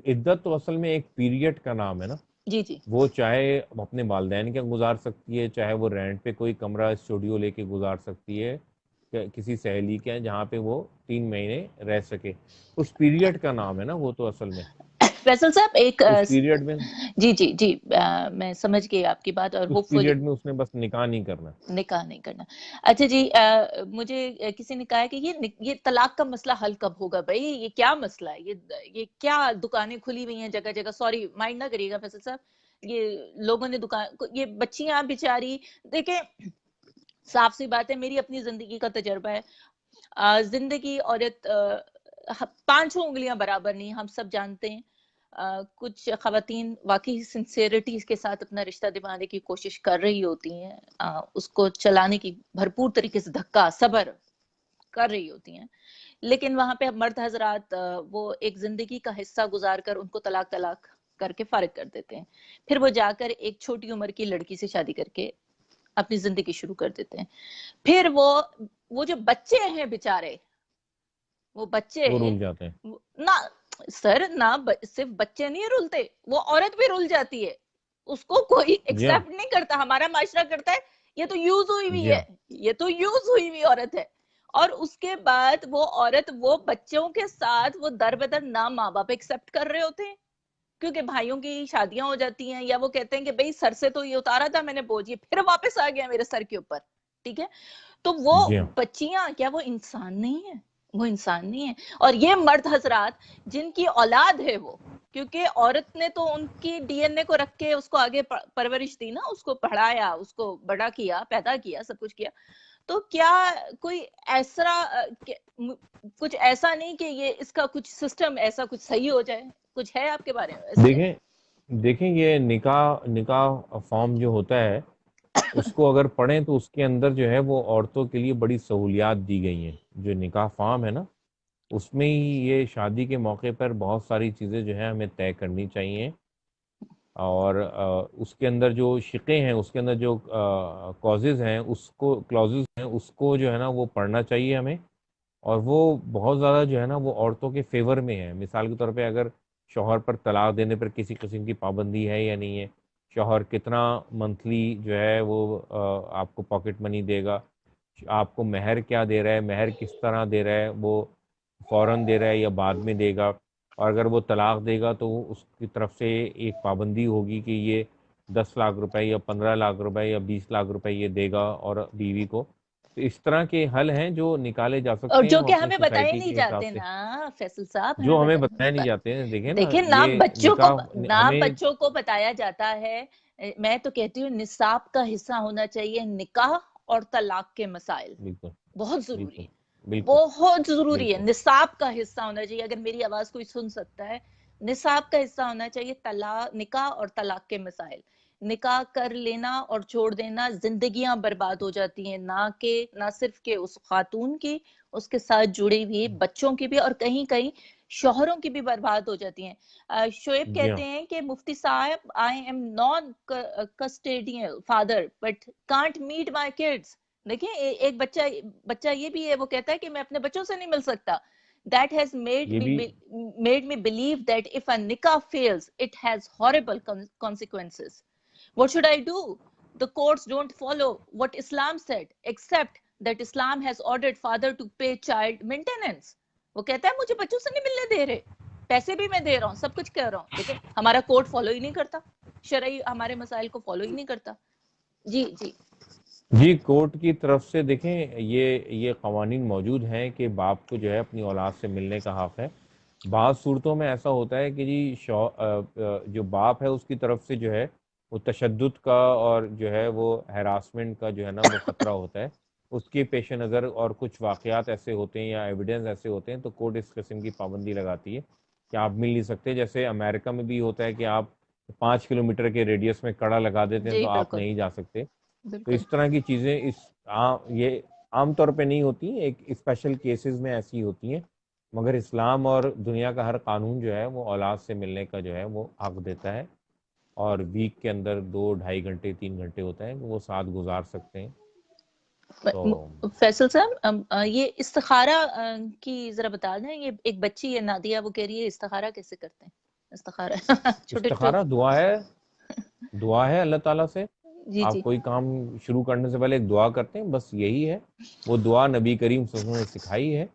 عدت تو اصل میں ایک پیریڈ کا نام ہے نا. جی جی وہ چاہے اپنے والدین کے گزار سکتی ہے, چاہے وہ رینٹ پہ کوئی کمرہ اسٹوڈیو لے کے گزار سکتی ہے کسی سہیلی کے, جہاں پہ وہ 3 مہینے رہ سکے. اس پیریڈ کا نام ہے نا وہ تو اصل میں. فیصل صاحب ایک اس پیریڈ میں جی جی جی میں سمجھ گئی آپ کی بات, اور اس پیریڈ میں اس نے بس نکاح نہیں کرنا. نکاح نہیں کرنا. اچھا جی, مجھے کسی نے کہا کہ یہ طلاق کا مسئلہ حل کب ہوگا بھائی, یہ کیا مسئلہ ہے, یہ کیا دکانیں کھلی ہوئی ہیں جگہ جگہ, سوری مائنڈ نہ کریے گا فیصل صاحب, یہ لوگوں نے دکان, یہ بچیاں بیچاری دیکھیں, صاف سی بات ہے, میری اپنی زندگی کا تجربہ ہے, زندگی عورت 5 انگلیاں برابر نہیں, ہم سب جانتے ہیں. کچھ خواتین واقعی سنسیئرٹی کے ساتھ اپنا رشتہ نبھانے کی کوشش کر رہی ہوتی ہیں, اس کو چلانے کی بھرپور طریقے سے دھکا صبر کر رہی ہوتی ہیں, لیکن وہاں پہ مرد حضرات وہ ایک زندگی کا حصہ گزار کر ان کو طلاق کر کے فارغ کر دیتے ہیں. پھر وہ جا کر ایک چھوٹی عمر کی لڑکی سے شادی کر کے اپنی زندگی شروع کر دیتے ہیں. پھر وہ جو بچے ہیں بیچارے, وہ بچے وہ رول جاتے ہیں. نہ سر, نہ صرف بچے نہیں رولتے, وہ عورت بھی رول جاتی ہے, اس کو کوئی جی ہاں, ایکسپٹ نہیں کرتا, ہمارا معاشرہ کرتا ہے یہ تو یوز ہوئی ہوئی جی ہاں, ہے, یہ تو یوز ہوئی ہوئی عورت ہے. اور اس کے بعد وہ عورت وہ بچوں کے ساتھ وہ در بدر نہ ماں باپ ایکسپٹ کر رہے ہوتے ہیں, کیونکہ بھائیوں کی شادیاں ہو جاتی ہیں, یا وہ کہتے ہیں کہ بھئی سر سے تو یہ اتارا تھا میں نے بوجھ, یہ پھر واپس آ گیا میرے سر کے اوپر, ٹھیک ہے. تو وہ جی ہاں. بچیاں کیا وہ انسان نہیں ہے, وہ انسان نہیں ہے. اور یہ مرد حضرات جن کی اولاد ہے وہ, کیونکہ عورت نے تو ان کی ڈی این اے کو رکھ کے اس کو آگے پرورش دی نا, اس کو پڑھایا, اس کو بڑا کیا, پیدا کیا, سب کچھ کیا. تو کیا کوئی ایسا کچھ ایسا نہیں کہ یہ اس کا کچھ سسٹم ایسا کچھ صحیح ہو جائے, کچھ ہے آپ کے بارے میں؟ دیکھیں یہ نکاح فارم جو ہوتا ہے اس کو اگر پڑھیں تو اس کے اندر جو ہے وہ عورتوں کے لیے بڑی سہولیات دی گئی ہیں. جو نکاح فارم ہے نا, اس میں ہی یہ شادی کے موقع پر بہت ساری چیزیں جو ہیں ہمیں طے کرنی چاہیے, اور اس کے اندر جو شقیں ہیں, اس کے اندر جو کلوزز ہیں اس کو جو ہے نا وہ پڑھنا چاہیے ہمیں. اور وہ بہت زیادہ جو ہے نا وہ عورتوں کے فیور میں ہے. مثال کے طور پہ اگر شوہر پر طلاق دینے پر کسی قسم کی پابندی ہے یا نہیں ہے, شوہر کتنا منتھلی جو ہے وہ آپ کو پاکٹ منی دے گا, آپ کو مہر کیا دے رہا ہے, مہر کس طرح دے رہا ہے, وہ فوراً دے رہا ہے یا بعد میں دے گا, اور اگر وہ طلاق دے گا تو اس کی طرف سے ایک پابندی ہوگی کہ یہ 10 لاکھ روپے یا 15 لاکھ روپے یا 20 لاکھ روپے یہ دے گا اور بیوی کو. تو اس طرح کے حل ہیں جو نکالے جا اور سکتے ہیں جو وہ کہ اپنی ہمیں بتائے سوسائٹی نہیں کے حساب جاتے سے, نا فیصل صاحب, جو ہمیں بتایا نہیں جاتے ہیں. دیکھیں نا دیکھیں یہ نکاح نہ ہمیں بچوں کو بتایا جاتا ہے. میں تو کہتی ہوں نصاب کا حصہ ہونا چاہیے نکاح اور طلاق کے مسائل, بالکل بہت ضروری بالکل ہے, بالکل بہت ضروری ہے. بالکل نصاب کا حصہ ہونا چاہیے, اگر میری آواز کوئی سن سکتا ہے, نصاب کا حصہ ہونا چاہیے نکاح اور طلاق کے مسائل. نکاح کر لینا اور چھوڑ دینا زندگیاں برباد ہو جاتی ہیں, نہ صرف کہ اس خاتون کی, اس کے ساتھ جڑی ہوئی بچوں کی بھی, اور کہیں کہیں شوہروں کی بھی برباد ہو جاتی ہیں. شعیب جی ہاں. کہتے ہیں کہ مفتی صاحب I am non custodial father but can't meet my kids. دیکھیں ایک بچہ یہ بھی ہے, وہ کہتا ہے کہ میں اپنے بچوں سے نہیں مل سکتا. That has یہ بھی made me believe that if a nikah fails, it has horrible consequences. What should I do? The courts don't follow what Islam said, except that Islam has ordered father to pay child maintenance. وہ کہتا ہے مجھے بچوں سے نہیں ملنے دے رہے, پیسے بھی میں دے رہا ہوں, سب کچھ کہہ رہا ہوں, لیکن ہمارا کورٹ فالو ہی نہیں کرتا, شرعی ہمارے مسائل کو فالو ہی نہیں کرتا. جی جی جی کورٹ کی طرف سے دیکھیں یہ قوانین موجود ہیں کہ باپ کو جو ہے اپنی اولاد سے ملنے کا حق ہے. بعض صورتوں میں ایسا ہوتا ہے کہ جی جو باپ ہے اس کی طرف سے جو ہے وہ تشدد کا اور جو ہے وہ ہراسمنٹ کا جو ہے نا وہ خطرہ ہوتا ہے. اس کے پیش نظر اور کچھ واقعات ایسے ہوتے ہیں یا ایویڈنس ایسے ہوتے ہیں تو کورٹ اس قسم کی پابندی لگاتی ہے کہ آپ مل نہیں سکتے. جیسے امریکہ میں بھی ہوتا ہے کہ آپ 5 کلومیٹر کے ریڈیس میں کڑا لگا دیتے ہیں جی تو آپ بالکل نہیں جا سکتے. تو بالکل اس طرح کی چیزیں یہ عام طور پہ نہیں ہوتی، ایک اسپیشل کیسز میں ایسی ہوتی ہیں، مگر اسلام اور دنیا کا ہر قانون جو ہے وہ اولاد سے ملنے کا جو ہے وہ حق دیتا ہے، اور ویک کے اندر 2-2.5 گھنٹے 3 گھنٹے ہوتا ہے وہ ساتھ گزار سکتے ہیں. تو فیصل صاحب یہ استخارہ کی ذرا بتا دیں. یہ ایک بچی ہے نادیہ، وہ کہہ رہی ہے استخارہ کیسے کرتے ہیں؟ استخارہ چھوٹے استخارہ دعا ہے اللہ تعالیٰ سے. جی آپ جی کوئی کام شروع کرنے سے پہلے ایک دعا کرتے ہیں، بس یہی ہے. وہ دعا نبی کریم صلی اللہ علیہ وسلم نے سکھائی ہے.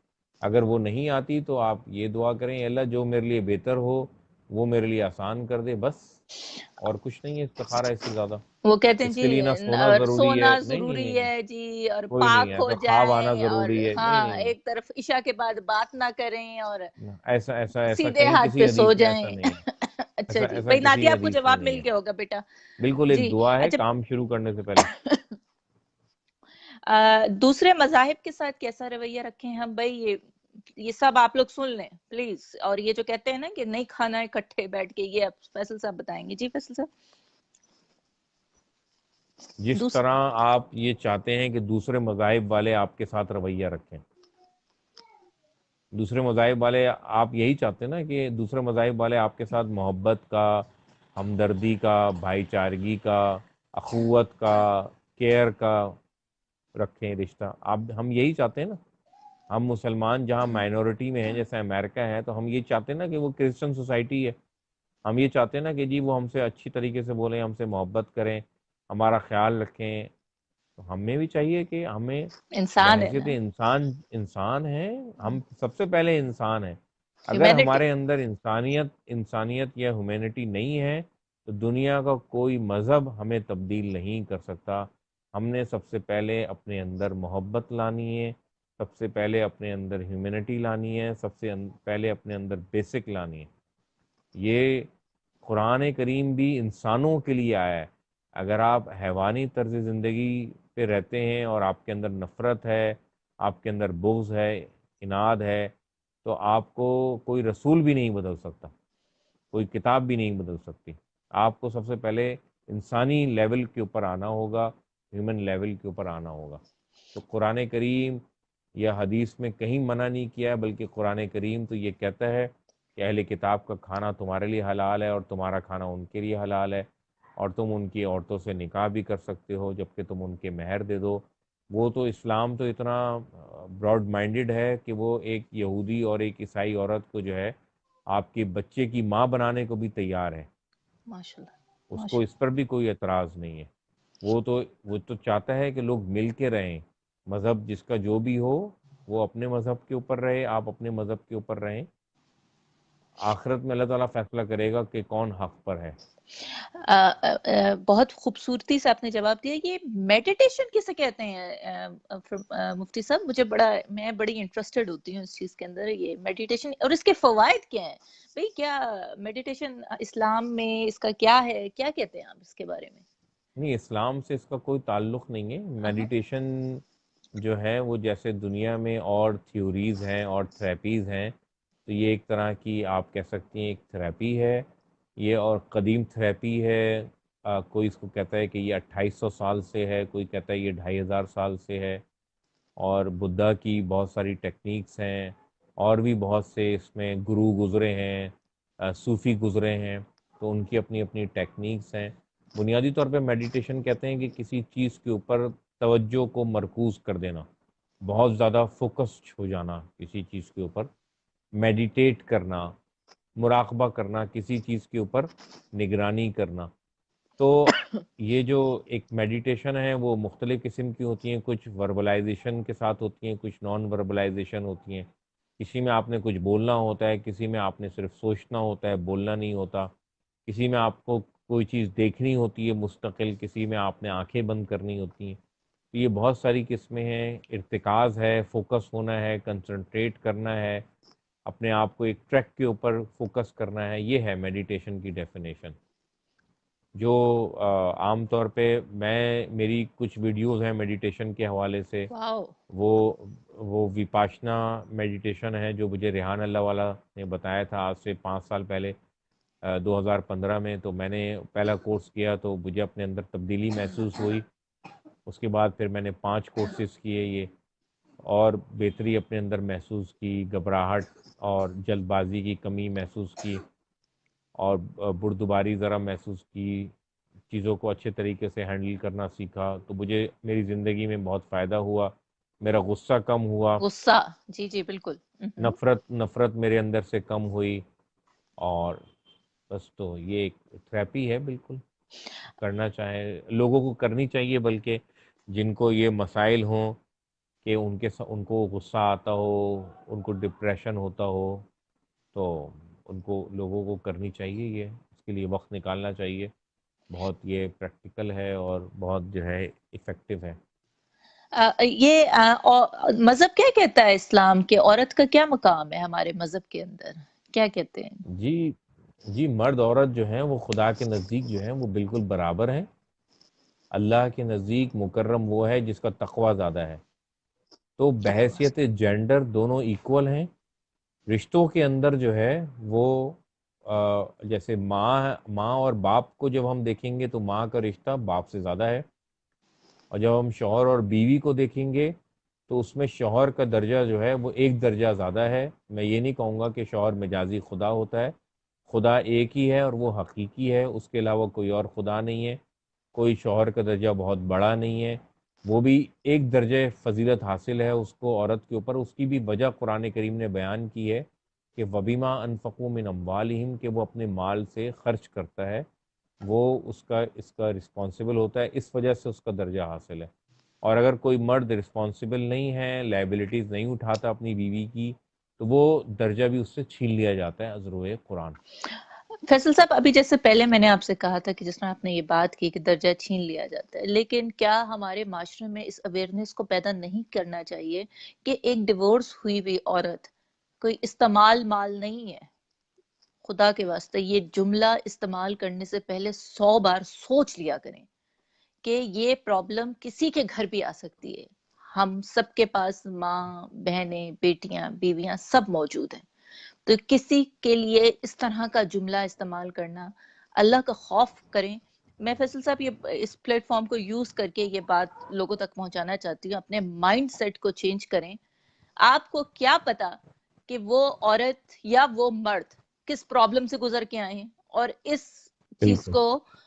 اگر وہ نہیں آتی تو آپ یہ دعا کریں، اے اللہ جو میرے لیے بہتر ہو وہ میرے لیے آسان کر دے، بس. اور کچھ نہیں ہے استخارہ اس سے زیادہ. وہ کہتے ہیں اس جی کے لیے نہ سونا ضروری ہے، سونا نہیں نہیں ضروری نہیں نہیں، ہے جی، اور کوئی نہیں ہے. پاک ہو ایسا خواب آنا جائیں، اور ضروری ہے، نہیں ہاں نہیں نہیں. ایک طرف عشاء کے بعد بات نہ کریں، اور ایسا ایسا ایسا سیدھے کہیں ہاتھ پہ کسی سو حدیث میں ایسا جائیں. نہیں ہے. اچھا ایسا جی ایسا بھائی کسی نادیہ آپ کو حدیث میں جواب نہیں مل ہے. گیا ہوگا بیٹا. بالکل ایک جی دعا ہے اچھا. کام شروع کرنے سے پہلے. دوسرے مذاہب کے ساتھ کیسا رویہ رکھیں ہم بھائی؟ یہ سب آپ لوگ سن لیں پلیز. اور یہ جو کہتے ہیں نا کہ نہیں کھانا ہے اکٹھے بیٹھ کے، یہ آپ فیصل صاحب بتائیں گے. جی فیصل صاحب. جس طرح آپ یہ چاہتے ہیں کہ دوسرے مذاہب والے آپ کے ساتھ رویہ رکھیں، دوسرے مذاہب والے آپ یہی چاہتے ہیں نا کہ دوسرے مذاہب والے آپ کے ساتھ محبت کا، ہمدردی کا، بھائی چارگی کا، اخوت کا، کیئر کا رکھیں رشتہ. ہم یہی چاہتے ہیں نا. ہم مسلمان جہاں مائنورٹی میں ہیں جیسے امریکہ ہے، تو ہم یہ چاہتے ہیں نا کہ وہ کرسچن سوسائٹی ہے. ہم یہ چاہتے ہیں نا کہ جی وہ ہم سے اچھی طریقے سے بولیں، ہم سے محبت کریں، ہمارا خیال رکھیں. تو ہمیں بھی چاہیے کہ ہمیں انسان ہے بحیثیت نا، انسان ہیں. ہم سب سے پہلے انسان ہیں. اگر ہیومینٹی. ہمارے اندر انسانیت یا ہیومینٹی نہیں ہے تو دنیا کا کوئی مذہب ہمیں تبدیل نہیں کر سکتا. ہم نے سب سے پہلے اپنے اندر محبت لانی ہے، سب سے پہلے اپنے اندر ہیومینٹی لانی ہے، سب سے پہلے اپنے اندر بیسک لانی ہے. یہ قرآن کریم بھی انسانوں کے لیے آیا ہے. اگر آپ حیوانی طرز زندگی پہ رہتے ہیں اور آپ کے اندر نفرت ہے، آپ کے اندر بغض ہے، اناد ہے، تو آپ کو کوئی رسول بھی نہیں بدل سکتا، کوئی کتاب بھی نہیں بدل سکتی. آپ کو سب سے پہلے انسانی لیول کے اوپر آنا ہوگا، ہیومن لیول کے اوپر آنا ہوگا. تو قرآن کریم یا حدیث میں کہیں منع نہیں کیا ہے، بلکہ قرآن کریم تو یہ کہتا ہے کہ اہل کتاب کا کھانا تمہارے لیے حلال ہے اور تمہارا کھانا ان کے لیے حلال ہے، اور تم ان کی عورتوں سے نکاح بھی کر سکتے ہو جبکہ تم ان کے مہر دے دو. وہ تو اسلام تو اتنا براڈ مائنڈڈ ہے کہ وہ ایک یہودی اور ایک عیسائی عورت کو جو ہے آپ کے بچے کی ماں بنانے کو بھی تیار ہے. ماشاء اللہ اس کو ماشاء اس پر بھی کوئی اعتراض نہیں ہے. وہ تو چاہتا ہے کہ لوگ مل کے رہیں. مذہب جس کا جو بھی ہو وہ اپنے مذہب کے اوپر رہے، آپ اپنے مذہب کے اوپر رہیں. آخرت میں اللہ تعالیٰ فیصلہ کرے گا کہ کون حق پر ہے. بہت خوبصورتی سے آپ نے جواب دیا. یہ میڈیٹیشن کسے کہتے ہیں مفتی صاحب؟ میں بڑی انٹرسٹڈ ہوتی ہوں اس چیز کے اندر. یہ میڈیٹیشن اور اس کے فوائد کیا ہیں بھئی؟ کیا میڈیٹیشن اسلام میں اس کا کیا ہے، کیا کہتے ہیں آپ اس کے بارے میں؟ نہیں، اسلام سے اس کا کوئی تعلق نہیں ہے. میڈیٹیشن جو ہے وہ جیسے دنیا میں اور تھیوریز ہیں اور تھراپیز ہیں، تو یہ ایک طرح کی آپ کہہ سکتی ہیں ایک تھراپی ہے. یہ اور قدیم تھراپی ہے. کوئی اس کو کہتا ہے کہ یہ 2800 سال سے ہے، کوئی کہتا ہے یہ 2500 سال سے ہے. اور بدھا کی بہت ساری ٹیکنیکس ہیں، اور بھی بہت سے اس میں گرو گزرے ہیں، صوفی گزرے ہیں، تو ان کی اپنی اپنی ٹیکنیکس ہیں. بنیادی طور پہ میڈیٹیشن کہتے ہیں کہ کسی چیز کے اوپر توجہ کو مرکوز کر دینا، بہت زیادہ فوکسڈ ہو جانا کسی چیز کے اوپر، میڈیٹیٹ کرنا، مراقبہ کرنا، کسی چیز کے اوپر نگرانی کرنا. تو یہ جو ایک میڈیٹیشن ہے وہ مختلف قسم کی ہوتی ہیں. کچھ وربلائزیشن کے ساتھ ہوتی ہیں، کچھ نان وربلائزیشن ہوتی ہیں. کسی میں آپ نے کچھ بولنا ہوتا ہے، کسی میں آپ نے صرف سوچنا ہوتا ہے، بولنا نہیں ہوتا. کسی میں آپ کو کوئی چیز دیکھنی ہوتی ہے مستقل، کسی میں آپ نے آنکھیں بند کرنی ہوتی ہیں. تو یہ بہت ساری قسمیں ہیں. ارتکاز ہے، فوکس ہونا ہے، کنسنٹریٹ کرنا ہے، اپنے آپ کو ایک ٹریک کے اوپر فوکس کرنا ہے. یہ ہے میڈیٹیشن کی ڈیفینیشن، جو عام طور پہ میری کچھ ویڈیوز ہیں میڈیٹیشن کے حوالے سے. واو. وہ وپاشنا میڈیٹیشن ہے جو مجھے ریحان اللہ والا نے بتایا تھا آج سے 5 سال پہلے، 2015 میں. تو میں نے پہلا کورس کیا تو مجھے اپنے اندر تبدیلی محسوس ہوئی. اس کے بعد پھر میں نے 5 کورسز کیے. یہ اور بہتری اپنے اندر محسوس کی، گھبراہٹ اور جلد بازی کی کمی محسوس کی، اور بردباری ذرا محسوس کی، چیزوں کو اچھے طریقے سے ہینڈل کرنا سیکھا، تو مجھے میری زندگی میں بہت فائدہ ہوا، میرا غصہ کم ہوا، غصہ، جی جی بالکل۔ نفرت میرے اندر سے کم ہوئی، اور بس تو یہ ایک تھراپی ہے، بالکل کرنا چاہیں لوگوں کو کرنی چاہیے، بلکہ جن کو یہ مسائل ہوں کہ ان کو غصہ آتا ہو، ان کو ڈپریشن ہوتا ہو، تو ان کو لوگوں کو کرنی چاہیے، یہ اس کے لیے وقت نکالنا چاہیے، بہت یہ پریکٹیکل ہے اور بہت جو ہے افیکٹو ہے۔ یہ مذہب کیا کہتا ہے اسلام کے، عورت کا کیا مقام ہے ہمارے مذہب کے اندر، کیا کہتے ہیں؟ جی جی، مرد عورت جو ہیں وہ خدا کے نزدیک جو ہیں وہ بالکل برابر ہیں۔ اللہ کے نزدیک مکرم وہ ہے جس کا تقوی زیادہ ہے، تو کیا بات! بحیثیت جینڈر دونوں ایکول ہیں۔ رشتوں کے اندر جو ہے وہ جیسے ماں اور باپ کو جب ہم دیکھیں گے تو ماں کا رشتہ باپ سے زیادہ ہے، اور جب ہم شوہر اور بیوی کو دیکھیں گے تو اس میں شوہر کا درجہ جو ہے وہ ایک درجہ زیادہ ہے۔ میں یہ نہیں کہوں گا کہ شوہر مجازی خدا ہوتا ہے، خدا ایک ہی ہے اور وہ حقیقی ہے، اس کے علاوہ کوئی اور خدا نہیں ہے، کوئی شوہر کا درجہ بہت بڑا نہیں ہے، وہ بھی ایک درجہ فضیلت حاصل ہے اس کو عورت کے اوپر۔ اس کی بھی وجہ قرآن کریم نے بیان کی ہے کہ وَبِمَا أَنفَقُوا مِنْ أَمْوَالِهِمْ، کہ وہ اپنے مال سے خرچ کرتا ہے، وہ اس کا رسپانسبل ہوتا ہے، اس وجہ سے اس کا درجہ حاصل ہے۔ اور اگر کوئی مرد رسپانسبل نہیں ہے، لائبلٹیز نہیں اٹھاتا اپنی بیوی کی، تو وہ درجہ بھی اس سے چھین لیا جاتا ہے از روئے قرآن۔ فیصل صاحب، ابھی جیسے پہلے میں نے آپ سے کہا تھا کہ جس طرح آپ نے یہ بات کی کہ درجہ چھین لیا جاتا ہے، لیکن کیا ہمارے معاشرے میں اس اویئرنیس کو پیدا نہیں کرنا چاہیے کہ ایک ڈیورس ہوئی ہوئی عورت کوئی استعمال مال نہیں ہے؟ خدا کے واسطے یہ جملہ استعمال کرنے سے پہلے 100 بار سوچ لیا کریں کہ یہ پرابلم کسی کے گھر بھی آ سکتی ہے۔ ہم سب کے پاس ماں، بہنیں، بیٹیاں، بیویاں سب موجود ہیں، تو کسی کے لیے اس طرح کا جملہ استعمال کرنا، اللہ کا خوف کریں۔ میں فیصل صاحب یہ اس پلیٹ فارم کو یوز کر کے یہ بات لوگوں تک پہنچانا چاہتی ہوں، اپنے مائنڈ سیٹ کو چینج کریں۔ آپ کو کیا پتا کہ وہ عورت یا وہ مرد کس پرابلم سے گزر کے آئے ہیں، اور اس چیز بالکل۔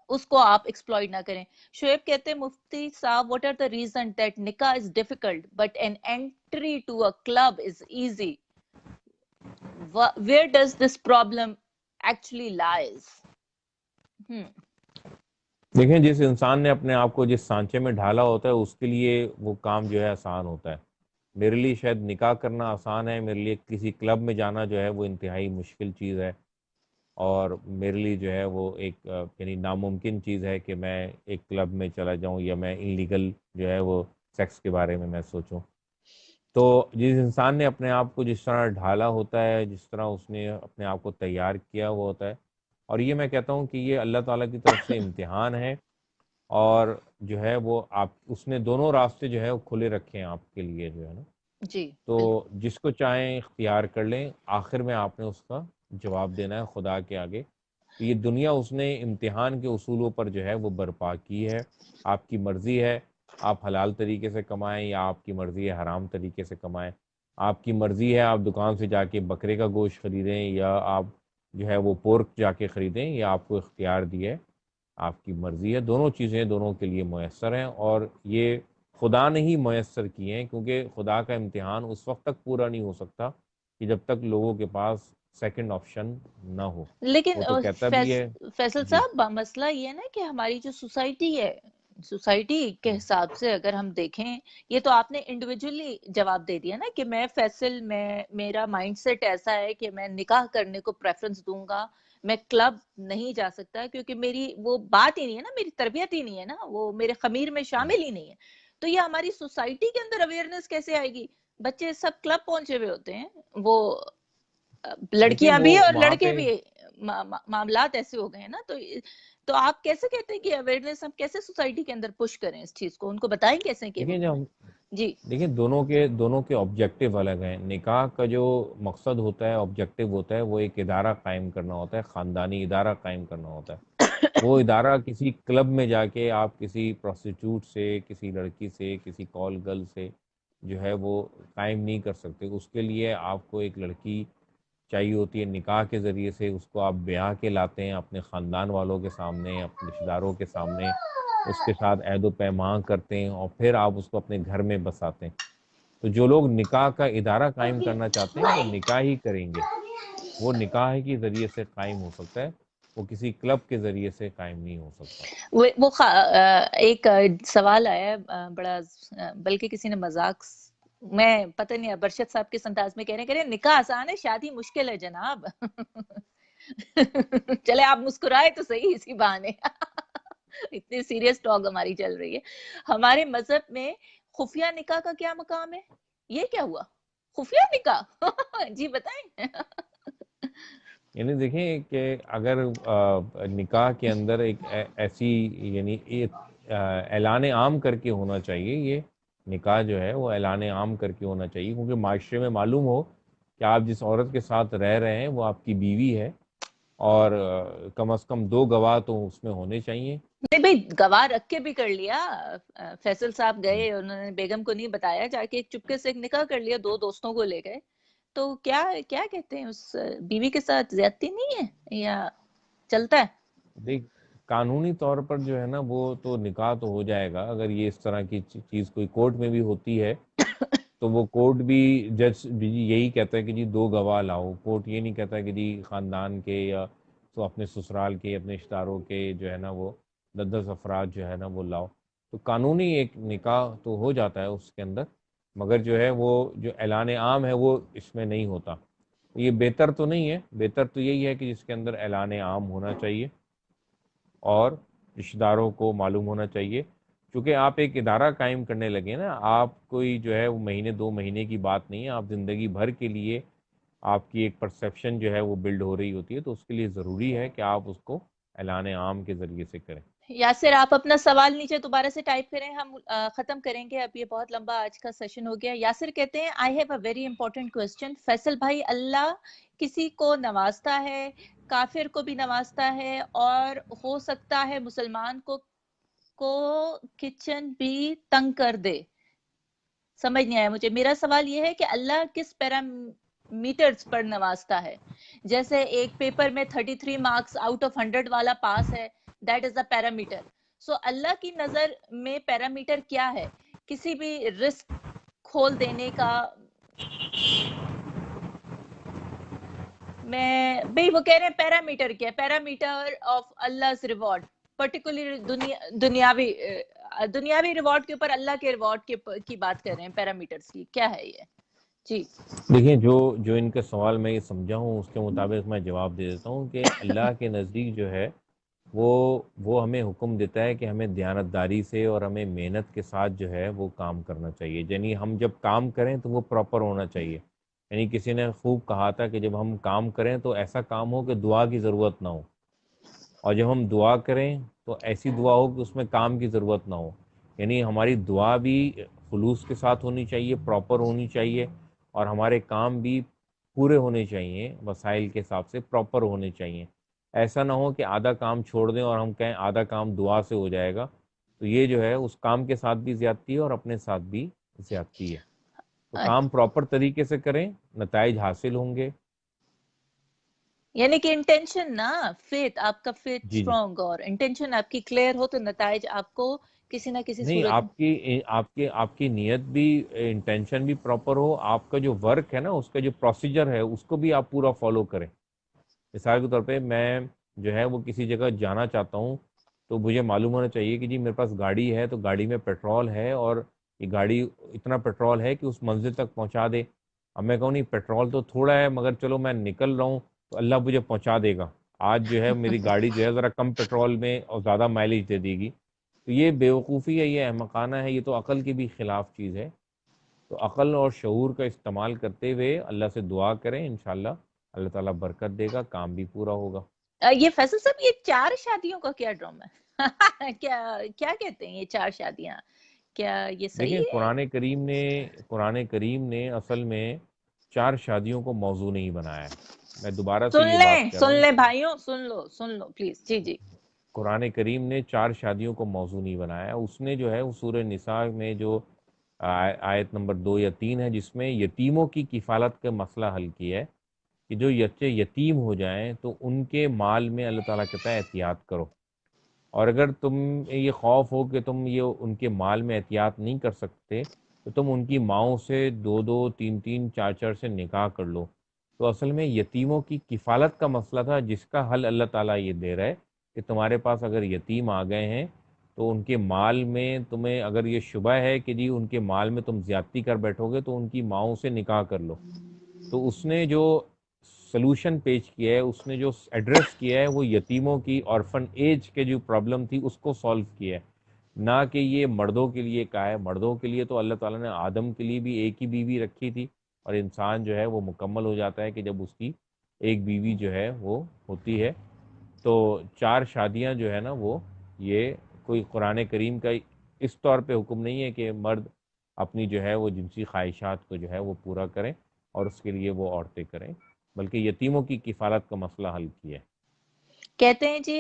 اس کو آپ ایکسپلوئٹ نہ کریں۔ شعیب کہتے ہیں مفتی صاحب، what are the reason that نکاح is difficult but an entry to a club is easy? Where does this problem actually lies? دیکھیں، جس انسان نے اپنے آپ کو جس سانچے میں ڈھالا ہوتا ہے اس کے لیے وہ کام جو ہے آسان ہوتا ہے۔ میرے لیے شاید نکاح کرنا آسان ہے، میرے لیے کسی کلب میں جانا جو ہے وہ انتہائی مشکل چیز ہے، اور میرے لیے جو ہے وہ ایک یعنی ناممکن چیز ہے کہ میں ایک کلب میں چلا جاؤں یا میں انلیگل جو ہے وہ سیکس کے بارے میں سوچوں۔ تو جس انسان نے اپنے آپ کو جس طرح ڈھالا ہوتا ہے، جس طرح اس نے اپنے آپ کو تیار کیا ہوا ہوتا ہے، اور یہ میں کہتا ہوں کہ یہ اللہ تعالیٰ کی طرف سے امتحان ہے، اور جو ہے وہ اس نے دونوں راستے جو ہے وہ کھلے رکھے ہیں آپ کے لیے جو ہے نا، جی تو بالکل۔ جس کو چاہیں اختیار کر لیں، آخر میں آپ نے اس کا جواب دینا ہے خدا کے آگے۔ تو یہ دنیا اس نے امتحان کے اصولوں پر جو ہے وہ برپا کی ہے۔ آپ کی مرضی ہے آپ حلال طریقے سے کمائیں، یا آپ کی مرضی ہے حرام طریقے سے کمائیں، آپ کی مرضی ہے آپ دکان سے جا کے بکرے کا گوشت خریدیں، یا آپ جو ہے وہ پورک جا کے خریدیں، یا آپ کو اختیار دیا ہے، آپ کی مرضی ہے۔ دونوں چیزیں دونوں کے لیے میسر ہیں، اور یہ خدا نے ہی میسر کیے ہیں، کیونکہ خدا کا امتحان اس وقت تک پورا نہیں ہو سکتا کہ جب تک لوگوں کے پاس سیکنڈ آپشن نہ ہو۔ لیکن وہ تو کہتا بھی ہے۔ فیصل جی صاحب، مسئلہ یہ ہے نا کہ ہماری جو سوسائٹی ہے، سوسائٹی کے حساب سے اگر ہم دیکھیں، یہ تو آپ نے انڈیویجولی جواب دے دیا نا کہ میں فیصل، میرا مائنڈ سیٹ ایسا ہے کہ میں نکاح کرنے کو پریفرنس دوں گا، میں کلب نہیں جا سکتا کیونکہ میری وہ بات ہی نہیں ہے نا، میری تربیت ہی نہیں ہے نا، وہ میرے خمیر میں شامل ہی نہیں ہے۔ تو یہ ہماری سوسائٹی کے اندر اویئرنیس کیسے آئے گی؟ بچے سب کلب پہنچے ہوئے ہوتے ہیں، وہ دیکھیں لڑکیاں وہ بھی اور وہاں لڑکے پہ، بھی، معاملات ایسے ہو گئے ہیں نا۔ تو آپ کیسے کہتے ہیں کہ اویئرنیس ہم کیسے سوسائٹی کے اندر پش کریں اس چیز کو، ان کو بتائیں کیسے کہ دیکھیں جب ہم جی دیکھیں دونوں کے آبجیکٹیو الگ ہیں۔ نکاح کا جو مقصد ہوتا ہے، آبجیکٹیو ہوتا ہے، وہ ایک ادارہ قائم کرنا ہوتا ہے، خاندانی ادارہ قائم کرنا ہوتا ہے۔ وہ ادارہ کسی کلب میں جا کے آپ کسی پروسٹیٹیوٹ سے، کسی لڑکی سے، کسی کال گرل سے جو ہے وہ قائم نہیں کر سکتے. اس کے لیے آپ کو ایک لڑکی چاہیے ہوتی ہے, نکاح کے ذریعے سے اس کو آپ بیاہ کے لاتے ہیں اپنے خاندان والوں کے سامنے, اپنے رشتہ داروں کے سامنے, اس کے ساتھ عہد و پیمان کرتے ہیں اور پھر آپ اس کو اپنے گھر میں بساتے ہیں. تو جو لوگ نکاح کا ادارہ قائم کرنا چاہتے ہیں وہ نکاح ہی کریں گے, وہ نکاح کے ذریعے سے قائم ہو سکتا ہے, وہ کسی کلب کے ذریعے سے قائم نہیں ہو سکتا. ایک سوال آیا ہے بڑا، بلکہ کسی نے مذاق میں پتہ نہیں برشت صاحب کے انداز میں کہہ رہے ہیں نکاح آسان ہے شادی مشکل ہے جناب. چلے آپ مسکرائے تو صحیح اسی بہانے. اتنی سیریس ٹاک ہماری چل رہی ہے. ہمارے مذہب میں خفیہ نکاح کا کیا مقام ہے؟ یہ کیا ہوا خفیہ نکاح؟ جی بتائیں. یعنی دیکھیں کہ اگر نکاح کے اندر ایک ایسی یعنی اعلان عام کر کے ہونا چاہیے, یہ نکاح جو ہے وہ اعلان عام کر کے ہونا چاہیے, کیونکہ معاشرے میں معلوم ہو کہ آپ جس عورت کے ساتھ رہ رہے ہیں وہ آپ کی بیوی ہے, اور کم از کم 2 گواہ تو اس میں ہونے چاہیے. نہیں بھائی گواہ رکھ کے بھی کر لیا. فیصل صاحب گئے, انہوں نے بیگم کو نہیں بتایا, جا کے ایک چپکے سے ایک نکاح کر لیا, 2 دوستوں کو لے گئے. تو کیا کہتے ہیں اس بیوی کے ساتھ زیادتی نہیں ہے یا چلتا ہے؟ دیکھ قانونی طور پر جو ہے نا وہ تو نکاح تو ہو جائے گا. اگر یہ اس طرح کی چیز کوئی کورٹ میں بھی ہوتی ہے تو وہ کورٹ بھی جج بھی یہی کہتا ہے کہ جی 2 گواہ لاؤ. کورٹ یہ نہیں کہتا کہ جی خاندان کے یا تو اپنے سسرال کے اپنے رشتہ داروں کے جو ہے نا وہ 10 افراد جو ہے نا وہ لاؤ. تو قانونی ایک نکاح تو ہو جاتا ہے اس کے اندر, مگر جو ہے وہ جو اعلان عام ہے وہ اس میں نہیں ہوتا. یہ بہتر تو نہیں ہے, بہتر تو یہی ہے کہ جس کے اندر اعلان عام ہونا چاہیے اور رشتہ داروں کو معلوم ہونا چاہیے. چونکہ آپ ایک ادارہ قائم کرنے لگے نا, آپ کوئی جو ہے وہ مہینے 2 مہینے کی بات نہیں ہے, آپ زندگی بھر کے لیے آپ کی ایک پرسیپشن جو ہے وہ بلڈ ہو رہی ہوتی ہے, تو اس کے لیے ضروری ہے کہ آپ اس کو اعلان عام کے ذریعے سے کریں. یاسر آپ اپنا سوال نیچے دوبارہ سے ٹائپ کریں, ہم ختم کریں گے, اب یہ بہت لمبا آج کا سیشن ہو گیا. یاسر کہتے ہیں I have a very important question. Faisal بھائی, اللہ کسی کو نوازتا ہے, کافر کو بھی نوازتا ہے, اور ہو سکتا ہے مسلمان کو کچن بھی تنگ کر دے. سمجھ نہیں آیا مجھے. میرا سوال یہ ہے کہ اللہ کس پیرامیٹرز پر نوازتا ہے؟ جیسے ایک پیپر میں 33 مارکس آؤٹ آف 100 والا پاس ہے, دیٹ از اے پیرامیٹر. سو اللہ کی نظر میں پیرامیٹر کیا ہے؟ کسی بھی رسک کھول دینے کا. میں بھئی وہ کہہ رہے ہیں پیرامیٹر کیا ہے؟ Parameter of Allah's reward particular دنیاوی ریوارڈ کے اوپر اللہ کے ریوارڈ کی بات کر رہے ہیں, پیرامیٹرز کی کیا ہے یہ؟ جی دیکھیں جو ان کے سوال میں یہ سمجھا ہوں اس کے مطابق میں جواب دے دیتا ہوں کہ اللہ کے نزدیک جو ہے وہ ہمیں حکم دیتا ہے کہ ہمیں دیانتداری سے اور ہمیں محنت کے ساتھ جو ہے وہ کام کرنا چاہیے. یعنی ہم جب کام کریں تو وہ پراپر ہونا چاہیے. یعنی کسی نے خوب کہا تھا کہ جب ہم کام کریں تو ایسا کام ہو کہ دعا کی ضرورت نہ ہو, اور جب ہم دعا کریں تو ایسی دعا ہو کہ اس میں کام کی ضرورت نہ ہو. یعنی ہماری دعا بھی خلوص کے ساتھ ہونی چاہیے, پراپر ہونی چاہیے, اور ہمارے کام بھی پورے ہونے چاہیے, وسائل کے حساب سے پراپر ہونے چاہیے. ایسا نہ ہو کہ آدھا کام چھوڑ دیں اور ہم کہیں آدھا کام دعا سے ہو جائے گا, تو یہ جو ہے اس کام کے ساتھ بھی زیادتی ہے اور اپنے ساتھ بھی زیادتی ہے. تو کام پراپر طریقے سے کریں, نتائج حاصل ہوں گے. یعنی کہ انٹینشن نا, فیتھ, آپ کا فیتھ جی جی اسٹرانگ اور انٹینشن آپ کی کلیئر ہو تو نتائج آپ کو کسی نہ کسی نہیں, صورت آپ کی نیت بھی, انٹینشن بھی پراپر ہو, آپ کا جو ورک ہے نا اس کا جو پروسیجر ہے اس کو بھی آپ پورا فالو کریں. مثال کے طور پہ میں جو ہے وہ کسی جگہ جانا چاہتا ہوں تو مجھے معلوم ہونا چاہیے کہ جی میرے پاس گاڑی ہے تو گاڑی میں پیٹرول ہے, اور یہ گاڑی اتنا پیٹرول ہے کہ اس منزل تک پہنچا دے. اب میں کہوں نہیں پیٹرول تو تھوڑا ہے مگر چلو میں نکل رہا ہوں تو اللہ مجھے پہنچا دے گا, آج جو ہے میری گاڑی جو ہے ذرا کم پیٹرول میں اور زیادہ مائلیج دے دے گی. تو یہ بیوقوفی ہے, یہ احمقانہ ہے, یہ تو عقل کے بھی خلاف چیز ہے. تو عقل اور شعور کا استعمال کرتے ہوئے اللہ سے دعا کریں, انشاءاللہ اللہ تعالیٰ برکت دے گا, کام بھی پورا ہوگا. یہ فیصل صاحب یہ 4 شادیوں کا کیا ڈرامہ ہے؟ کیا کہتے ہیں یہ 4 شادیاں, کیا یہ دیکھیں صحیح ہے؟ قرآن کریم نے اصل میں 4 شادیوں کو موضوع نہیں بنایا ہے. میں دوبارہ سے یہ بات کہہ رہا سن ہوں, لیں بھائیوں, سن لو پلیز. جی جی. قرآن کریم نے 4 شادیوں کو موضوع نہیں بنایا. اس نے جو ہے سورہ نساء میں جو آیت نمبر 2 یا 3 ہے، جس میں یتیموں کی کفالت کا مسئلہ حل کیا ہے کہ جو بچے یتیم ہو جائیں تو ان کے مال میں اللہ تعالیٰ کہتا ہے احتیاط کرو، اور اگر تم یہ خوف ہو کہ تم یہ ان کے مال میں احتیاط نہیں کر سکتے تو تم ان کی ماؤں سے 2 2 3 3 4 4 سے نکاح کر لو۔ تو اصل میں یتیموں کی کفالت کا مسئلہ تھا، جس کا حل اللہ تعالیٰ یہ دے رہا ہے کہ تمہارے پاس اگر یتیم آ گئے ہیں تو ان کے مال میں تمہیں اگر یہ شبہ ہے کہ جی ان کے مال میں تم زیادتی کر بیٹھو گے تو ان کی ماؤں سے نکاح کر لو۔ تو اس نے جو سلوشن پیش کیا ہے، اس نے جو ایڈریس کیا ہے، وہ یتیموں کی آرفن ایج کے جو پرابلم تھی اس کو سالو کیا ہے، نہ کہ یہ مردوں کے لیے کہا ہے۔ مردوں کے لیے تو اللہ تعالیٰ نے آدم کے لیے بھی ایک ہی بیوی رکھی تھی، اور انسان جو ہے وہ مکمل ہو جاتا ہے کہ جب اس کی ایک بیوی جو ہے وہ ہوتی ہے۔ تو 4 شادیاں جو ہے نا وہ، یہ کوئی قرآن کریم کا اس طور پہ حکم نہیں ہے کہ مرد اپنی جو ہے وہ جنسی خواہشات کو جو ہے وہ پورا کریں اور اس کے لیے وہ عورتیں کریں، بلکہ یتیموں کی کفالت کا مسئلہ حل کیا ہے۔ کہتے ہیں جی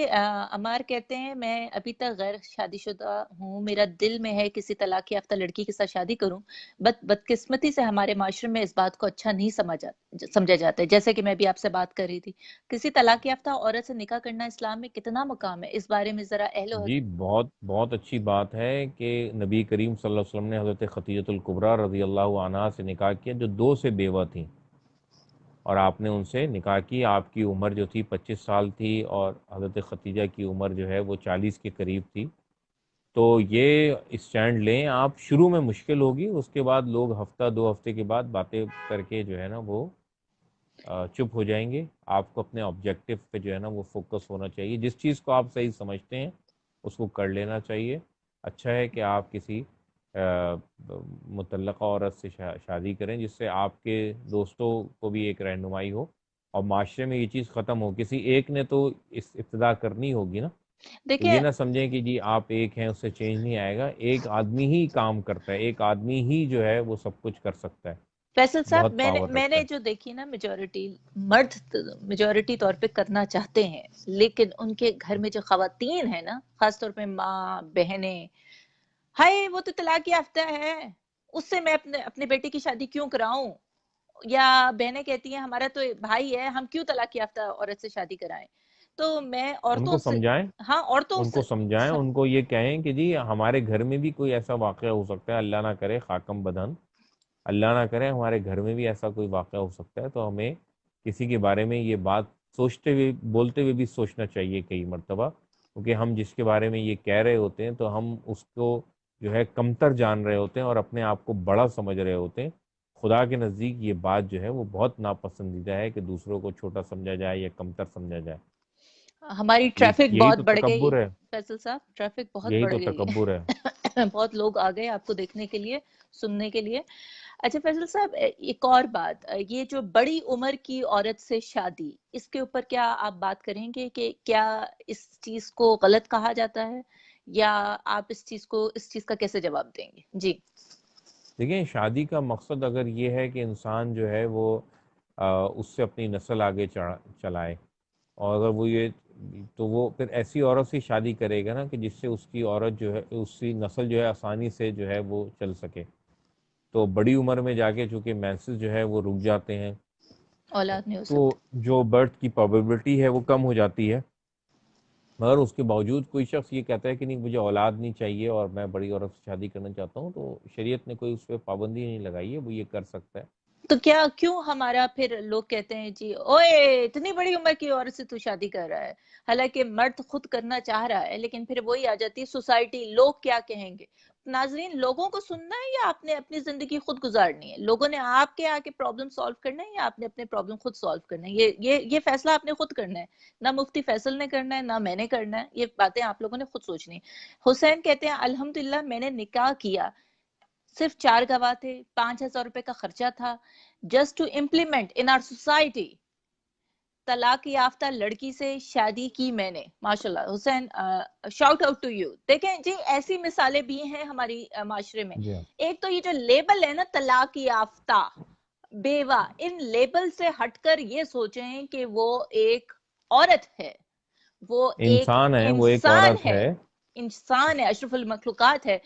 عمار کہتے ہیں میں ابھی تک غیر شادی شدہ ہوں، میرا دل میں ہے کسی طلاق یافتہ لڑکی کے ساتھ شادی کروں، بدقسمتی سے ہمارے معاشرے میں اس بات کو اچھا نہیں سمجھا جاتا ہے، جیسے کہ میں بھی آپ سے بات کر رہی تھی۔ کسی طلاق یافتہ عورت سے نکاح کرنا اسلام میں کتنا مقام ہے، اس بارے میں ذرا اہل و جی بہت بہت اچھی بات ہے کہ نبی کریم صلی اللہ علیہ وسلم نے حضرت خدیجۃ الکبریٰ رضی اللہ عنہا سے نکاح کیا، جو 2 سے بیوہ تھیں، اور آپ نے ان سے نکاح کی۔ آپ کی عمر جو تھی 25 سال تھی، اور حضرت خدیجہ کی عمر جو ہے وہ 40 کے قریب تھی۔ تو یہ اسٹینڈ لیں آپ، شروع میں مشکل ہوگی، اس کے بعد لوگ ہفتہ 2 ہفتے کے بعد باتیں کر کے جو ہے نا وہ چپ ہو جائیں گے۔ آپ کو اپنے آبجیکٹو پہ جو ہے نا وہ فوکس ہونا چاہیے، جس چیز کو آپ صحیح سمجھتے ہیں اس کو کر لینا چاہیے۔ اچھا ہے کہ آپ کسی متعلقہ عورت سے شادی کریں، جس سے آپ کے دوستوں کو بھی ایک رہنمائی ہو اور معاشرے میں یہ چیز ختم ہو۔ کسی ایک نے تو اس ابتدا کرنی ہوگی نا، تو دیکھیں یہ نہ سمجھیں کہ جی آپ ایک ہیں اس سے چینج نہیں آئے گا۔ ایک آدمی ہی کام کرتا ہے، ایک آدمی ہی جو ہے وہ سب کچھ کر سکتا ہے، فیصل صاحب، بہت پاور میں رکھتا نے ہے۔ جو دیکھی نا میجورٹی مرد میجورٹی طور پہ کرنا چاہتے ہیں، لیکن ان کے گھر میں جو خواتین ہیں نا، خاص طور پہ ماں بہنیں، ہائے وہ تو طلاق یافتہ ہے، اس سے میں اپنے بیٹے کی شادی کیوں کراؤں؟ یا بہنیں کہتی ہیں ہمارا تو بھائی ہے، ہم کیوں طلاق یافتہ عورت سے شادی کرائیں؟ تو میں ان عورتوں کو سے، سمجھائیں، ہاں عورتوں ان سے، کو سمجھائیں، ان کو یہ کہیں کہ جی ہمارے گھر میں بھی کوئی ایسا واقعہ ہو سکتا ہے، اللہ نہ کرے خاکم بدن، اللہ نہ کرے ہمارے گھر میں بھی ایسا کوئی واقعہ ہو سکتا ہے، تو ہمیں کسی کے بارے میں یہ بات سوچتے ہوئے بولتے ہوئے بھی سوچنا چاہیے کئی مرتبہ، کیونکہ ہم جس کے بارے میں یہ کہہ رہے ہوتے ہیں تو ہم اس کو جو ہے کمتر جان رہے ہوتے ہیں اور اپنے آپ کو بڑا سمجھ رہے ہوتے ہیں۔ خدا کے نزدیک یہ بات جو ہے وہ بہت ناپسندیدہ ہے کہ دوسروں کو چھوٹا سمجھا جائے یا کمتر سمجھا جائے۔ ہماری ٹریفک یہی بہت تو بڑھ گئی تکبر ہے، فیصل صاحب، ٹریفک بہت یہی بڑھ تو گئی تکبر ہے۔ ہے بہت لوگ آ گئے آپ کو دیکھنے کے لیے، سننے کے لیے۔ اچھا فیصل صاحب، ایک اور بات، یہ جو بڑی عمر کی عورت سے شادی، اس کے اوپر کیا آپ بات کریں گے کہ کیا اس چیز کو غلط کہا جاتا ہے، یا آپ اس چیز کا کیسے جواب دیں گے؟ جی دیکھیں، شادی کا مقصد اگر یہ ہے کہ انسان جو ہے وہ اس سے اپنی نسل آگے چلائے، اور اگر وہ یہ، تو وہ پھر ایسی عورت سے شادی کرے گا نا کہ جس سے اس کی عورت جو ہے، اس کی نسل جو ہے آسانی سے جو ہے وہ چل سکے۔ تو بڑی عمر میں جا کے چونکہ مینسز جو ہے وہ رک جاتے ہیں، اولاد نہیں ہو تو سکتی۔ جو برتھ کی پروبیبلٹی ہے وہ کم ہو جاتی ہے۔ مگر اس کے باوجود کوئی شخص یہ کہتا ہے کہ نہیں مجھے اولاد نہیں چاہیے اور میں بڑی عورت سے شادی کرنا چاہتا ہوں، تو شریعت نے کوئی اس پہ پابندی نہیں لگائی ہے، وہ یہ کر سکتا ہے۔ تو کیوں ہمارا پھر لوگ کہتے ہیں جی اوئے اتنی بڑی عمر کی عورت سے تو شادی کر رہا ہے، حالانکہ مرد خود کرنا چاہ رہا ہے، لیکن پھر وہی آ جاتی ہے سوسائٹی، لوگ کیا کہیں گے۔ ناظرین، لوگوں کو سننا ہے یا آپ نے اپنی زندگی خود گزارنی ہے؟ لوگوں نے آپ کے آ کے پرابلم سالو کرنا ہے یا آپ نے اپنے پرابلم خود سالو کرنا ہے؟ یہ فیصلہ آپ نے خود کرنا ہے، نہ مفتی فیصل نے کرنا ہے، نہ میں نے کرنا ہے، یہ باتیں آپ لوگوں نے خود سوچنی ہے۔ حسین کہتے ہیں الحمدللہ میں نے نکاح کیا، صرف 4 گواہ تھے، 5,000 روپے کا خرچہ تھا، just to implement in our society, طلاق یافتہ لڑکی سے شادی کی میں نے۔ ماشاءاللہ Hussain, shout out to you. دیکھیں جی، ایسی مثالیں بھی ہیں ہماری معاشرے میں۔ جی ہاں۔ ایک تو یہ جو لیبل ہے نا، طلاق یافتہ، بیوہ، ان لیبل سے ہٹ کر یہ سوچیں کہ وہ ایک عورت ہے، وہ ایک انسان ہے، وہ ایک انسان عورت ہے، ہے۔ انسان ہے، اشرف المخلوقات ہے،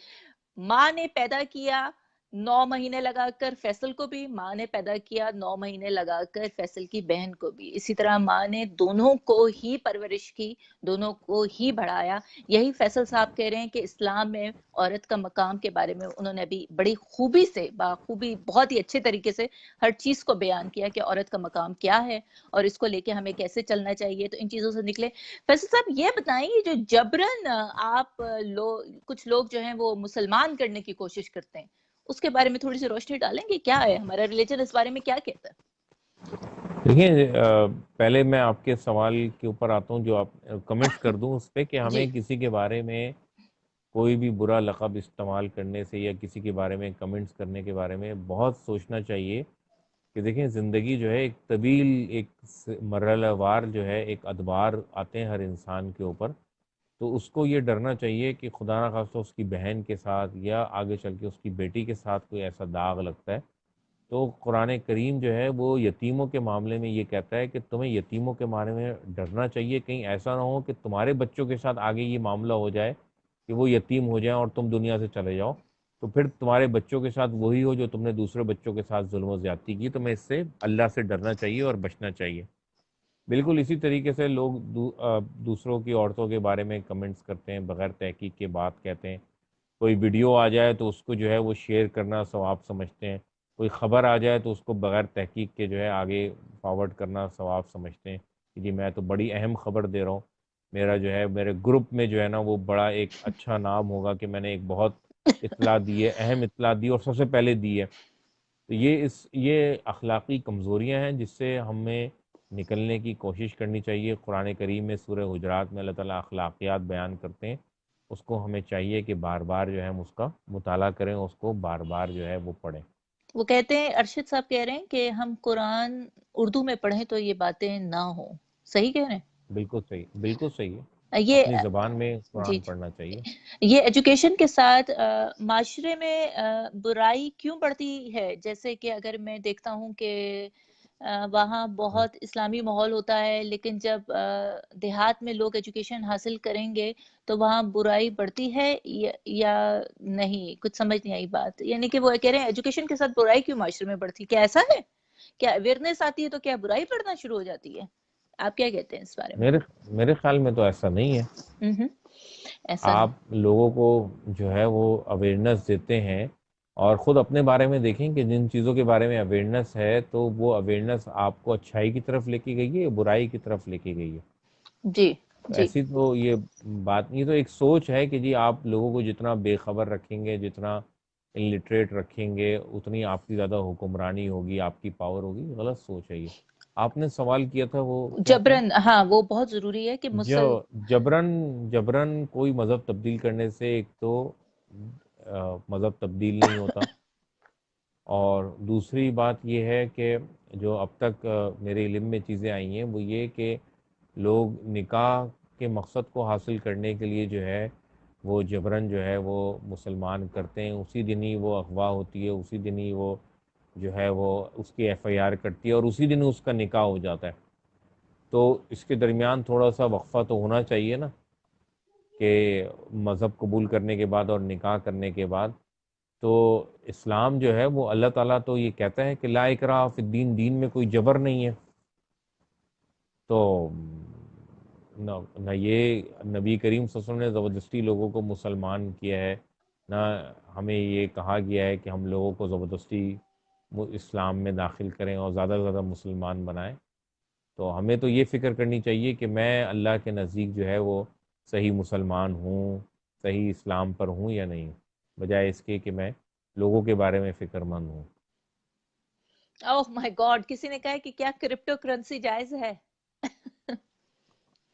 ماں نے پیدا کیا، 9 مہینے لگا کر فیصل کو بھی ماں نے پیدا کیا، 9 مہینے لگا کر فیصل کی بہن کو بھی، اسی طرح ماں نے دونوں کو ہی پرورش کی، دونوں کو ہی بڑھایا۔ یہی فیصل صاحب کہہ رہے ہیں کہ اسلام میں عورت کا مقام کے بارے میں انہوں نے ابھی بڑی خوبی سے، باخوبی، بہت ہی اچھے طریقے سے ہر چیز کو بیان کیا کہ عورت کا مقام کیا ہے اور اس کو لے کے ہمیں کیسے چلنا چاہیے۔ تو ان چیزوں سے نکلے۔ فیصل صاحب یہ بتائیں، یہ جو جبرن آپ کچھ لوگ جو ہیں وہ مسلمان کرنے کی کوشش کرتے ہیں، اس کے بارے میں تھوڑی سی روشنی ڈالیں گے؟ کیا ہے ہمارا ریلیجن اس بارے میں کیا کہتا ہے؟ دیکھیں، پہلے میں آپ کے سوال کے اوپر آتا ہوں، جو آپ کمنٹس کر دوں اس پہ، کہ جی ہمیں کسی کے بارے میں کوئی بھی برا لقب استعمال کرنے سے یا کسی کے بارے میں کمنٹس کرنے کے بارے میں بہت سوچنا چاہیے کہ دیکھیں، زندگی جو ہے ایک طویل، ایک مرحلہ وار جو ہے، ایک ادوار آتے ہیں ہر انسان کے اوپر، تو اس کو یہ ڈرنا چاہیے کہ خدا نہ خواستہ اس کی بہن کے ساتھ یا آگے چل کے اس کی بیٹی کے ساتھ کوئی ایسا داغ لگتا ہے، تو قرآن کریم جو ہے وہ یتیموں کے معاملے میں یہ کہتا ہے کہ تمہیں یتیموں کے بارے میں ڈرنا چاہیے، کہیں ایسا نہ ہو کہ تمہارے بچوں کے ساتھ آگے یہ معاملہ ہو جائے کہ وہ یتیم ہو جائیں اور تم دنیا سے چلے جاؤ، تو پھر تمہارے بچوں کے ساتھ وہی ہو جو تم نے دوسرے بچوں کے ساتھ ظلم و زیادتی کی۔ تمہیں اس سے اللہ سے ڈرنا چاہیے اور بچنا چاہیے۔ بالکل اسی طریقے سے لوگ دوسروں کی عورتوں کے بارے میں کمنٹس کرتے ہیں، بغیر تحقیق کے بات کہتے ہیں، کوئی ویڈیو آ جائے تو اس کو جو ہے وہ شیئر کرنا ثواب سمجھتے ہیں، کوئی خبر آ جائے تو اس کو بغیر تحقیق کے جو ہے آگے فارورڈ کرنا ثواب سمجھتے ہیں کہ جی میں تو بڑی اہم خبر دے رہا ہوں، میرا جو ہے میرے گروپ میں جو ہے نا وہ بڑا ایک اچھا نام ہوگا کہ میں نے ایک بہت اطلاع دی ہے، اہم اطلاع دی اور سب سے پہلے دی ہے۔ تو یہ اخلاقی کمزوریاں ہیں جس سے ہمیں نکلنے کی کوشش کرنی چاہیے۔ قرآن کریم میں سورہ حجرات میں اللہ تعالیٰ اخلاقیات بیان کرتے ہیں، اس کو ہمیں چاہیے کہ بار بار جو ہے ہم اس کا مطالعہ کریں، اس کو بار بار جو ہے وہ پڑھیں۔ وہ کہتے ہیں، ارشد صاحب کہہ رہے ہیں کہ ہم قرآن اردو میں پڑھیں تو یہ باتیں نہ ہوں، صحیح کہہ رہے بالکل صحیح، بالکل صحیح ہے، ہیں یہ؟ اپنی زبان میں جی قرآن پڑھنا چاہیے۔ یہ ایجوکیشن کے ساتھ معاشرے میں برائی کیوں بڑھتی ہے؟ جیسے کہ اگر میں دیکھتا ہوں کہ وہاں ہم، بہت اسلامی ماحول ہوتا ہے، لیکن جب دیہات میں لوگ ایجوکیشن حاصل کریں گے تو وہاں برائی بڑھتی ہے یا نہیں؟ کچھ سمجھ نہیں آئی بات، یعنی کہ وہ کہہ رہے ہیں ایجوکیشن کے ساتھ برائی کیوں معاشرے میں بڑھتی؟ کیا ایسا ہے؟ کیا اویئرنیس آتی ہے تو کیا برائی بڑھنا شروع ہو جاتی ہے؟ آپ کیا کہتے ہیں اس بارے میں؟ میرے خیال میں تو ایسا نہیں ہے۔ ہوں ایسا آپ نہیں؟ لوگوں کو جو ہے وہ اویئرنیس دیتے ہیں، اور خود اپنے بارے میں دیکھیں کہ جن چیزوں کے بارے میں اویئرنیس ہے تو وہ اویئرنیس آپ کو اچھائی کی طرف لے کے گئی ہے یا برائی کی طرف لے کے گئی ہے؟ جی تو جی ایسی تو یہ بات نہیں، تو ایک سوچ ہے کہ جی آپ لوگوں کو جتنا بے خبر رکھیں گے، جتنا انلٹریٹ رکھیں گے، اتنی آپ کی زیادہ حکمرانی ہوگی، آپ کی پاور ہوگی۔ غلط سوچ ہے یہ۔ آپ نے سوال کیا تھا وہ کیا تھا؟ جبرن، ہاں وہ بہت ضروری ہے کہ جو جبرن کوئی مذہب تبدیل کرنے سے ایک تو مذہب تبدیل نہیں ہوتا، اور دوسری بات یہ ہے کہ جو اب تک میرے علم میں چیزیں آئی ہیں وہ یہ کہ لوگ نکاح کے مقصد کو حاصل کرنے کے لیے جو ہے وہ جبرن جو ہے وہ مسلمان کرتے ہیں، اسی دن ہی وہ اغوا ہوتی ہے، اسی دن ہی وہ جو ہے وہ اس کی ایف آئی آر کرتی ہے اور اسی دن اس کا نکاح ہو جاتا ہے۔ تو اس کے درمیان تھوڑا سا وقفہ تو ہونا چاہیے نا، کہ مذہب قبول کرنے کے بعد اور نکاح کرنے کے بعد۔ تو اسلام جو ہے وہ اللہ تعالیٰ تو یہ کہتا ہے کہ لا اکراہ فی الدین، دین میں کوئی جبر نہیں ہے۔ تو نہ یہ نبی کریم صلی اللہ علیہ وسلم نے زبردستی لوگوں کو مسلمان کیا ہے، نہ ہمیں یہ کہا گیا ہے کہ ہم لوگوں کو زبردستی اسلام میں داخل کریں اور زیادہ سے زیادہ مسلمان بنائیں۔ تو ہمیں تو یہ فکر کرنی چاہیے کہ میں اللہ کے نزدیک جو ہے وہ صحیح مسلمان ہوں، صحیح اسلام پر ہوں یا نہیں، بجائے اس کے کہ میں لوگوں کے بارے میں فکر مند ہوں۔ اوہ مائی گاڈ، کسی نے کہا ہے کہ کیا کرپٹو کرنسی جائز ہے؟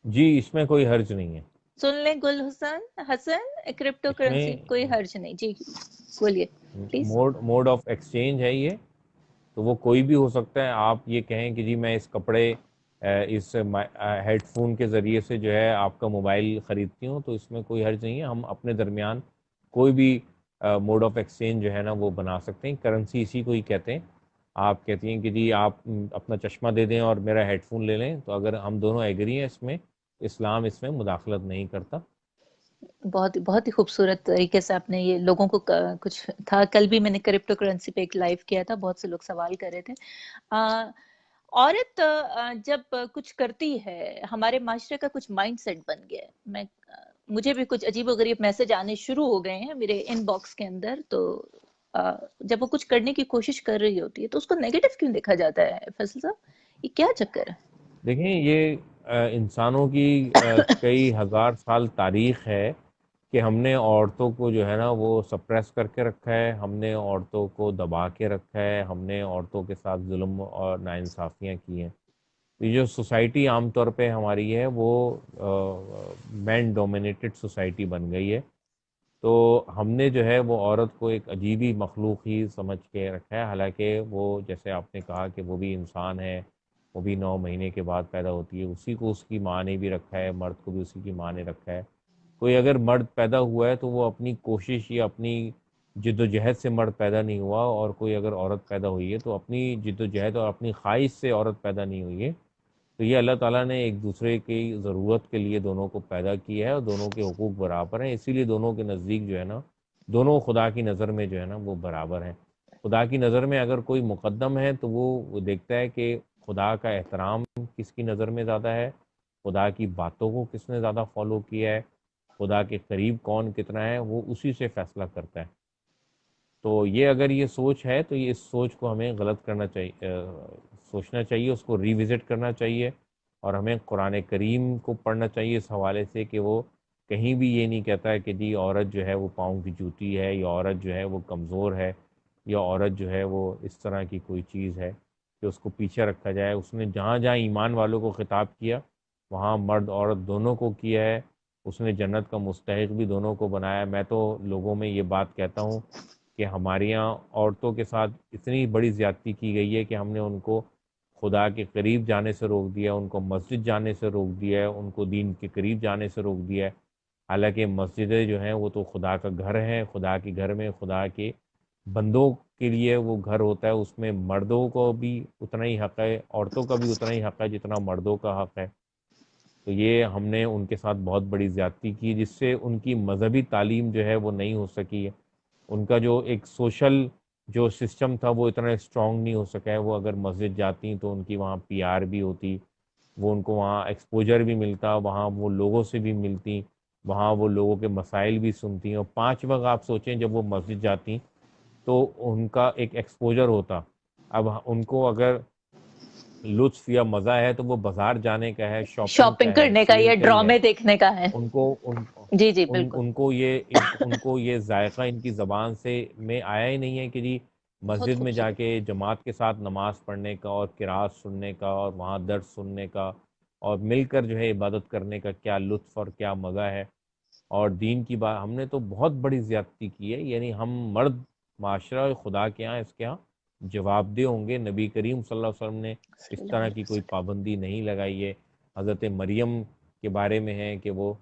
جی اس میں کوئی حرج نہیں ہے۔ سن لیں گل حسن، کرپٹو اس میں کرنسی کوئی حرج نہیں، جی بولیے پلیز۔ موڈ آف ایکسچینج ہے یہ، تو وہ کوئی بھی ہو سکتا ہے۔ آپ یہ کہیں کہ جی میں اس کپڑے اس ہیڈ فون کے ذریعے سے جو ہے آپ کا موبائل خریدتی ہوں، تو اس میں کوئی حرج نہیں ہے، ہم اپنے درمیان کوئی بھی موڈ آف ایکسچینج جو ہے نا وہ بنا سکتے ہیں۔ کرنسی اسی کو ہی کہتے ہیں۔ آپ کہتی ہیں کہ جی آپ اپنا چشمہ دے دیں اور میرا ہیڈ فون لے لیں، تو اگر ہم دونوں ایگری ہیں اس میں، اسلام اس میں مداخلت نہیں کرتا۔ بہت بہت ہی خوبصورت طریقے سے آپ نے یہ لوگوں کو کچھ تھا، کل بھی میں نے کرپٹو کرنسی پہ ایک لائیو کیا تھا، بہت سے لوگ سوال کر رہے تھے. عورت جب کچھ کرتی ہے، ہمارے معاشرے کا کچھ مائنڈ سیٹ بن گیا ہے. مجھے بھی کچھ عجیب و غریب میسج آنے شروع ہو گئے ہیں میرے ان باکس کے اندر. تو جب وہ کچھ کرنے کی کوشش کر رہی ہوتی ہے تو اس کو نیگیٹو کیوں دیکھا جاتا ہے فیصل صاحب؟ یہ کیا چکر ہے؟ دیکھیں یہ انسانوں کی کئی ہزار سال تاریخ ہے کہ ہم نے عورتوں کو جو ہے نا وہ سپریس کر کے رکھا ہے، ہم نے عورتوں کو دبا کے رکھا ہے، ہم نے عورتوں کے ساتھ ظلم اور ناانصافیاں کی ہیں. یہ جو سوسائٹی عام طور پہ ہماری ہے وہ مین ڈومینیٹڈ سوسائٹی بن گئی ہے. تو ہم نے جو ہے وہ عورت کو ایک عجیبی مخلوق ہی سمجھ کے رکھا ہے، حالانکہ وہ جیسے آپ نے کہا کہ وہ بھی انسان ہے، وہ بھی 9 مہینے کے بعد پیدا ہوتی ہے. اسی کو اس کی ماں نے بھی رکھا ہے، مرد کو بھی اسی کی ماں نے رکھا ہے. کوئی اگر مرد پیدا ہوا ہے تو وہ اپنی کوشش یا اپنی جد و جہد سے مرد پیدا نہیں ہوا، اور کوئی اگر عورت پیدا ہوئی ہے تو اپنی جد و جہد اور اپنی خواہش سے عورت پیدا نہیں ہوئی ہے. تو یہ اللہ تعالیٰ نے ایک دوسرے کی ضرورت کے لیے دونوں کو پیدا کیا ہے، اور دونوں کے حقوق برابر ہیں. اسی لیے دونوں کے نزدیک جو ہے نا، دونوں خدا کی نظر میں جو ہے نا وہ برابر ہیں. خدا کی نظر میں اگر کوئی مقدم ہے تو وہ دیکھتا ہے کہ خدا کا احترام کس کی نظر میں زیادہ ہے، خدا کی باتوں کو کس نے زیادہ فالو کیا ہے، خدا کے قریب کون کتنا ہے، وہ اسی سے فیصلہ کرتا ہے. تو یہ اگر یہ سوچ ہے تو یہ اس سوچ کو ہمیں غلط کرنا چاہیے، سوچنا چاہیے، اس کو ریوزٹ کرنا چاہیے. اور ہمیں قرآن کریم کو پڑھنا چاہیے اس حوالے سے کہ وہ کہیں بھی یہ نہیں کہتا ہے کہ جی عورت جو ہے وہ پاؤں کی جوتی ہے، یا عورت جو ہے وہ کمزور ہے، یا عورت جو ہے وہ اس طرح کی کوئی چیز ہے کہ اس کو پیچھے رکھا جائے. اس نے جہاں جہاں ایمان والوں کو خطاب کیا وہاں مرد عورت دونوں کو کیا ہے. اس نے جنت کا مستحق بھی دونوں کو بنایا. میں تو لوگوں میں یہ بات کہتا ہوں کہ ہمارے یہاں عورتوں کے ساتھ اتنی بڑی زیادتی کی گئی ہے کہ ہم نے ان کو خدا کے قریب جانے سے روک دیا، ان کو مسجد جانے سے روک دیا ہے، ان کو دین کے قریب جانے سے روک دیا ہے. حالانکہ مسجدیں جو ہیں وہ تو خدا کا گھر ہیں، خدا کے گھر میں خدا کے بندوں کے لیے وہ گھر ہوتا ہے. اس میں مردوں کو بھی اتنا ہی حق ہے، عورتوں کا بھی اتنا ہی حق ہے جتنا مردوں کا حق ہے. تو یہ ہم نے ان کے ساتھ بہت بڑی زیادتی کی، جس سے ان کی مذہبی تعلیم جو ہے وہ نہیں ہو سکی ہے. ان کا جو ایک سوشل جو سسٹم تھا وہ اتنا اسٹرانگ نہیں ہو سکا ہے. وہ اگر مسجد جاتی تو ان کی وہاں پی آر بھی ہوتی، وہ ان کو وہاں ایکسپوجر بھی ملتا، وہاں وہ لوگوں سے بھی ملتی، وہاں وہ لوگوں کے مسائل بھی سنتی. اور 5 وقت آپ سوچیں جب وہ مسجد جاتی تو ان کا ایک ایکسپوجر ہوتا. اب ان کو اگر لطف یا مزہ ہے تو وہ بازار جانے کا ہے، شاپنگ شاپنگ کا ہے، کرنے کا سیل یا کا ہی ہے. ڈرامے دیکھنے کا ہے. ان کو ان جی جی ان بالکل. ان کو یہ ان کو یہ ذائقہ ان کی زبان سے میں آیا ہی نہیں ہے کہ جی بہت مسجد میں جا خوبصورت. کے جماعت کے ساتھ نماز پڑھنے کا اور قرات سننے کا اور وہاں درس سننے کا اور مل کر جو ہے عبادت کرنے کا کیا لطف اور کیا مزہ ہے. اور دین کی بات ہم نے تو بہت بڑی زیادتی کی ہے. یعنی ہم مرد معاشرہ خدا کے ہاں اس کے ہاں جواب دہ ہوں گے. نبی کریم صلی اللہ علیہ وسلم نے صلی اس اللہ طرح علیہ کی کوئی وسلم. پابندی نہیں لگائی ہے. حضرت مریم کے بارے میں ہے کہ وہ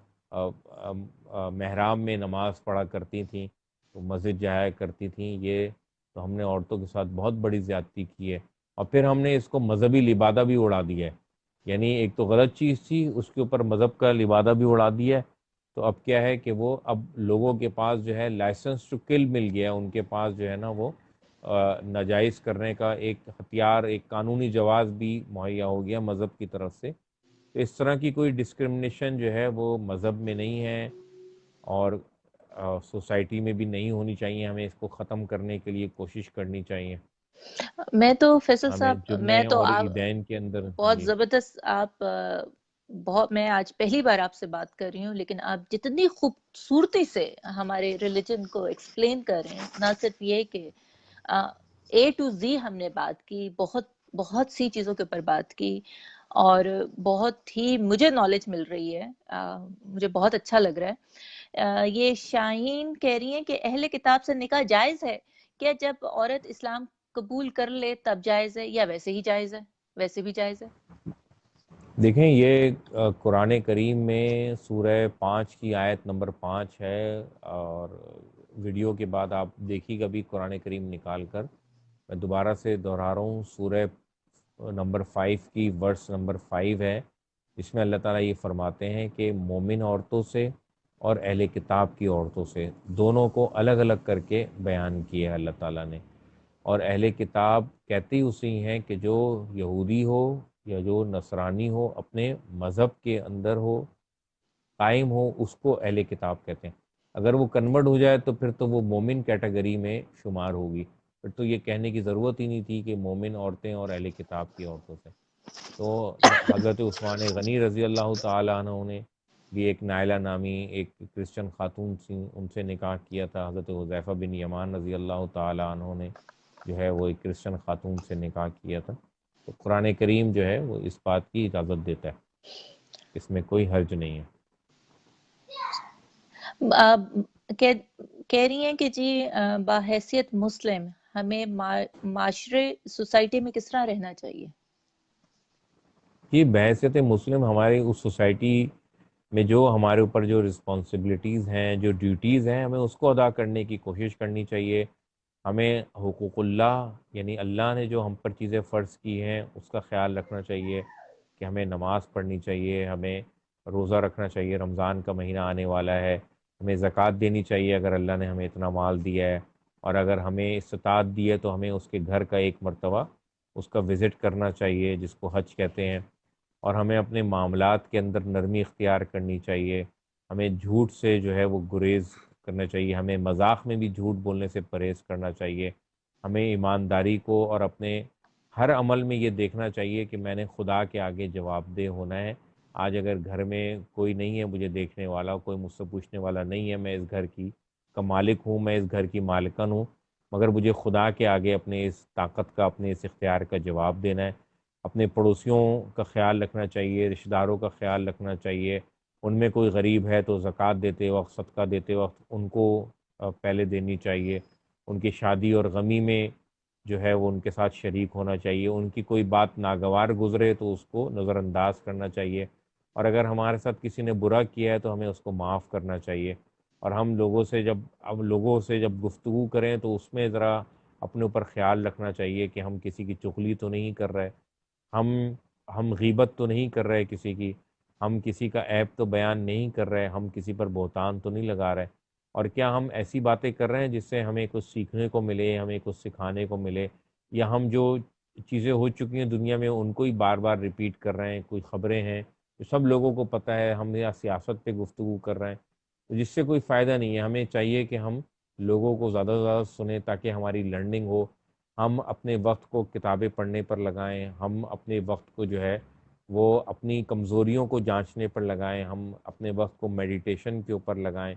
محراب میں نماز پڑھا کرتی تھیں، وہ مسجد جایا کرتی تھیں. یہ تو ہم نے عورتوں کے ساتھ بہت بڑی زیادتی کی ہے. اور پھر ہم نے اس کو مذہبی لبادہ بھی اڑا دیا ہے. یعنی ایک تو غلط چیز تھی، اس کے اوپر مذہب کا لبادہ بھی اڑا دیا ہے. تو اب کیا ہے کہ وہ اب لوگوں کے پاس جو ہے لائسنس ٹو کل مل گیا. ان کے پاس جو ہے نا وہ ناجائز کرنے کا ایک ہتھیار، ایک قانونی جواز بھی مہیا ہو گیا مذہب کی طرف سے. تو اس طرح کی کوئی ڈسکرمنیشن جو ہے وہ مذہب میں نہیں ہے، اور سوسائٹی میں بھی نہیں ہونی چاہیے. ہمیں اس کو ختم کرنے کے لیے کوشش کرنی چاہیے. میں تو فیصل ہمیں صاحب، میں جمعے تو اور آپ عیدین کے اندر بہت جی زبردست، آپ بہت، میں آج پہلی بار آپ سے بات کر رہی ہوں، لیکن آپ جتنی خوبصورتی سے ہمارے ریلیجن کو ایکسپلین کر رہے ہیں، نہ صرف یہ کہ اے ٹو زی ہم نے بات کی، بہت بہت سی چیزوں کے اوپر بات کی، اور بہت ہی مجھے نالج مل رہی ہے. مجھے بہت اچھا لگ رہا ہے. یہ شاہین کہہ رہی ہیں کہ اہل کتاب سے نکاح جائز ہے کیا؟ جب عورت اسلام قبول کر لے تب جائز ہے، یا ویسے ہی جائز ہے؟ ویسے بھی جائز ہے. دیکھیں یہ قرآن کریم میں سورہ 5 کی آیت نمبر 5 ہے. اور ویڈیو کے بعد آپ دیکھیے گا بھی قرآن کریم نکال کر. میں دوبارہ سے دہرا رہا ہوں، سورہ نمبر 5 کی ورس نمبر 5 ہے، جس میں اللہ تعالیٰ یہ فرماتے ہیں کہ مومن عورتوں سے اور اہل کتاب کی عورتوں سے، دونوں کو الگ الگ کر کے بیان کیا ہے اللہ تعالیٰ نے۔ اور اہل کتاب کہتے ہی اسی ہیں کہ جو یہودی ہو یا جو نصرانی ہو، اپنے مذہب کے اندر ہو، قائم ہو، اس کو اہل کتاب کہتے ہیں۔ اگر وہ کنورٹ ہو جائے تو پھر تو وہ مومن کیٹیگری میں شمار ہوگی، پھر تو یہ کہنے کی ضرورت ہی نہیں تھی کہ مومن عورتیں اور اہل کتاب کی عورتوں سے۔ تو حضرت عثمان غنی رضی اللہ تعالیٰ عنہ نے بھی ایک نائلہ نامی ایک کرسچن خاتون سی، ان سے نکاح کیا تھا۔ حضرت حذیفہ بن یمان رضی اللہ تعالیٰ عنہ نے جو ہے وہ ایک کرسچن خاتون سے نکاح کیا تھا۔ تو قرآن کریم جو ہے وہ اس بات کی اجازت دیتا ہے، اس میں کوئی حرج نہیں ہے۔ کہہ رہی ہیں کہ جی بحیثیت مسلم ہمیں معاشرے سوسائٹی میں کس طرح رہنا چاہیے؟ یہ بحیثیت مسلم ہماری اس سوسائٹی میں جو ہمارے اوپر جو رسپانسبلٹیز ہیں، جو ڈیوٹیز ہیں، ہمیں اس کو ادا کرنے کی کوشش کرنی چاہیے۔ ہمیں حقوق اللہ، یعنی اللہ نے جو ہم پر چیزیں فرض کی ہیں اس کا خیال رکھنا چاہیے کہ ہمیں نماز پڑھنی چاہیے، ہمیں روزہ رکھنا چاہیے، رمضان کا مہینہ آنے والا ہے، ہمیں زکوٰۃ دینی چاہیے اگر اللہ نے ہمیں اتنا مال دیا ہے، اور اگر ہمیں استطاعت دی ہے تو ہمیں اس کے گھر کا ایک مرتبہ اس کا وزٹ کرنا چاہیے، جس کو حج کہتے ہیں۔ اور ہمیں اپنے معاملات کے اندر نرمی اختیار کرنی چاہیے، ہمیں جھوٹ سے جو ہے وہ گریز کرنا چاہیے، ہمیں مذاق میں بھی جھوٹ بولنے سے پرہیز کرنا چاہیے، ہمیں ایمانداری کو اور اپنے ہر عمل میں یہ دیکھنا چاہیے کہ میں نے خدا کے آگے جواب دہ ہونا ہے۔ آج اگر گھر میں کوئی نہیں ہے مجھے دیکھنے والا، کوئی مجھ سے پوچھنے والا نہیں ہے، میں اس گھر کی کا مالک ہوں، میں اس گھر کی مالکن ہوں، مگر مجھے خدا کے آگے اپنے اس طاقت کا، اپنے اس اختیار کا جواب دینا ہے۔ اپنے پڑوسیوں کا خیال رکھنا چاہیے، رشتہ داروں کا خیال رکھنا چاہیے، ان میں کوئی غریب ہے تو زکوٰۃ دیتے وقت، صدقہ دیتے وقت ان کو پہلے دینی چاہیے، ان کی شادی اور غمی میں جو ہے وہ ان کے ساتھ شریک ہونا چاہیے، ان کی کوئی بات ناگوار گزرے تو اس کو نظر انداز کرنا چاہیے، اور اگر ہمارے ساتھ کسی نے برا کیا ہے تو ہمیں اس کو معاف کرنا چاہیے۔ اور ہم لوگوں سے جب گفتگو کریں تو اس میں ذرا اپنے اوپر خیال رکھنا چاہیے کہ ہم کسی کی چغلی تو نہیں کر رہے، ہم ہم غیبت تو نہیں کر رہے کسی کی، ہم کسی کا عیب تو بیان نہیں کر رہے، ہم کسی پر بہتان تو نہیں لگا رہے، اور کیا ہم ایسی باتیں کر رہے ہیں جس سے ہمیں کچھ سیکھنے کو ملے، ہمیں کچھ سکھانے کو ملے، یا ہم جو چیزیں ہو چکی ہیں دنیا میں ان کو ہی بار بار ریپیٹ کر رہے ہیں، کوئی خبریں ہیں جو سب لوگوں کو پتہ ہے، ہم یا سیاست پہ گفتگو کر رہے ہیں جس سے کوئی فائدہ نہیں ہے۔ ہمیں چاہیے کہ ہم لوگوں کو زیادہ سے زیادہ سنیں تاکہ ہماری لرننگ ہو، ہم اپنے وقت کو کتابیں پڑھنے پر لگائیں، ہم اپنے وقت کو جو ہے وہ اپنی کمزوریوں کو جانچنے پر لگائیں، ہم اپنے وقت کو میڈیٹیشن کے اوپر لگائیں،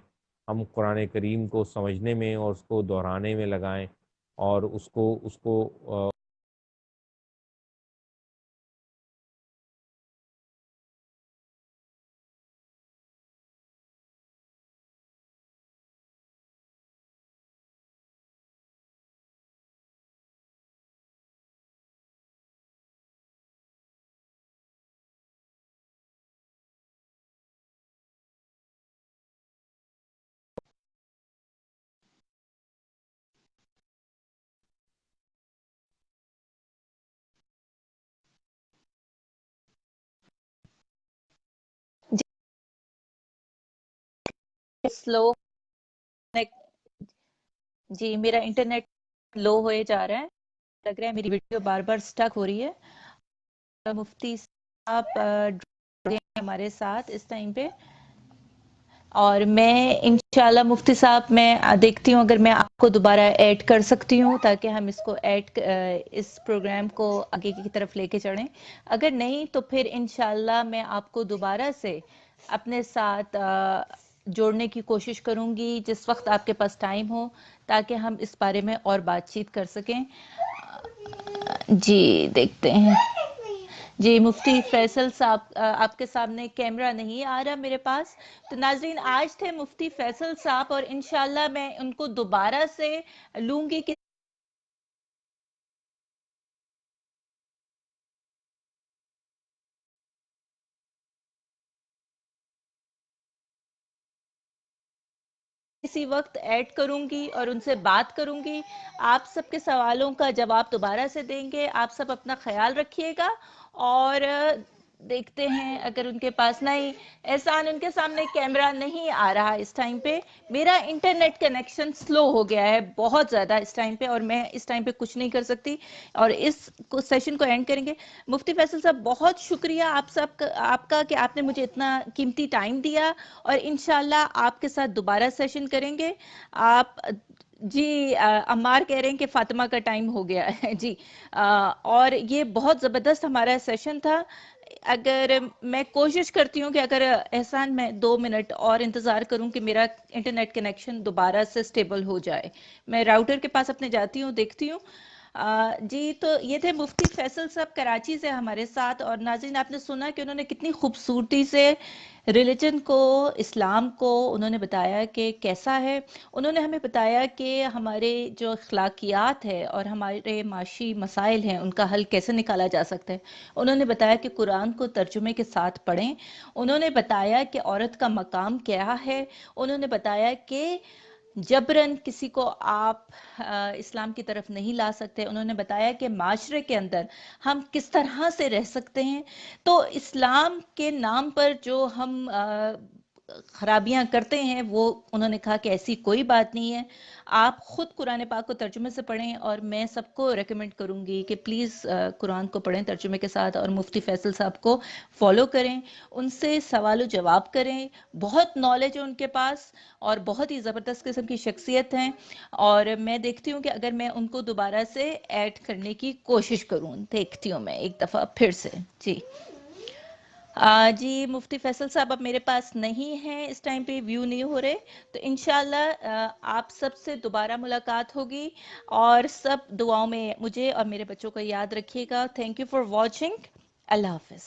ہم قرآن کریم کو سمجھنے میں اور اس کو دہرانے میں لگائیں، اور اس کو سلو جی، میرا انٹرنیٹ لو ہوئے جا رہا ہے، لگ رہا ہے میری ویڈیو بار بار سٹک ہو رہی ہے۔ مفتی صاحب ہمارے ساتھ اس ٹائم پہ، اور میں انشاءاللہ مفتی صاحب میں دیکھتی ہوں اگر میں آپ کو دوبارہ ایڈ کر سکتی ہوں تاکہ ہم اس کو اس پروگرام کو آگے کی طرف لے کے چڑھیں، اگر نہیں تو پھر انشاءاللہ میں آپ کو دوبارہ سے اپنے ساتھ جوڑنے کی کوشش کروں گی جس وقت آپ کے پاس ٹائم ہو، تاکہ ہم اس بارے میں اور بات چیت کر سکیں۔ جی دیکھتے ہیں، جی مفتی فیصل صاحب آپ کے سامنے کیمرہ نہیں آ رہا میرے پاس، تو ناظرین آج تھے مفتی فیصل صاحب، اور انشاءاللہ میں ان کو دوبارہ سے لوں گی کہ اسی وقت ایڈ کروں گی اور ان سے بات کروں گی، آپ سب کے سوالوں کا جواب دوبارہ سے دیں گے۔ آپ سب اپنا خیال رکھیے گا، اور دیکھتے ہیں اگر ان کے پاس نہیں. احسان ان کے سامنے کیمرہ نہیں آ رہا اس ٹائم پہ. میرا انٹرنیٹ کنیکشن سلو ہو گیا ہے بہت زیادہ اس ٹائم پہ, اور میں اس ٹائم پہ کچھ نہیں کر سکتی, اور اس سیشن کو اینڈ کریں گے. مفتی فیصل صاحب بہت شکریہ آپ کا کہ آپ نے مجھے اتنا قیمتی ٹائم دیا, اور انشاءاللہ آپ کے ساتھ دوبارہ سیشن کریں گے. آپ جی عمار کہہ رہے ہیں کہ فاطمہ کا ٹائم ہو گیا ہے جی. اور یہ بہت زبردست ہمارا سیشن تھا. اگر میں کوشش کرتی ہوں کہ اگر احسان میں 2 منٹ اور انتظار کروں کہ میرا انٹرنیٹ کنیکشن دوبارہ سے سٹیبل ہو جائے, میں راؤٹر کے پاس اپنے جاتی ہوں, دیکھتی ہوں. جی تو یہ تھے مفتی فیصل صاحب کراچی سے ہمارے ساتھ. اور ناظرین آپ نے سنا کہ انہوں نے کتنی خوبصورتی سے ریلیجن کو, اسلام کو انہوں نے بتایا کہ کیسا ہے. انہوں نے ہمیں بتایا کہ ہمارے جو اخلاقیات ہے اور ہمارے معاشی مسائل ہیں ان کا حل کیسے نکالا جا سکتا ہے. انہوں نے بتایا کہ قرآن کو ترجمے کے ساتھ پڑھیں. انہوں نے بتایا کہ عورت کا مقام کیا ہے. انہوں نے بتایا کہ جبرن کسی کو آپ اسلام کی طرف نہیں لا سکتے. انہوں نے بتایا کہ معاشرے کے اندر ہم کس طرح سے رہ سکتے ہیں. تو اسلام کے نام پر جو ہم خرابیاں کرتے ہیں وہ انہوں نے کہا کہ ایسی کوئی بات نہیں ہے. آپ خود قرآن پاک کو ترجمے سے پڑھیں, اور میں سب کو ریکمنڈ کروں گی کہ پلیز قرآن کو پڑھیں ترجمے کے ساتھ, اور مفتی فیصل صاحب کو فالو کریں, ان سے سوال و جواب کریں. بہت نالج ہے ان کے پاس, اور بہت ہی زبردست قسم کی شخصیت ہیں. اور میں دیکھتی ہوں کہ اگر میں ان کو دوبارہ سے ایڈ کرنے کی کوشش کروں, دیکھتی ہوں میں ایک دفعہ پھر سے. جی جی مفتی فیصل صاحب اب میرے پاس نہیں ہیں, اس ٹائم پہ ویو نہیں ہو رہے. تو انشاءاللہ آپ سب سے دوبارہ ملاقات ہوگی, اور سب دعاؤں میں مجھے اور میرے بچوں کو یاد رکھیے گا. Thank you for watching. اللہ حافظ.